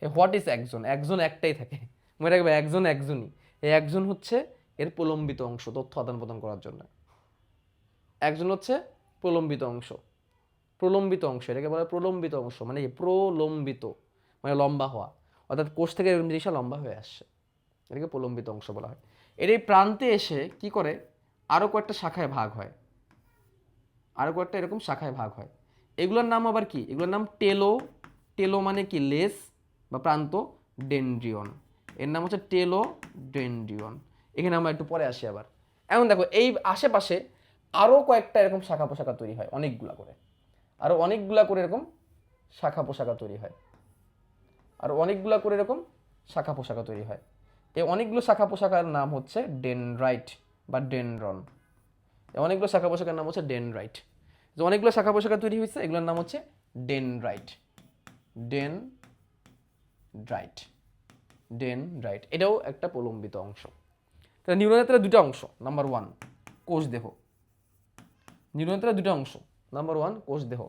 হোয়াট ইজ একজন? একজন একটাই থাকে, মনে রাখবে, একজন একজনই। এই একজন হচ্ছে এর প্রলম্বিত অংশ, তথ্য আদান প্রদান করার জন্য। একজন হচ্ছে প্রলম্বিত অংশ, প্রলম্বিত অংশ, এটাকে বলা হয় প্রলম্বিত অংশ। মানে প্রলম্বিত মানে লম্বা হওয়া, অর্থাৎ কোষ থেকে এরকম জিনিসটা লম্বা হয়ে আসছে, এটাকে প্রলম্বিত অংশ বলা হয়। এর এই প্রান্তে এসে কি করে? আরও কয়েকটা শাখায় ভাগ হয়, আরও কয়েকটা এরকম শাখায় ভাগ হয়। এগুলোর নাম আবার কি? এগুলোর নাম টেলো। টেলো মানে কি? লেস বা প্রান্ত ডেনড্রিয়ন, এর নাম হচ্ছে টেলোডেনড্রিয়ন। এখানে আমরা একটু পরে আসি আবার। এখন দেখো এই আশেপাশে আরও কয়েকটা এরকম শাখা পোশাখা তৈরি হয়, অনেকগুলা করে, আরও অনেকগুলা করে এরকম শাখা পোশাখা তৈরি হয়, আরও অনেকগুলা করে এরকম শাখা পোশাখা তৈরি হয়। এই অনেকগুলো শাখা পোশাখার নাম হচ্ছে ডেনড্রাইট বা ডেনড্রন। এই অনেকগুলো শাখা পোশাখার নাম হচ্ছে ডেনড্রাইট। যে অনেকগুলো শাখা পোশাখা তৈরি হয়েছে এগুলোর নাম হচ্ছে ডেনড্রাইট। ডেনড্রাইট, ডেনড্রাইট এটাও একটা প্রলম্বিত অংশ। তাহলে নিউরনের তাহলে দুটো অংশ, নাম্বার 1 কোষ দেহ, নিউরনের তাহলে দুটো অংশ, নাম্বার 1 কোষ দেহ,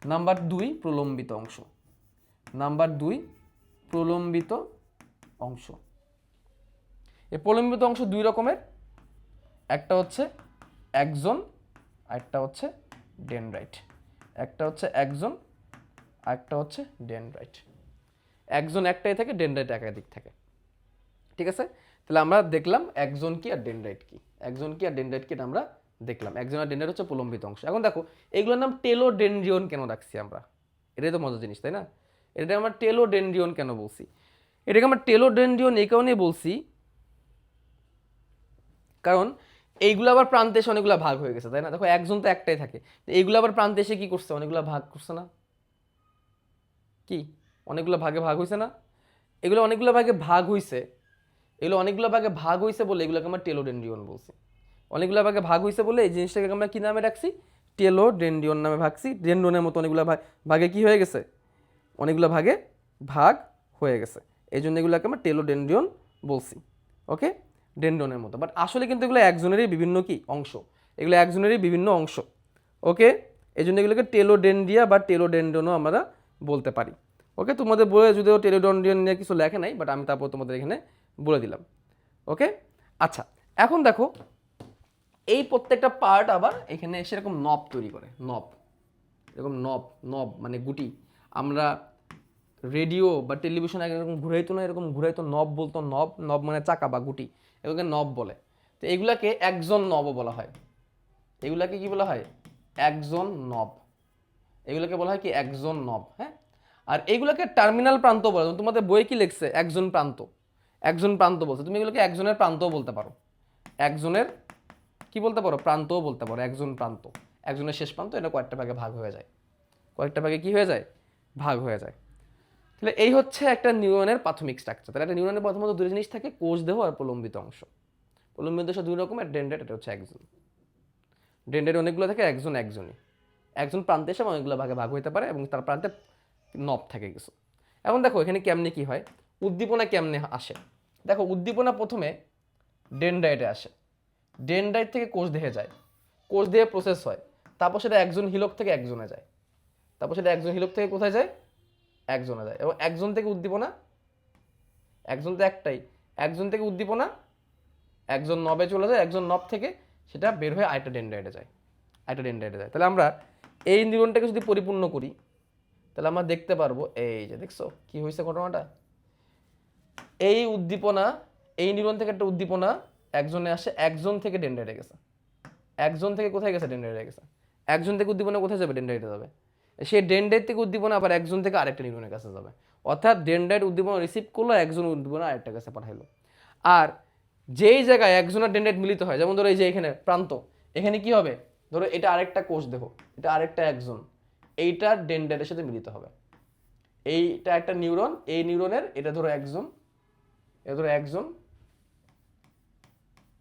নাম্বার 2 প্রলম্বিত অংশ, নাম্বার 2 প্রলম্বিত অংশ। এই প্রলম্বিত অংশ দুই রকমের, একটা হচ্ছে অ্যাক্সন আর একটা হচ্ছে ডেনড্রাইট, একটা হচ্ছে অ্যাক্সন আর একটা হচ্ছে ডেনড্রাইট। অ্যাক্সন একটাই থাকে, ডেনড্রাইট একাধিক থাকে। ঠিক আছে, তাহলে আমরা দেখলাম অ্যাক্সন কি আর ডেনড্রাইট কি, অ্যাক্সন কি আর ডেনড্রাইট কি এটা আমরা দেখলাম। অ্যাক্সন আর ডেনড্রাইট হচ্ছে প্রলম্বিত অংশ। এখন দেখো এগুলোর নাম টেলোডেনড্রিয়ন কেন রাখছি আমরা, এটাই তো মজার জিনিস তাই না? এটা আমরা টেলোডেনড্রিয়ন কেন বলছি, এটাকে আমরা টেলোডেনড্রিয়ন এই কারণেই বলছি কারণ এইগুলো আবার প্রান্তে এসে অনেকগুলো ভাগ হয়ে গেছে তাই না? দেখো একজন তো একটাই থাকে, এইগুলো আবার প্রান্তে এসে কি করছে, অনেকগুলো ভাগ করছে না, কি অনেকগুলো ভাগে ভাগ হয়েছে না? এগুলো অনেকগুলো ভাগে ভাগ হয়েছে, এগুলো অনেকগুলো ভাগে ভাগ হয়েছে বলে এগুলোকে আমরা টেলোডেনড্রিয়ন বলছি। অনেকগুলো ভাগে ভাগ হয়েছে বলে এই জিনিসটাকে আমরা কি নামে রাখছি, টেলোডেনড্রিয়ন নামে ভাগছি। ডেনড্রনের মতো অনেকগুলো ভাগে কি হয়ে গেছে, অনেকগুলো ভাগে ভাগ হয়ে গেছে, এই জন্য এগুলোকে আমরা টেলোডেনড্রিয়ন বলছি। ওকে, ডেনড্রনের মতো, বাট আসলে কিন্তু এগুলো একজনেরই বিভিন্ন কি অংশ, এগুলো একজনেরই বিভিন্ন অংশ। ওকে, এই জন্য এগুলোকে টেলোডেনড্রিয়া বা টেলোডেনড্রনও আমরা বলতে পারি। ওকে, তোমাদের বইয়ে যদিও টেলোডেনড্রিয়ন নিয়ে কিছু লেখে নাই, বাট আমি তারপর তোমাদের এখানে বলে দিলাম। ওকে, আচ্ছা এখন দেখো এই প্রত্যেকটা পার্ট আবার এখানে এসে এরকম নব তৈরি করে, নব, এরকম নব, নব মানে গুটি। আমরা রেডিও বা টেলিভিশন এরকম ঘুরাইতো না, এরকম ঘুরাইতো, নব বলতো, নব, নব মানে চাকা বা গুটি, এগুলোকে নব বলে। তো এগুলাকে একজন নবও বলা হয়, এগুলাকে কি বলা হয়, একজন নব, এগুলোকে বলা হয় কি একজন নব। হ্যাঁ, আর এগুলোকে টার্মিনাল প্রান্ত বলে, তোমাদের বইয়ে কি লিখছে একজন প্রান্ত, একজন প্রান্ত বলছে, তুমি এগুলোকে একজনের প্রান্তও বলতে পারো, একজনের কি বলতে পারো, প্রান্তও বলতে পারো, একজন প্রান্ত, একজনের শেষ প্রান্ত। এটা কয়েকটা ভাগে ভাগ হয়ে যায়, কয়েকটা ভাগে কি হয়ে যায়, ভাগ হয়ে যায়। তাহলে এই হচ্ছে একটা নিউরনের প্রাথমিক স্ট্রাকচার। তাহলে একটা নিউরনের প্রথমত দুটো জিনিস থাকে, কোষ দেহ আর প্রলম্বিত অংশ। প্রলম্বিত অংশ দুই রকমের, ডেনড্রাইট, এটা হচ্ছে একজন। ডেনড্রাইট অনেকগুলো থাকে, একজন একজনই, একজন প্রান্তে এসে অনেকগুলো ভাগে ভাগ হইতে পারে এবং তার প্রান্তে নব থাকে কিছু। এখন দেখো এখানে কেমনে কি হয়, উদ্দীপনা কেমনে আসে। দেখো উদ্দীপনা প্রথমে ডেনড্রাইটে আসে, ডেনড্রাইট থেকে কোষ দেহে যায়, কোষ দেহে প্রসেস হয়, তারপর সেটা একজন হিলক থেকে একজনে যায়, তারপর সেটা একজন হিলক থেকে কোথায় যায়, একজনে যায়, এবং একজন থেকে উদ্দীপনা, একজন তো একটাই, একজন থেকে উদ্দীপনা একজন নবে চলে যায়, একজন নব থেকে সেটা বের হয়ে আরেকটা ডেনড্রাইটে যায়, আরেকটা ডেনড্রাইটে যায়। তাহলে আমরা এই নিউরনটাকে যদি পরিপূর্ণ করি তাহলে আমরা দেখতে পারবো, এই যে দেখছো কি হয়েছে ঘটনাটা, এই উদ্দীপনা, এই নিউরন থেকে একটা উদ্দীপনা একজনে আসে, একজন থেকে ডেনড্রাইটে গেছে, একজন থেকে কোথায় গেছে, ডেনড্রাইটে গেছে, একজন থেকে উদ্দীপনা কোথায় যাবে, ডেনড্রাইটে যাবে, সেই ডেনড্রাইট থেকে উদ্দীপনা আবার একজন থেকে আরেকটা নিউরনের কাছে যাবে, অর্থাৎ ডেনড্রাইট উদ্দীপনা রিসিভ করলো, একজন উদ্দীপনা আরেকটা কাছে পাঠাইলো। আর যেই জায়গায় একজন আর ডেনড্রাইট মিলিত হয়, যেমন ধরো এই যে এখানে প্রান্ত, এখানে কি হবে, ধরো এটা আরেকটা কোষ দেহ, এটা আরেকটা একজন, এইটা ডেনড্রাইটের সাথে মিলিত হবে, এইটা একটা নিউরন, এই নিউরনের এটা ধরো একজন, এটা ধরো একজন,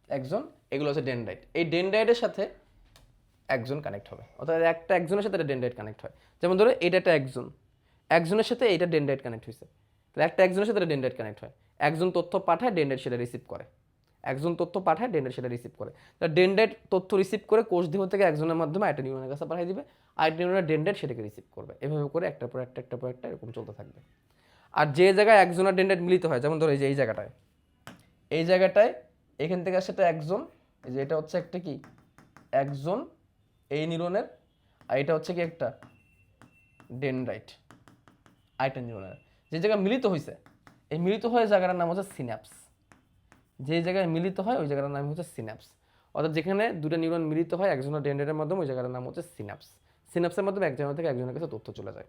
একজন, এগুলো হচ্ছে ডেনড্রাইট, এই ডেনড্রাইটের সাথে একজন কানেক্ট হবে, অর্থাৎ একটা একজনের সাথে এটা ডেনড্রাইট কানেক্ট হয়। যেমন ধরো এটা একটা একজন, একজনের সাথে এইটা ডেনড্রাইট কানেক্ট হয়েছে, তাহলে একটা একজনের সাথে এটা ডেনড্রাইট কানেক্ট হয়, একজন তথ্য পাঠায়, ডেনড্রাইট সেটা রিসিভ করে, একজন তথ্য পাঠায়, ডেনড্রাইট সেটা রিসিভ করে, তাহলে ডেনড্রাইট তথ্য রিসিভ করে কোষ দেহ থেকে একজনের মাধ্যমে একটা নিউরনের কাছে পাঠিয়ে দিবে, আর নিউরনের ডেনড্রাইট সেটাকে রিসিভ করবে, এভাবে করে একটার পর একটা, একটার পর একটা এরকম চলতে থাকবে। আর যে জায়গায় একজন আর ডেনড্রাইট মিলিত হয়, যেমন ধরো এই যে এই জায়গাটায়, এই জায়গাটায় এখান থেকে আসে একজন, এই যে এটা হচ্ছে একটা কি একজন এই নিউরনের, আর এটা হচ্ছে কি একটা ডেনড্রাইট আরেকটা নিউরনের, যে জায়গায় মিলিত হয়েছে, এই মিলিত হয়ে জায়গাটার নাম হচ্ছে সিন্যাপস, যে জায়গায় মিলিত হয় ওই জায়গাটার নাম হচ্ছে সিন্যাপস, অর্থাৎ যেখানে দুটো নিউরন মিলিত হয় একজনের ডেনড্রাইটের মাধ্যমে, ওই জায়গাটার নাম হচ্ছে সিন্যাপস। সিন্যাপসের মাধ্যমে একজনের থেকে একজনের কাছে তথ্য চলে যায়,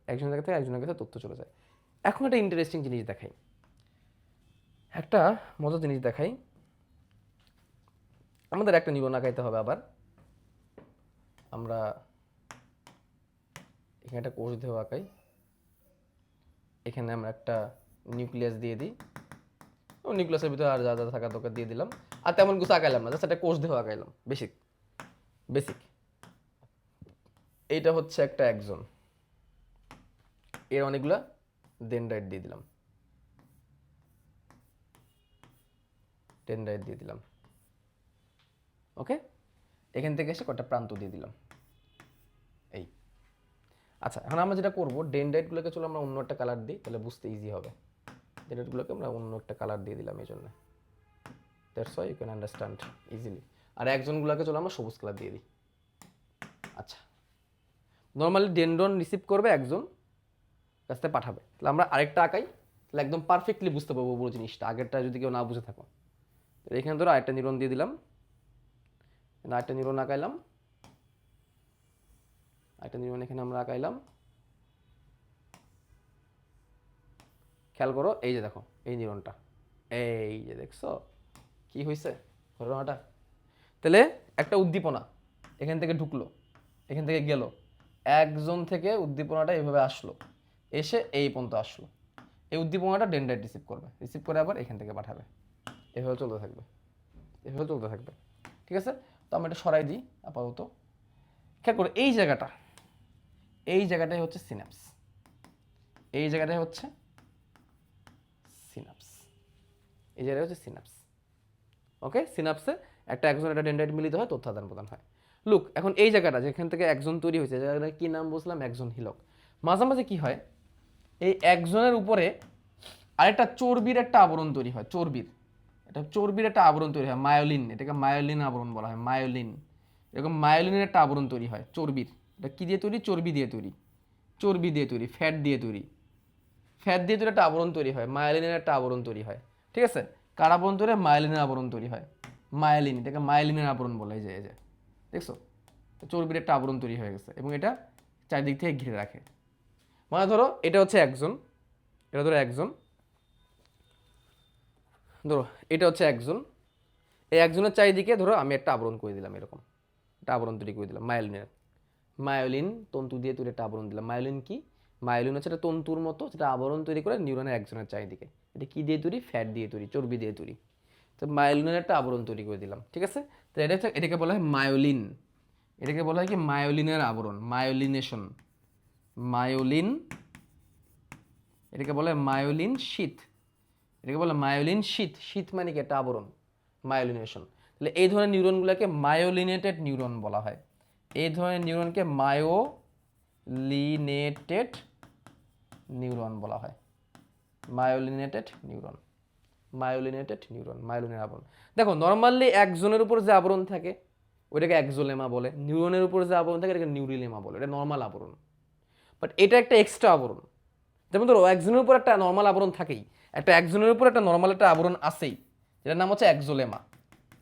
একজনের থেকে একজনের কাছে তথ্য চলে যায়। এখন একটা ইন্টারেস্টিং জিনিস দেখাই, একটা মজার জিনিস দেখাই। আমাদের একটা নিউরন আঁকাইতে হবে আবার। আমরা এখানে একটা কোষ দেহ আঁকাই, এখানে আমরা একটা নিউক্লিয়াস দিয়ে দিই, ও নিউক্লিয়াসের ভিতরে আর যা যা থাকা দরকার দিয়ে দিলাম, আর তেমন কিছু আঁকাইলাম না, জাস্ট একটা কোষ দেহ আঁকাইলাম, বেসিক বেসিক। এইটা হচ্ছে একটা একজন, এর অনেকগুলা ডেনড্রাইট দিয়ে দিলাম, ডেনড্রাইট দিয়ে দিলাম, ওকে। এখান থেকে এসে কয়েকটা প্রান্ত দিয়ে দিলাম, এই। আচ্ছা, এখন আমরা যেটা করবো, ডেনড্রাইটগুলোকে চলো আমরা অন্য একটা কালার দিই, তাহলে বুঝতে ইজি হবে। ডেনড্রাইটগুলোকে আমরা অন্য একটা কালার দিয়ে দিলাম এই জন্য, that's why you can understand easily. আর একজনগুলোকে চলো আমরা সবুজ কালার দিয়ে দিই। আচ্ছা, নর্মালি ডেনড্রন রিসিভ করবে একজন, কাছ থেকে পাঠাবে। তাহলে আমরা আরেকটা আঁকাই, তাহলে একদম পারফেক্টলি বুঝতে পারবো পুরো জিনিসটা, আগেরটা যদি কেউ না বুঝে থাকো। এখানে ধরো আরেকটা নিউরন দিয়ে দিলাম, আরেকটা নিউরন আঁকাইলাম, আরেকটা নিউরন এখানে আমরা আঁকাইলাম। খেয়াল করো, এই যে দেখো এই নিউরনটা, এই যে দেখছো কি হয়েছে ঘটনাটা। তাহলে একটা উদ্দীপনা এখান থেকে ঢুকলো, এখান থেকে গেল, একজন থেকে উদ্দীপনাটা এইভাবে আসলো, এসে এই পর্যন্ত আসলো। এই উদ্দীপনাটা ডেনড্রাইট রিসিভ করবে, রিসিভ করে আবার এখান থেকে পাঠাবে, এভাবে চলতে থাকবে, এভাবে চলতে থাকবে। ঠিক আছে, তো আমরা এটা সরাই দিই আপাতত। খেয়াল করো এই জায়গাটা, এই জায়গাটাই হচ্ছে সিনাপস, এই জায়গাটাই হচ্ছে সিনাপস, এই জায়গাটা হচ্ছে সিনাপস। ওকে, সিনাপসে একটা একজন একটা ডেনড্রাইট মিলিত হয়, তথ্য আদান প্রদান হয়। লুক, এখন এই জায়গাটা যেখান থেকে একজন তৈরি হয়েছে, জায়গাটা কি নাম বলছিলাম, একজন হিলক। মাঝে মাঝে কি হয়, এই একজনের উপরে আরেকটা চর্বির একটা আবরণ তৈরি হয়, চর্বির, এটা চর্বির একটা আবরণ তৈরি হয়, মায়োলিন, এটাকে মায়োলিন আবরণ বলা হয়, মায়োলিন। এরকম মায়োলিনের একটা আবরণ তৈরি হয় চর্বির। এটা কি দিয়ে তৈরি, চর্বি দিয়ে তৈরি, চর্বি দিয়ে তৈরি, ফ্যাট দিয়ে তৈরি, ফ্যাট দিয়ে তৈরি একটা আবরণ তৈরি হয়, মায়োলিনের একটা আবরণ তৈরি হয়। ঠিক আছে, কার আবরণ তৈরি হয়, মায়োলিনের আবরণ তৈরি হয়, মায়োলিন, এটাকে মায়োলিনের আবরণ বলে। এই যে এই যে দেখছো, চর্বির একটা আবরণ তৈরি হয়ে গেছে এবং এটা চারিদিক থেকে ঘিরে রাখে। মানে ধরো এটা হচ্ছে একজন, এটা ধরো একজন, ধরো এটা হচ্ছে একজন, এই একজনের চারিদিকে ধরো আমি একটা আবরণ করে দিলাম, এরকম একটা আবরণ তৈরি করে দিলাম মায়োলিনের। মায়োলিন তন্তু দিয়ে তৈরি একটা আবরণ দিলাম। মায়োলিন কি, মায়োলিন হচ্ছে একটা তন্তুর মতো, সেটা আবরণ তৈরি করে নিউরনের একজনের চারিদিকে। এটা কি দিয়ে তৈরি, ফ্যাট দিয়ে তৈরি, চর্বি দিয়ে তৈরি। তো মায়োলিনের একটা আবরণ তৈরি করে দিলাম। ঠিক আছে, তো এটা হচ্ছে, এটাকে বলা হয় মায়োলিন, এটাকে বলা হয় কি মায়োলিনের আবরণ, মায়োলিনেশন, মায়োলিন, এটাকে বলা হয় মায়োলিন শীথ, এটাকে বলে মায়োলিন শীথ। শীথ মানে কি, একটা আবরণ, মায়োলিনেশন। তাহলে এই ধরনের নিউরনগুলোকে মায়োলিনেটেড নিউরন বলা হয়। এই ধরনের নিউরনকে মায়োলিনেটেড নিউরন বলা হয়, মায়োলিনেটেড নিউরন, মায়োলিনেটেড নিউরন, মায়োলিনের আবরণ। দেখো নর্মালি একজনের উপর যে আবরণ থাকে ওইটাকে একজোলেমা বলে, নিউরনের উপর যে আবরণ থাকে এটাকে নিউরিলেমা বলে, এটা নর্মাল আবরণ। বাট এটা একটা এক্সট্রা আবরণ। যেমন ধরো একজনের উপর একটা নর্মাল আবরণ থাকেই, একটা একজনের উপর একটা নর্মাল একটা আবরণ আছেই, যেটার নাম হচ্ছে একজোলেমা,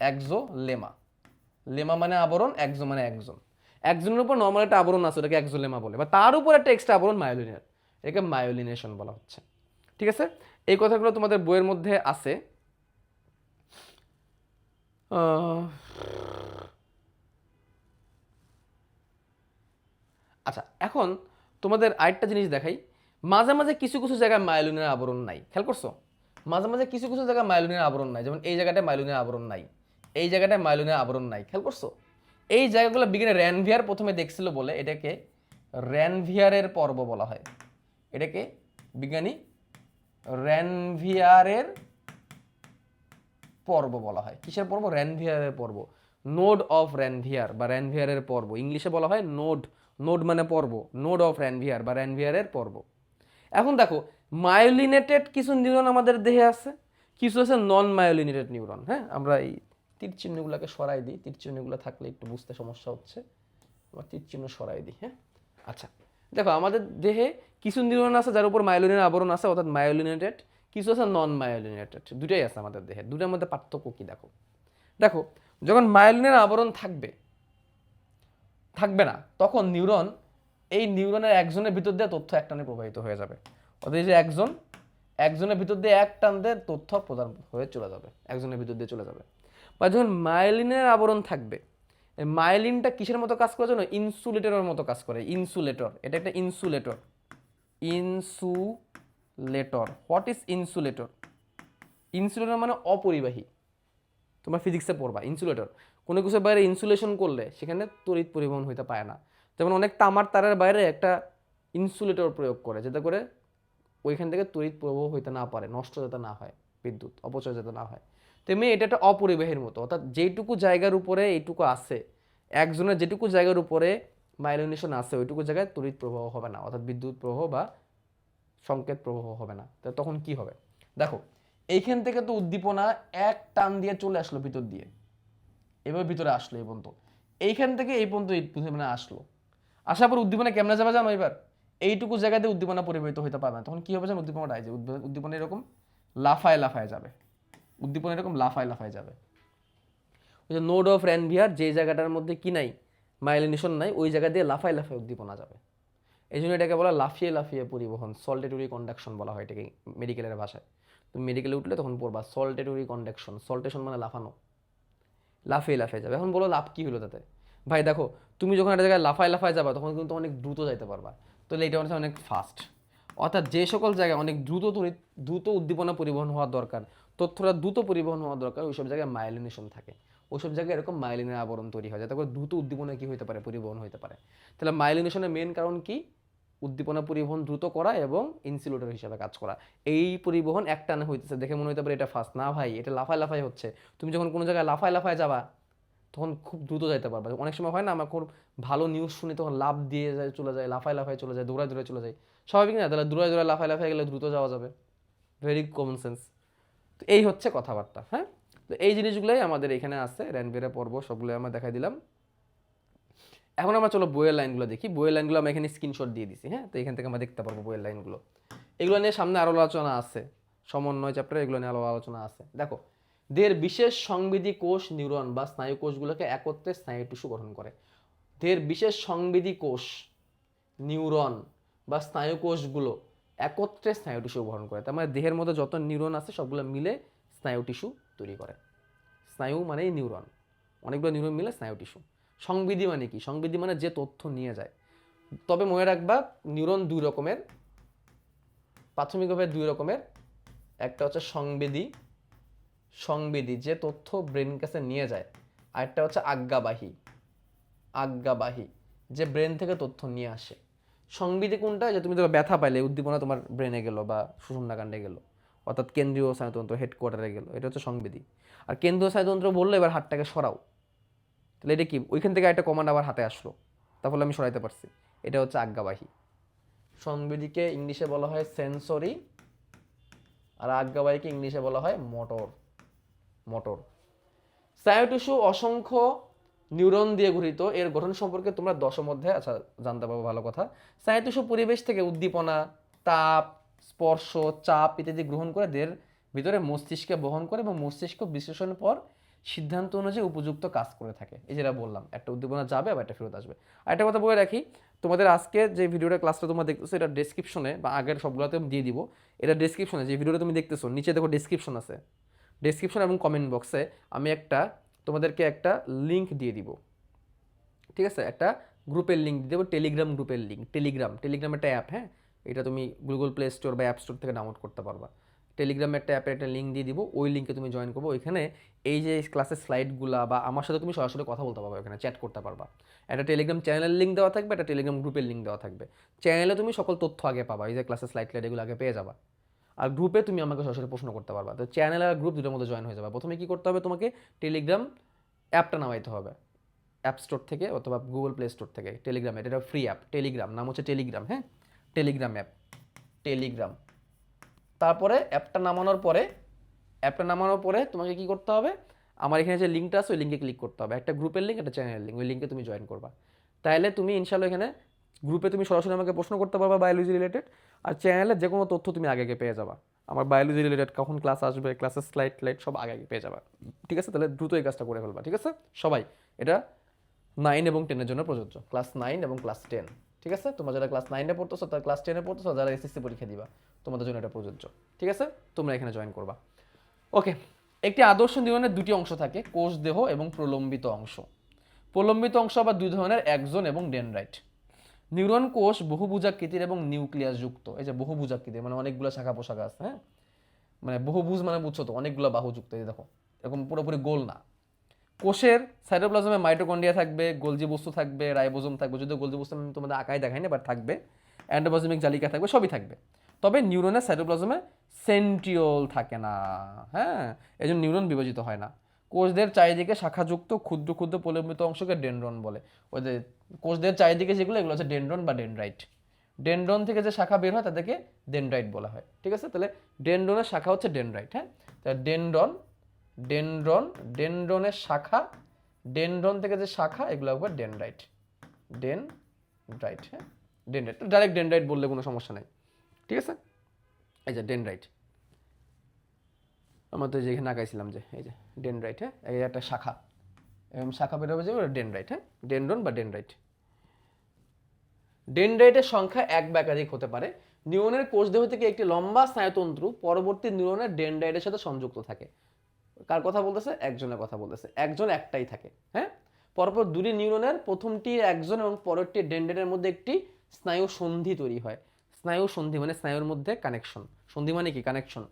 একজোলেমা। লেমা মানে আবরণ, একজো মানে একজন। একজনের উপর নর্মাল একটা আবরণ আছে, ওটাকে একজোলেমা বলে, বা তার উপর একটা এক্সট্রা আবরণ মায়োলিনের, এটাকে মায়োলিনেশন বলা হচ্ছে। ঠিক আছে, এই কথাগুলো তোমাদের বইয়ের মধ্যে আছে। আচ্ছা, এখন তোমাদের আরেকটা জিনিস দেখাই, মাঝে মাঝে কিছু কিছু জায়গায় মায়োলিনের আবরণ নাই, খেয়াল করছো? মাঝে মাঝে কিছু কিছু জায়গায় মায়োলিনের আবরণ নাই, যেমন এই জায়গাটায় মায়োলিনের আবরণ নাই, এই জায়গাটায় মায়োলিনের আবরণ নাই, খেয়াল করছো? এই জায়গাগুলো বিজ্ঞানী র্যানভিয়ার প্রথমে দেখছিল বলে এটাকে র্যানভিয়ারের পর্ব বলা হয়, এটাকে বিজ্ঞানী র্যানভিয়ারের পর্ব বলা হয়। কিসের পর্ব, র্যানভিয়ারের পর্ব, নোড অফ র্যানভিয়ার বা র্যানভিয়ারের পর্ব, ইংলিশে বলা হয় নোড, নোড মানে পর্ব, নোড অফ র্যানভিয়ার বা র্যানভিয়ারের পর্ব। এখন দেখো মায়োলিনেটেড কিছু নিউরন আমাদের দেহে আছে, কিছু আছে নন মায়োলিনেটেড নিউরন। হ্যাঁ, আমরা এই তীর চিহ্নগুলোকে সরাই দিই, তীর চিহ্নগুলো থাকলে একটু বুঝতে সমস্যা হচ্ছে, আমরা তীর চিহ্ন সরাই দিই। হ্যাঁ, আচ্ছা দেখো আমাদের দেহে কিছু নিউরন আছে যার উপর মায়োলিনের আবরণ আছে, অর্থাৎ মায়োলিনেটেড, কিছু আছে নন মায়োলিনেটেড, দুটাই আছে আমাদের দেহে। দুটার মধ্যে পার্থক্য কি দেখো, দেখো যখন মায়োলিনের আবরণ থাকবে, থাকবে না, তখন নিউরন, এই নিউরনের একজনের ভিতর দিয়ে তথ্য একটানে প্রবাহিত হয়ে যাবে, অর্থাৎ এই যে একজনের ভিতর দিয়ে এক টান দিয়ে তথ্য প্রদান হয়ে চলে যাবে, একজনের ভিতর দিয়ে চলে যাবে। বা যখন মাইলিনের আবরণ থাকবে, এই মাইলিনটা কিসের মতো কাজ করে জানো? ইনসুলেটরের মতো কাজ করে। ইনসুলেটর, এটা একটা insulator. Insulator, what is insulator? Insulator মানে অপরিবাহী। তোমরা ফিজিক্সে পড়বা ইনসুলেটর, কোনো কিছুর বাইরে ইনসুলেশন করলে সেখানে তড়িৎ পরিবহন হইতে পারে না। যেমন অনেক তামার তারের বাইরে একটা ইনসুলেটর প্রয়োগ করে, যাতে করে ওইখান থেকে তড়িৎ প্রবাহ হইতে না পারে, নষ্ট যাতে না হয়, বিদ্যুৎ অপচয় যাতে না হয়। তেমনি এটা একটা অপরিবাহীর মতো, অর্থাৎ যেটুকু জায়গার উপরে এইটুকু আছে, একজনের যেটুকু জায়গার উপরে মাইলিনেশন আছে ওইটুকু জায়গায় তড়িৎ প্রবাহ হবে না, অর্থাৎ বিদ্যুৎ প্রবাহ বা সংকেত প্রবাহ হবে না। তো তখন কি হবে দেখো, এইখান থেকে তো উদ্দীপনা এক টান দিয়ে চলে আসলো ভিতর দিয়ে, এভাবে ভিতরে আসলো এই পর্যন্ত, এইখান থেকে এই পর্যন্ত উদ্দীপনা আসলো, আসার পর উদ্দীপনা কেমনে যাবে জানো? এবার এইটুকু জায়গাতে উদ্দীপনা পরিবাহিত হইতে পারবে না, তখন কি হবে জানো? উদ্দীপনাটা যে উদ্দীপনা এরকম লাফায় লাফায় যাবে, উদ্দীপনা এরকম লাফায় লাফায় যাবে। ওই যে নোড অফ র্যানভিয়ার, যে জায়গাটার মধ্যে কি নাই, মাইলিনেশন নাই, ওই জায়গা দিয়ে লাফায় লাফায় উদ্দীপনা যাবে। এই জন্য এটাকে বলা লাফিয়ে লাফিয়ে পরিবহন, সল্টেটরি কন্ডাকশন বলা হয় এটাকে মেডিকেলের ভাষায়। তুমি মেডিকেলে উঠলে তখন পড়বা সল্টেটরি কন্ডাকশন। সল্টেশন মানে লাফানো, লাফিয়ে লাফিয়ে যাবে। এখন বলো লাভ কি হলো তাতে? ভাই দেখো, তুমি যখন একটা জায়গায় লাফায় লাফায় যাবা তখন কিন্তু অনেক দ্রুত যাইতে পারবা, তাহলে এটা হচ্ছে অনেক ফাস্ট। অর্থাৎ যে সকল জায়গায় অনেক দ্রুত উদ্দীপনা পরিবহন হওয়ার দরকার, তথ্যটা দ্রুত পরিবহন হওয়ার দরকার, ওইসব জায়গায় মাইলিনেশন থাকে, ওইসব জায়গায় এরকম মাইলিনের আবরণ তৈরি হয়, যাতে করে দ্রুত উদ্দীপনা কি হতে পারে, পরিবহন হতে পারে। তাহলে মাইলিনেশনের মেন কারণ কি? উদ্দীপনা পরিবহন দ্রুত করা এবং ইনসুলেটর হিসাবে কাজ করা। এই পরিবহন একটানে হইতেছে, দেখে মনে হতে পারে এটা ফাস্ট, না ভাই, এটা লাফায় লাফায় হচ্ছে। তুমি যখন কোনো জায়গায় লাফায় লাফায় যাবা তখন খুব দ্রুত যাইতে পারবে। অনেক সময় হয় না, আমার খুব ভালো নিউজ শুনি তখন লাভ দিয়ে যায়, চলে যায়, লাফায় লাফায় চলে যায়, দৌড়ায় দৌড়ায় চলে যায়, স্বাভাবিক না? তাহলে দৌড়ায় দৌড়ায় লাফায় লাফায় গেলে দ্রুত যাওয়া যাবে, ভেরি কমন সেন্স। তো এই হচ্ছে কথাবার্তা। হ্যাঁ, তো এই জিনিসগুলোই আমাদের এখানে আছে, র্যানভিয়ারের পর্ব সবগুলো আমরা দেখাই দিলাম। এখন আমরা চলো বইয়ের লাইনগুলো দেখি। বইয়ের লাইনগুলো আমরা এখানে স্ক্রিনশট দিয়ে দিছি। হ্যাঁ, তো এখান থেকে আমরা দেখতে পারবো বইয়ের লাইনগুলো। এগুলো নিয়ে সামনে আরও আলোচনা আছে, সমন্বয় চ্যাপ্টারে এগুলো নিয়ে আরও আলোচনা আছে। দেখো, দের বিশেষ সংবেদী কোষ নিউরন বা স্নায়ু কোষগুলোকে একত্রে স্নায়ু টিস্যু গঠন করে। দের বিশেষ সংবেদী কোষ নিউরন বা স্নায়ু কোষগুলো একত্রে স্নায়ু টিস্যু গঠন করে। তার মানে দেহের মধ্যে যত নিউরন আছে সবগুলো মিলে স্নায়ু টিস্যু তৈরি করে। স্নায়ু মানেই নিউরন, অনেকগুলো নিউরন মিলে স্নায়ু টিস্যু। সংবেদী মানে কি? সংবেদী মানে যে তথ্য নিয়ে যায়। তবে মনে রাখবা, নিউরন দুই রকমের, প্রাথমিকভাবে দুই রকমের। একটা হচ্ছে সংবেদী যে তথ্য ব্রেন কাছে নিয়ে যায়, আরেকটা হচ্ছে আজ্ঞাবাহী যে ব্রেন থেকে তথ্য নিয়ে আসে। সংবেদী কোনটা? যে তুমি ধরো ব্যথা পাইলে, উদ্দীপনা তোমার ব্রেনে গেল বা সুষুম্নাকাণ্ডে গেল, অর্থাৎ কেন্দ্রীয় স্নায়ুতন্ত্র হেডকোয়ার্টারে গেল, এটা হচ্ছে সংবেদী। আর কেন্দ্রীয় স্নায়ুতন্ত্র বললো এবার হাতটাকে সরাও, তাহলে এটা কি? ওইখান থেকে একটা কমান্ড আবার হাতে আসলো, তাহলে আমি সরাইতে পারছি, এটা হচ্ছে আজ্ঞাবাহী। সংবেদীকে ইংলিশে বলা হয় সেন্সরি, আর আজ্ঞাবাহীকে ইংলিশে বলা হয় মোটর। স্নায়ু টিস্যু অসংখ্য নিউরন দিয়ে গঠিত। এর গঠন সম্পর্কে তোমরা দশম অধ্যায়ে জানতে পারবো, ভালো কথা। স্নায়ু টিস্যু পরিবেশ থেকে উদ্দীপনা, তাপ, স্পর্শ, চাপ ইত্যাদি গ্রহণ করে দেহের ভিতরে মস্তিষ্কে বহন করে এবং মস্তিষ্ক বিশ্লেষণের পর সিদ্ধান্ত অনুযায়ী উপযুক্ত কাজ করে থাকে। এই যেটা বললাম, একটা উদ্দীপনা যাবে আবার একটা ফেরত আসবে। আর একটা কথা বলে রাখি, তোমাদের আজকে যে ভিডিওটা ক্লাসটা তোমরা দেখতেছো, এটা ডেসক্রিপশনে বা আগের সবগুলোতে আমি দিয়ে দিব। এটা ডেসক্রিপশনে যে ভিডিওটা তুমি দেখতেছো, নিচে দেখো ডেসক্রিপশন আছে, ডেসক্রিপশন এবং কমেন্ট বক্সে আমি তোমাদেরকে একটা লিঙ্ক দিয়ে দিব। ঠিক আছে, একটা গ্রুপের লিঙ্ক দিয়ে দেবো, টেলিগ্রাম গ্রুপের লিঙ্ক। টেলিগ্রাম একটা অ্যাপ। হ্যাঁ, এটা তুমি গুগল প্লে স্টোর বা অ্যাপ স্টোর থেকে ডাউনলোড করতে পারবা। টেলিগ্রামে একটা অ্যাপের একটা লিঙ্ক দিয়ে দিব, ওই লিঙ্কে তুমি জয়েন করবো। ওইখানে এই যে ক্লাসের স্লাইডগুলো বা আমার সাথে তুমি সরাসরি কথা বলতে পারবা, ওখানে চ্যাট করতে পারবা। একটা টেলিগ্রাম চ্যানেলের লিঙ্ক দেওয়া থাকবে, একটা টেলিগ্রাম গ্রুপের লিঙ্ক দেওয়া থাকবে। চ্যানেলে তুমি সকল তথ্য আগে পাবা, এই যে ক্লাসের স্লাইড এগুলো আগে পেয়ে যাবা। আর গ্রুপে তুমি আমাকে সরাসরি প্রশ্ন করতে পারবা। তো চ্যানেল আর গ্রুপ দুটোর মধ্যে জয়েন হয়ে যাবে। প্রথমে কি করতে হবে? তোমাকে টেলিগ্রাম অ্যাপটা নামাইতে হবে অ্যাপ স্টোর থেকে অথবা গুগল প্লে স্টোর থেকে। টেলিগ্রাম, এটা ফ্রি অ্যাপ, টেলিগ্রাম নাম হচ্ছে টেলিগ্রাম। হ্যাঁ, টেলিগ্রাম অ্যাপ, টেলিগ্রাম। তারপরে অ্যাপটা নামানোর পরে তোমাকে কি করতে হবে? আমার এখানে যে লিঙ্কটা আছে ওই লিঙ্কে ক্লিক করতে হবে। একটা গ্রুপের লিঙ্ক, একটা চ্যানেলের লিঙ্ক, ওই লিঙ্কে তুমি জয়েন করবা। তাহলে তুমি ইনশাআল্লাহ এখানে গ্রুপে তুমি সরাসরি আমাকে প্রশ্ন করতে পারবা বায়োলজি রিলেটেড, আর চ্যানেলে যে কোনো তথ্য তুমি আগে পেয়ে যাবা। আমার বায়োলজি রিলেটেড কখন ক্লাস আসবে, ক্লাসের স্লাইড সব আগে পেয়ে যাবা। ঠিক আছে, তাহলে দ্রুত এই কাজটা করে ফেলবা। ঠিক আছে সবাই, এটা 9 এবং 10 এর জন্য প্রযোজ্য, ক্লাস 9 এবং ক্লাস 10। ঠিক আছে? তোমরা যারা ক্লাস 9-এ পড়তেছো, তারা ক্লাস 10-এ পড়তেছো, যারা এসএসসি পরীক্ষা দিবা, তোমাদের জন্য এটা প্রযোজ্য। ঠিক আছে? তোমরা এখানে জয়েন করবা। ওকে, একটি আদর্শ নিউরনের দুটি অংশ থাকে, কোষ দেহ এবং প্রলম্বিত অংশ। প্রলম্বিত অংশ আবার দুই ধরনের, অ্যাক্সন এবং ডেনড্রাইট। নিউরন কোষ বহুভুজাকৃতির এবং নিউক্লিয়াস যুক্ত। এই যে বহুভুজাকৃতির মানে অনেকগুলো শাখা পোশাখা আছে, হ্যাঁ, মানে বহুভুজ মানে বুঝছো তো, অনেকগুলো বাহুযুক্ত। এই দেখো এরকম পুরোপুরি গোল না। কোষের সাইটোপ্লাজমে মাইটোকন্ড্রিয়া থাকবে, গোলজি বস্তু থাকবে, রাইবোজোম থাকবে, যদিও গোলজি বস্তু আমি তোমাদের আঁকায় দেখাই না, বাট থাকবে, অ্যান্ডোপ্লাজমিক জালিকা থাকবে, সবই থাকবে। তবে নিউরনের সাইটোপ্লাজমে সেন্ট্রিওল থাকে না, হ্যাঁ, এই জন্য নিউরন বিভাজিত হয় না। কোষদের চারিদিকে শাখাযুক্ত ক্ষুদ্র ক্ষুদ্র প্রলম্বিত অংশকে ডেনড্রন বলে। ওই যে কোষদের চারিদিকে যেগুলো, এগুলো হচ্ছে ডেনড্রন বা ডেনড্রাইট। ডেনড্রন থেকে যে শাখা বের হয় তাদেরকে ডেনড্রাইট বলা হয়। ঠিক আছে? তাহলে ডেনড্রনের শাখা হচ্ছে ডেনড্রাইট, হ্যাঁ। তাহলে ডেনড্রনের শাখা, ডেনড্রন থেকে যে শাখা, এগুলো একবার ডেনড্রাইট, হ্যাঁ, ডেনড্রাইট। ডাইরেক্ট ডেনড্রাইট বললে কোনো সমস্যা নেই। ঠিক আছে? এই যে ডেনড্রাইট, আমরা তো যেখানে আঁকাইছিলাম যে এই যে ডেনড্রাইট, হ্যাঁ, এই একটা শাখা, এবং শাখা বের হবে যে ডেনড্রাইট, হ্যাঁ, ডেনড্রন বা ডেনড্রাইট। ডেনড্রাইটের সংখ্যা এক বা একাধিক হতে পারে। নিউরনের কোষদেহ থেকে একটি লম্বা স্নায়ুতন্ত্র পরবর্তী নিউরনের ডেনড্রাইটের সাথে সংযুক্ত থাকে। কার কথা বলতেছে? একজনের কথা বলতেছে। একজন একটাই থাকে, হ্যাঁ। পরপর দুটি নিউরনের প্রথমটি একজন এবং পরেরটি ডেনড্রাইটের মধ্যে একটি স্নায়ু সন্ধি তৈরি হয়। স্নায়ু সন্ধি মানে স্নায়ুর মধ্যে কানেকশন, সন্ধি মানে কি? কানেকশন।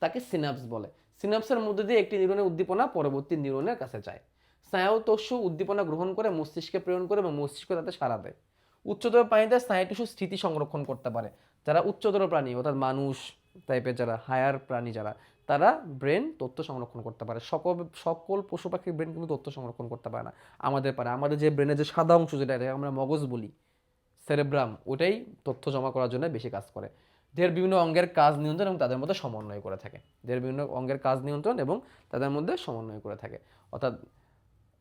তাকে সিনাপস বলে। সিনাপসের মধ্যে দিয়ে একটি নিউরনের উদ্দীপনা পরবর্তী নিউরনের কাছে যায়। স্নায়ুতস্যু উদ্দীপনা গ্রহণ করে মস্তিষ্কে প্রেরণ করে এবং মস্তিষ্ক তাতে সাড়া দেয়। উচ্চতর প্রাণীতে স্নায়ু টিস্যু স্থিতি সংরক্ষণ করতে পারে। যারা উচ্চতর প্রাণী, অর্থাৎ মানুষ টাইপের যারা হায়ার প্রাণী যারা, তারা ব্রেন তথ্য সংরক্ষণ করতে পারে। সকল পশু পাখির ব্রেন কিন্তু তথ্য সংরক্ষণ করতে পারে না, আমাদের পারে। আমাদের যে ব্রেনের যে সাদা অংশ, যেটা আমরা মগজ বলি, সেরেব্রাম, ওটাই তথ্য জমা করার জন্য বেশি কাজ করে। দেহের বিভিন্ন অঙ্গের কাজ নিয়ন্ত্রণ এবং তাদের মধ্যে সমন্বয় করে থাকে। দেহের বিভিন্ন অঙ্গের কাজ নিয়ন্ত্রণ এবং তাদের মধ্যে সমন্বয় করে থাকে, অর্থাৎ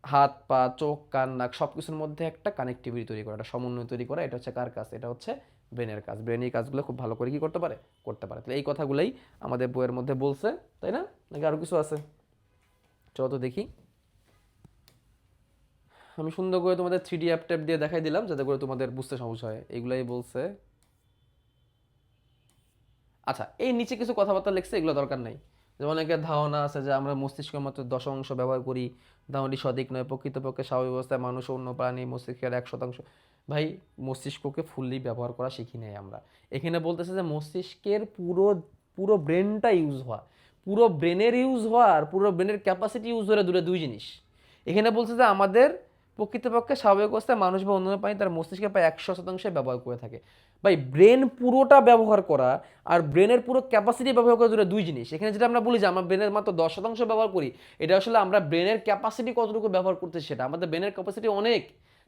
হাত, পা, চোখ, কান, নাক সব কিছুর মধ্যে একটা কানেক্টিভিটি তৈরি করা, একটা সমন্বয় তৈরি করা, এটা হচ্ছে কার কাজ? এটা হচ্ছে ব্রেনের কাজ। ব্রেন এই কাজগুলো খুব ভালো করে কি করতে পারে? করতে পারে। তাহলে এই কথাগুলোই আমাদের বইয়ের মধ্যে বলছে, তাই না? নাকি আরও কিছু আছে? চলো তো দেখি। আমি সুন্দর করে তোমাদের 3D অ্যাপ ট্যাপ দিয়ে দেখাই দিলাম, যাতে করে তোমাদের বুঝতে সমস্যা হয়। এইগুলাই বলছে। আচ্ছা, এই নিচে কিছু কথাবার্তা লিখছে, এগুলো দরকার নাই। যেমন অনেকের ধারণা আছে যে আমরা মস্তিষ্কের মাত্র 10 অংশ ব্যবহার করি, ধারণাটি সঠিক নয়। প্রকৃতপক্ষে স্বাভাবিক অবস্থায় মানুষ ও অন্য প্রাণী মস্তিষ্কের 1%। ভাই, মস্তিষ্ককে ফুললি ব্যবহার করা শিখি নাই আমরা। এখানে বলতেছে যে মস্তিষ্কের পুরো পুরো ব্রেনটা ইউজ হওয়া, পুরো ব্রেনের ইউজ হওয়া আর পুরো ব্রেনের ক্যাপাসিটি ইউজ হওয়া দুই জিনিস। এখানে বলছে যে আমাদের প্রকৃতপক্ষে স্বাভাবিক অবস্থায় মানুষ বা অন্যান্য প্রাণী তার মস্তিষ্কের প্রায় 100% ব্যবহার করে থাকে। ভাই, ব্রেন পুরোটা ব্যবহার করা আর ব্রেনের পুরো ক্যাপাসিটি ব্যবহার করা দুই জিনিস। এখানে যেটা আমরা বলি যে আমরা ব্রেনের মাত্র 10% ব্যবহার করি, এটা আসলে আমরা ব্রেনের ক্যাপাসিটি কতটুকু ব্যবহার করতেছি সেটা। আমাদের ব্রেনের ক্যাপাসিটি অনেক,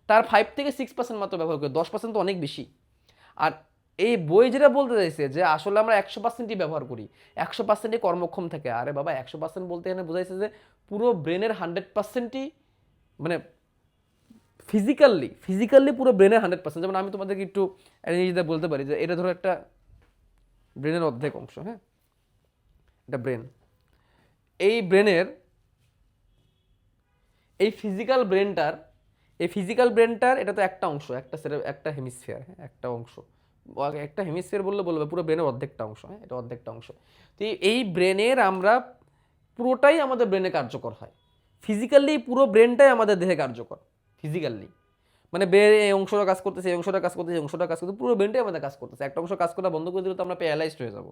তার 5 থেকে 6% মাত্র ব্যবহার করি, 10% তো অনেক বেশি। আর এই বই যেটা বলতে চাইছে যে আসলে আমরা 100%ই ব্যবহার করি, 100%ই কর্মক্ষম থাকে। আরে বাবা, 100% বলতে এখানে বোঝাইছে যে পুরো ব্রেনের 100%ই, মানে ফিজিক্যালি পুরো ব্রেনের 100%। যেমন আমি তোমাদেরকে একটু জিনিসটা বলতে পারি যে এটা ধরো একটা ব্রেনের অর্ধেক অংশ, হ্যাঁ, এটা ব্রেন। এই ব্রেনের এই ফিজিক্যাল ব্রেনটার এটা তো একটা অংশ, একটা হেমিস্ফিয়ার, হ্যাঁ, একটা অংশ। একটা হেমিস্ফিয়ার বললে বলবে পুরো ব্রেনের অর্ধেকটা অংশ, হ্যাঁ, এটা অর্ধেকটা অংশ। তো এই ব্রেনের আমরা পুরোটাই আমাদের ব্রেনে কার্যকর হয়। ফিজিক্যালি পুরো ব্রেনটাই আমাদের দেহে কার্যকর, ফিজিক্যালি। মানে ব্রেন এই অংশটা কাজ করতেছে, এই অংশটা কাজ করতেছে, এই অংশটা কাজ করতেছে, পুরো ব্রেনটাই আমাদের কাজ করতেছে। একটা অংশ কাজ করা বন্ধ করে দিলে তো আমরা প্যারালাইজড হয়ে যাব,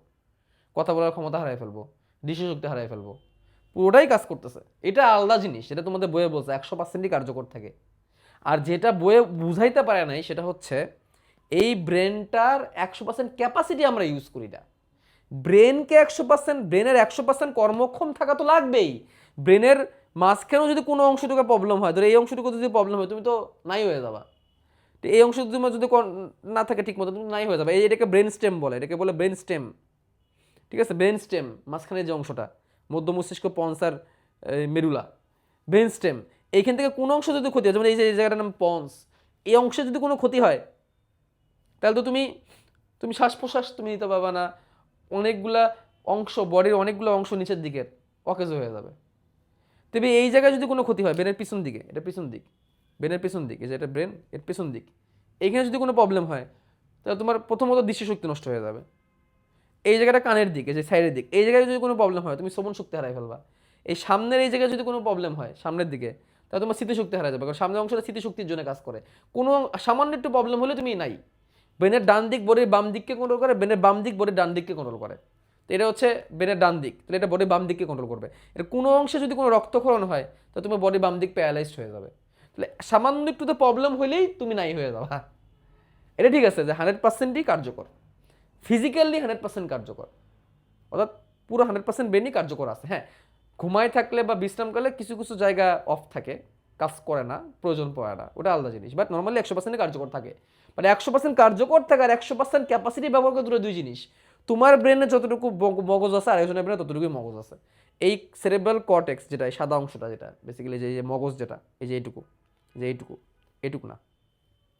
কথা বলার ক্ষমতা হারাই ফেলবো, দৃষ্টিশক্তি হারাই ফেলবো। পুরোটাই কাজ করতেছে, এটা আলাদা জিনিস। এটা তোমাদের বইয়ে বলছে 100%ই কার্যকর থাকে। আর যেটা বইয়ে বুঝাইতে পারে নাই সেটা হচ্ছে এই ব্রেনটার 100% ক্যাপাসিটি আমরা ইউজ করি না। ব্রেনকে 100%, ব্রেনের 100% কর্মক্ষম থাকা তো লাগবেই। ব্রেনের মাঝখানেও যদি কোনো অংশটুকু প্রবলেম হয়, ধরো এই অংশটুকু যদি প্রবলেম হয়, তুমি তো নাই হয়ে যাবা। তো এই অংশ যদি না থাকে ঠিক মতো, তুমি নাই হয়ে যাবে। এটাকে ব্রেন স্টেম বলে, এটাকে বলে ব্রেন স্টেম। ঠিক আছে? ব্রেন স্টেম, মাঝখানে যে অংশটা, মধ্য মস্তিষ্ক, পন্স আর মেরুলা, ব্রেন স্টেম। এইখান থেকে কোনো অংশ যদি ক্ষতি হয়, যেমন এই যে জায়গাটার নাম পন্স, এই অংশে যদি কোনো ক্ষতি হয়, তাহলে তো তুমি শ্বাস প্রশ্বাস তুমি নিতে পারবা না। অনেকগুলা অংশ, বডির অনেকগুলো অংশ নিচের দিকের অকেজ হয়ে যাবে। তবে এই জায়গায় যদি কোনো ক্ষতি হয়, ব্রেনের পিছন দিকে, এটা পিছন দিক, ব্রেনের পিছন দিক, এই যে এটা ব্রেন, এর পিছন দিক, এইখানে যদি কোনো প্রবলেম হয় তাহলে তোমার প্রথমত দৃষ্টিশক্তি নষ্ট হয়ে যাবে। এই জায়গাটা কানের দিকে, যে সাইডের দিক, এই জায়গায় যদি কোনো প্রবলেম হয় তুমি শ্রবণ শক্তি হারাই ফেলবা। এই সামনের এই জায়গায় যদি কোনো প্রবলেম হয় সামনের দিকে, তাহলে তোমার স্মৃতিশক্তি হারা যাবে, কারণ সামনের অংশটা স্মৃতিশক্তির জন্য কাজ করে। কোনো সামান্য একটু প্রবলেম হলে তুমি নাই। ব্রেনের ডান দিক বডির বাম দিককে কন্ট্রোল করে, ব্রেনের বাম দিক বডির ডান দিককে কন্ট্রোল করে। তো এটা হচ্ছে ব্রেনের ডান দিক, তাহলে এটা বডির বাম দিককে কন্ট্রোল করবে। এর কোনো অংশে যদি কোনো রক্তক্ষরণ হয় তো তোমার বডির বাম দিক প্যারালাইজড হয়ে যাবে। তাহলে সামান্য একটু তো প্রবলেম হলেই তুমি নাই হয়ে যাবা। এটা ঠিক আছে যে 100%ই কার্যকর, ফিজিক্যালি 100% কার্যকর, অর্থাৎ পুরো 100% ব্রেনই কার্যকর আছে। হ্যাঁ, ঘুমায় থাকলে বা বিশ্রাম করলে কিছু কিছু জায়গা অফ থাকে, কাজ করে না, প্রয়োজন পড়ে না, ওটা আলাদা জিনিস। বাট নর্মালি 100% কার্যকর থাকে। বাট 100% কার্যকর থাকে আর 100% ক্যাপাসিটি ব্যবহার করে দুটো দুই জিনিস। তোমার ব্রেনে যতটুকু মগজ আছে আরেকজনের ব্রেনে ততটুকুই মগজ আছে। এই সেরেব্রাল কর্টেক্স যেটা, এই সাদা অংশটা যেটা বেসিক্যালি যে মগজ যেটা, এই যে এইটুকু, যে এইটুকু, এইটুকু না,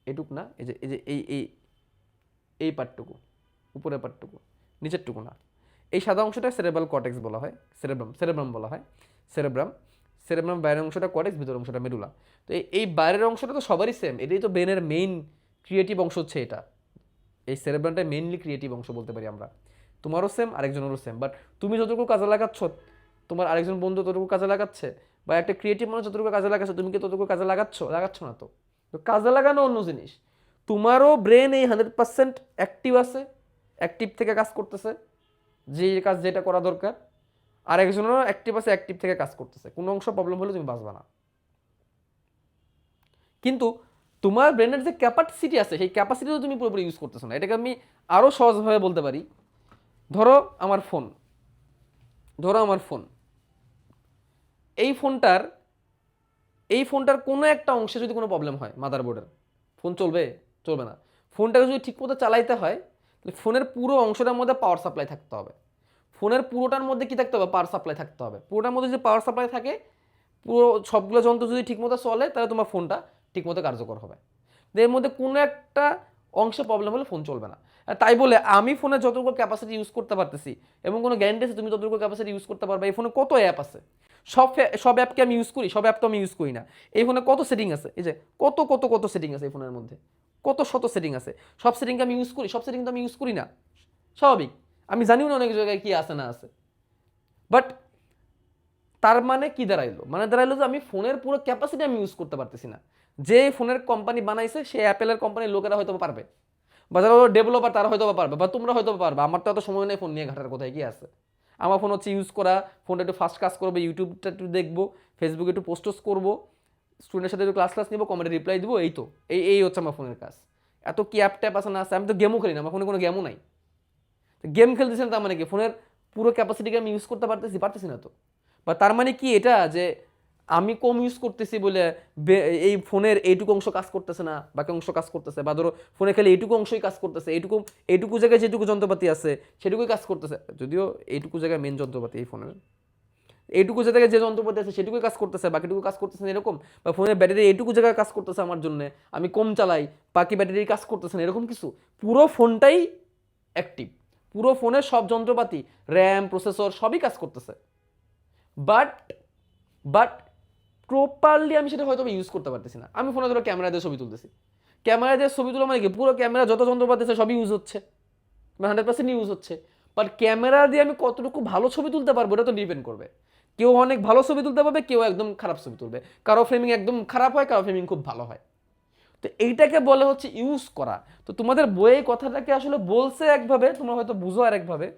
এইটুকু না, এই যে এই যে এই এই এই পার্টটুকু, উপরের পার্টটুকু, নিচেরটুকু না, এই সাদা অংশটা সেরেব্রাল কর্টেক্স বলা হয়, সেরেব্রাম বলা হয়, সেরেব্রাম বাইরের অংশটা কর্টেক্স, ভিতরের অংশটা মেডুলা। তো এই বাইরের অংশটা তো সবারই সেম, এটাই তো ব্রেনের মেইন ক্রিয়েটিভ অংশ হচ্ছে এটা। এই সেরেব্রামটা মেইনলি ক্রিয়েটিভ অংশ বলতে পারি আমরা। তোমারও সেম, আরেকজনেরও সেম, বাট তুমি যতটুকু কাজে লাগাচ্ছ তোমার আরেকজন বন্ধু ততটুকু কাজে লাগাচ্ছে, বা একটা ক্রিয়েটিভ মানুষ যতটুকু কাজে লাগাচ্ছে তুমি কি ততটুকু কাজে লাগাচ্ছ না। তো কাজে লাগানো অন্য জিনিস। তোমারও ব্রেন এই 100% অ্যাক্টিভ আছে, অ্যাক্টিভ থেকে কাজ করতেছে, যে কাজ যেটা করা দরকার। আর একজনেরও অ্যাক্টিভ আছে, অ্যাক্টিভ থেকে কাজ করতেছে। কোনো অংশ প্রবলেম হলে তুমি বাঁচবা না। কিন্তু তোমার ব্রেনের যে ক্যাপাসিটি আছে সেই ক্যাপাসিটি তুমি পুরোপুরি ইউজ করতেছো না। এটাকে আমি আরও সহজভাবে বলতে পারি। ধরো আমার ফোন, এই ফোনটার কোনো একটা অংশে যদি কোনো প্রবলেম হয়, মাদারবোর্ডের, ফোন চলবে না। ফোনটাকে যদি ঠিকমতো চালাইতে হয় তাহলে ফোনের পুরো অংশটার মধ্যে পাওয়ার সাপ্লাই থাকতে হবে। ফোনের পুরোটার মধ্যে কি থাকতে হবে? পাওয়ার সাপ্লাই থাকতে হবে। পুরোটার মধ্যে যদি পাওয়ার সাপ্লাই থাকে, পুরো সবগুলো যন্ত্র যদি ঠিকমতো চলে, তাহলে তোমার ফোনটা ঠিকমতো কার্যকর হবে। এর মধ্যে কোনো একটা অংশে প্রবলেম হলে ফোন চলবে না। আর তাই বলে আমি ফোনে যতটুকু ক্যাপাসিটি ইউজ করতে পারতেছি এবং কোনো গ্যারান্টি আছে তুমি ততটুকু ক্যাপাসিটি ইউজ করতে পারবে? এই ফোনে কত অ্যাপ আছে, সব অ্যাপকে আমি ইউজ করি? সব অ্যাপ তো আমি ইউজ করি না। এই ফোনে কত সেটিং আছে, এই যে কত কত কত সেটিং আছে এই ফোনের মধ্যে, কত শত সেটিং আছে। সব সেটিংকে আমি ইউজ করি? সব সেটিং তো আমি ইউজ করি না, স্বাভাবিক। আমি জানিও না অনেক জায়গায় কি আছে না আছে। বাট তার মানে কি দাঁড়াইলো? মানে দাঁড়াইলো যে আমি ফোনের পুরো ক্যাপাসিটি আমি ইউজ করতে পারতেছি না। যে ফোনের কোম্পানি বানাইছে সে অ্যাপেলের কোম্পানির লোকেরা হয়তো পারবে, বা যারা ডেভেলপার তারা হয়তো পারবে, বা তোমরা হয়তো পারবে। আমার তো এত সময় নেই ফোন নিয়ে ঘাটার, কোথায় কি আছে। আমার ফোন হচ্ছে ইউজ করা, ফোনটা একটু ফাস্ট কাজ করবে, ইউটিউবটা একটু দেখবো, ফেসবুকে একটু পোস্টোস করবো, স্টুডেন্টের সাথে একটু ক্লাস নিবো, কমেন্টে রিপ্লাই দিবো, এই তো এই হচ্ছে আমার ফোনের কাজ। এত কি অ্যাপ ট্যাপ আছে না আছে? আমি তো গেমও খেলি না, আমার ফোনে কোনো গেমও নাই। গেম খেলতেছি না তার মানে কি ফোনের পুরো ক্যাপাসিটিকে আমি ইউজ করতে পারতেছি না তো? বা তার মানে কি এটা যে আমি কম ইউজ করতেছি বলে এই ফোনের এইটুকু অংশ কাজ করতেছে না, বাকি অংশ কাজ করতেছে? বা ধরো ফোনে খেলে এইটুকু অংশই কাজ করতেছে, এইটুকু জায়গায় যেটুকু যন্ত্রপাতি আছে সেটুকুই কাজ করতেছে, যদিও এইটুকু জায়গায় মেন যন্ত্রপাতি এই ফোনের, এইটুকু জায়গায় যে যন্ত্রপাতি আছে সেটুকুই কাজ করতেছে, বাকিটুকু কাজ করতেছে না এরকম? বা ফোনের ব্যাটারি এইটুকু জায়গায় কাজ করতেছে আমার জন্য, আমি কম চালাই, বাকি ব্যাটারি কাজ করতেছে না, এরকম কিছু? পুরো ফোনটাই অ্যাক্টিভ, পুরো ফোনের সব যন্ত্রপাতি, র্যাম, প্রসেসর সবই কাজ করতেছে। বাট বাট প্রপারলি আমি সেটা হয়তো ইউজ করতে পারতেছি না। আমি ফোনে ধরো ক্যামেরা দিয়ে ছবি তুলতেছি, ক্যামেরা দিয়ে ছবি তোলা মানে কি পুরো ক্যামেরা যত যন্ত্রপাতি আছে সবই ইউজ হচ্ছে, 100% ইউজ হচ্ছে। বাট ক্যামেরা দিয়ে আমি কতটুকু ভালো ছবি তুলতে পারবো এটা তো ডিপেন্ড করবে। কেউ অনেক ভালো ছবি তুলতে পারবে, কেউ একদম খারাপ ছবি তুলবে, কারো ফ্রেমিং একদম খারাপ হয়, কারো ফ্রেমিং খুব ভালো হয়। তো এইটাকে বলে হচ্ছে ইউজ করা। তো তোমাদের বইয়ে কথাটাকে আসলে বলছে একভাবে, তোমরা হয়তো বুঝো আর একভাবে,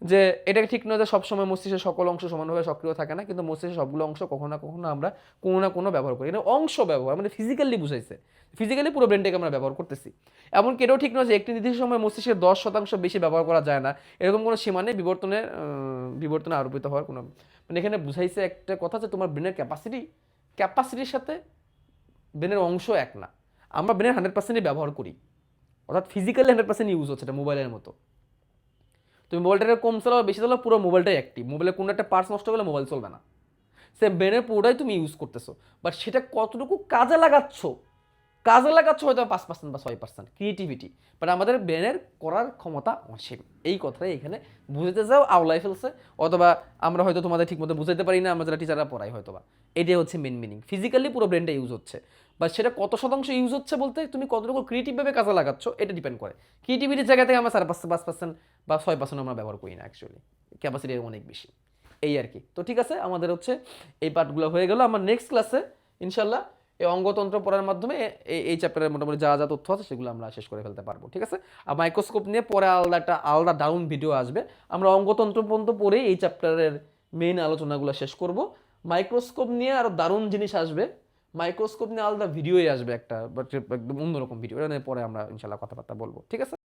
যে এটা ঠিক নয় যে সবসময় মস্তিষ্কের সকল অংশ সমানভাবে সক্রিয় থাকে না, কিন্তু মস্তিষ্কের সবগুলো অংশ কখনো না কখনো আমরা কোনো না কোনো ব্যবহার করি। এটা অংশ ব্যবহার মানে ফিজিক্যালি বুঝাইছে, ফিজিক্যালি পুরো ব্রেনটাকে আমরা ব্যবহার করতেছি। এমনকি এটাও ঠিক নয় যে একটি নির্দিষ্ট সময় মস্তিষ্কের 10% বেশি ব্যবহার করা যায় না, এরকম কোনো সীমা নেই বিবর্তনে আরোপিত হওয়ার কোনো। মানে এখানে বুঝাইছে একটা কথা যে তোমার ব্রেনের ক্যাপাসিটির সাথে ব্রেনের অংশ এক না। আমরা ব্রেনের 100%ই ব্যবহার করি, অর্থাৎ ফিজিক্যালি 100% ইউজ হচ্ছে, এটা মোবাইলের মতো। তুমি মোবাইলটাকে কম চালাও বেশি চালাও, পুরো মোবাইলটাই অ্যাক্টিভ। মোবাইলে কোনো একটা পার্টস নষ্ট করলে মোবাইল চলবে না। সে ব্রেনের পুরোটাই তুমি ইউজ করতেছো, বাট সেটা কতটুকু কাজে লাগাচ্ছ হয়তো 5% বা 6% ক্রিয়েটিভিটি, বাট আমাদের ব্রেনের করার ক্ষমতা অসীম। এই কথাটাই এখানে বুঝতে যাও আওলাই ফেলছে, অথবা আমরা হয়তো তোমাদের ঠিকমতো বুঝাইতে পারি না, আমরা যারা টিচাররা পড়াই হয়তো বা। এটাই হচ্ছে মেন মিনিং। ফিজিক্যালি পুরো ব্রেনটা ইউজ হচ্ছে, বা সেটা কত শতাংশ ইউজ হচ্ছে বলতে তুমি কতটুকু ক্রিয়েটিভভাবে কাজে লাগাচ্ছ এটা ডিপেন্ড করে। ক্রিয়েটিভিটির জায়গা থেকে আমরা 5% বা 6% আমরা ব্যবহার করি না অ্যাকচুয়ালি, ক্যাপাসিটি অনেক বেশি, এই আর কি। তো ঠিক আছে, আমাদের হচ্ছে এই পার্টগুলো হয়ে গেল। আমার নেক্সট ক্লাসে ইনশাল্লাহ এই অঙ্গতন্ত্র পড়ার মাধ্যমে এই চ্যাপ্টারের মোটামুটি যা যা তথ্য আছে সেগুলো আমরা শেষ করে ফেলতে পারবো, ঠিক আছে। আর মাইক্রোস্কোপ নিয়ে পরে আলাদা ডাউন ভিডিও আসবে। আমরা অঙ্গতন্ত্র পর্যন্ত পড়েই এই চ্যাপ্টারের মেইন আলোচনাগুলো শেষ করব। মাইক্রোস্কোপ নিয়ে আরও দারুণ জিনিস আসবে, মাইক্রোস্কোপ নিয়ে আলাদা ভিডিওই আসবে একটা, বাট একদম অন্যরকম ভিডিও, এটা নিয়ে পরে আমরা ইনশাল্লাহ কথাবার্তা বলবো, ঠিক আছে।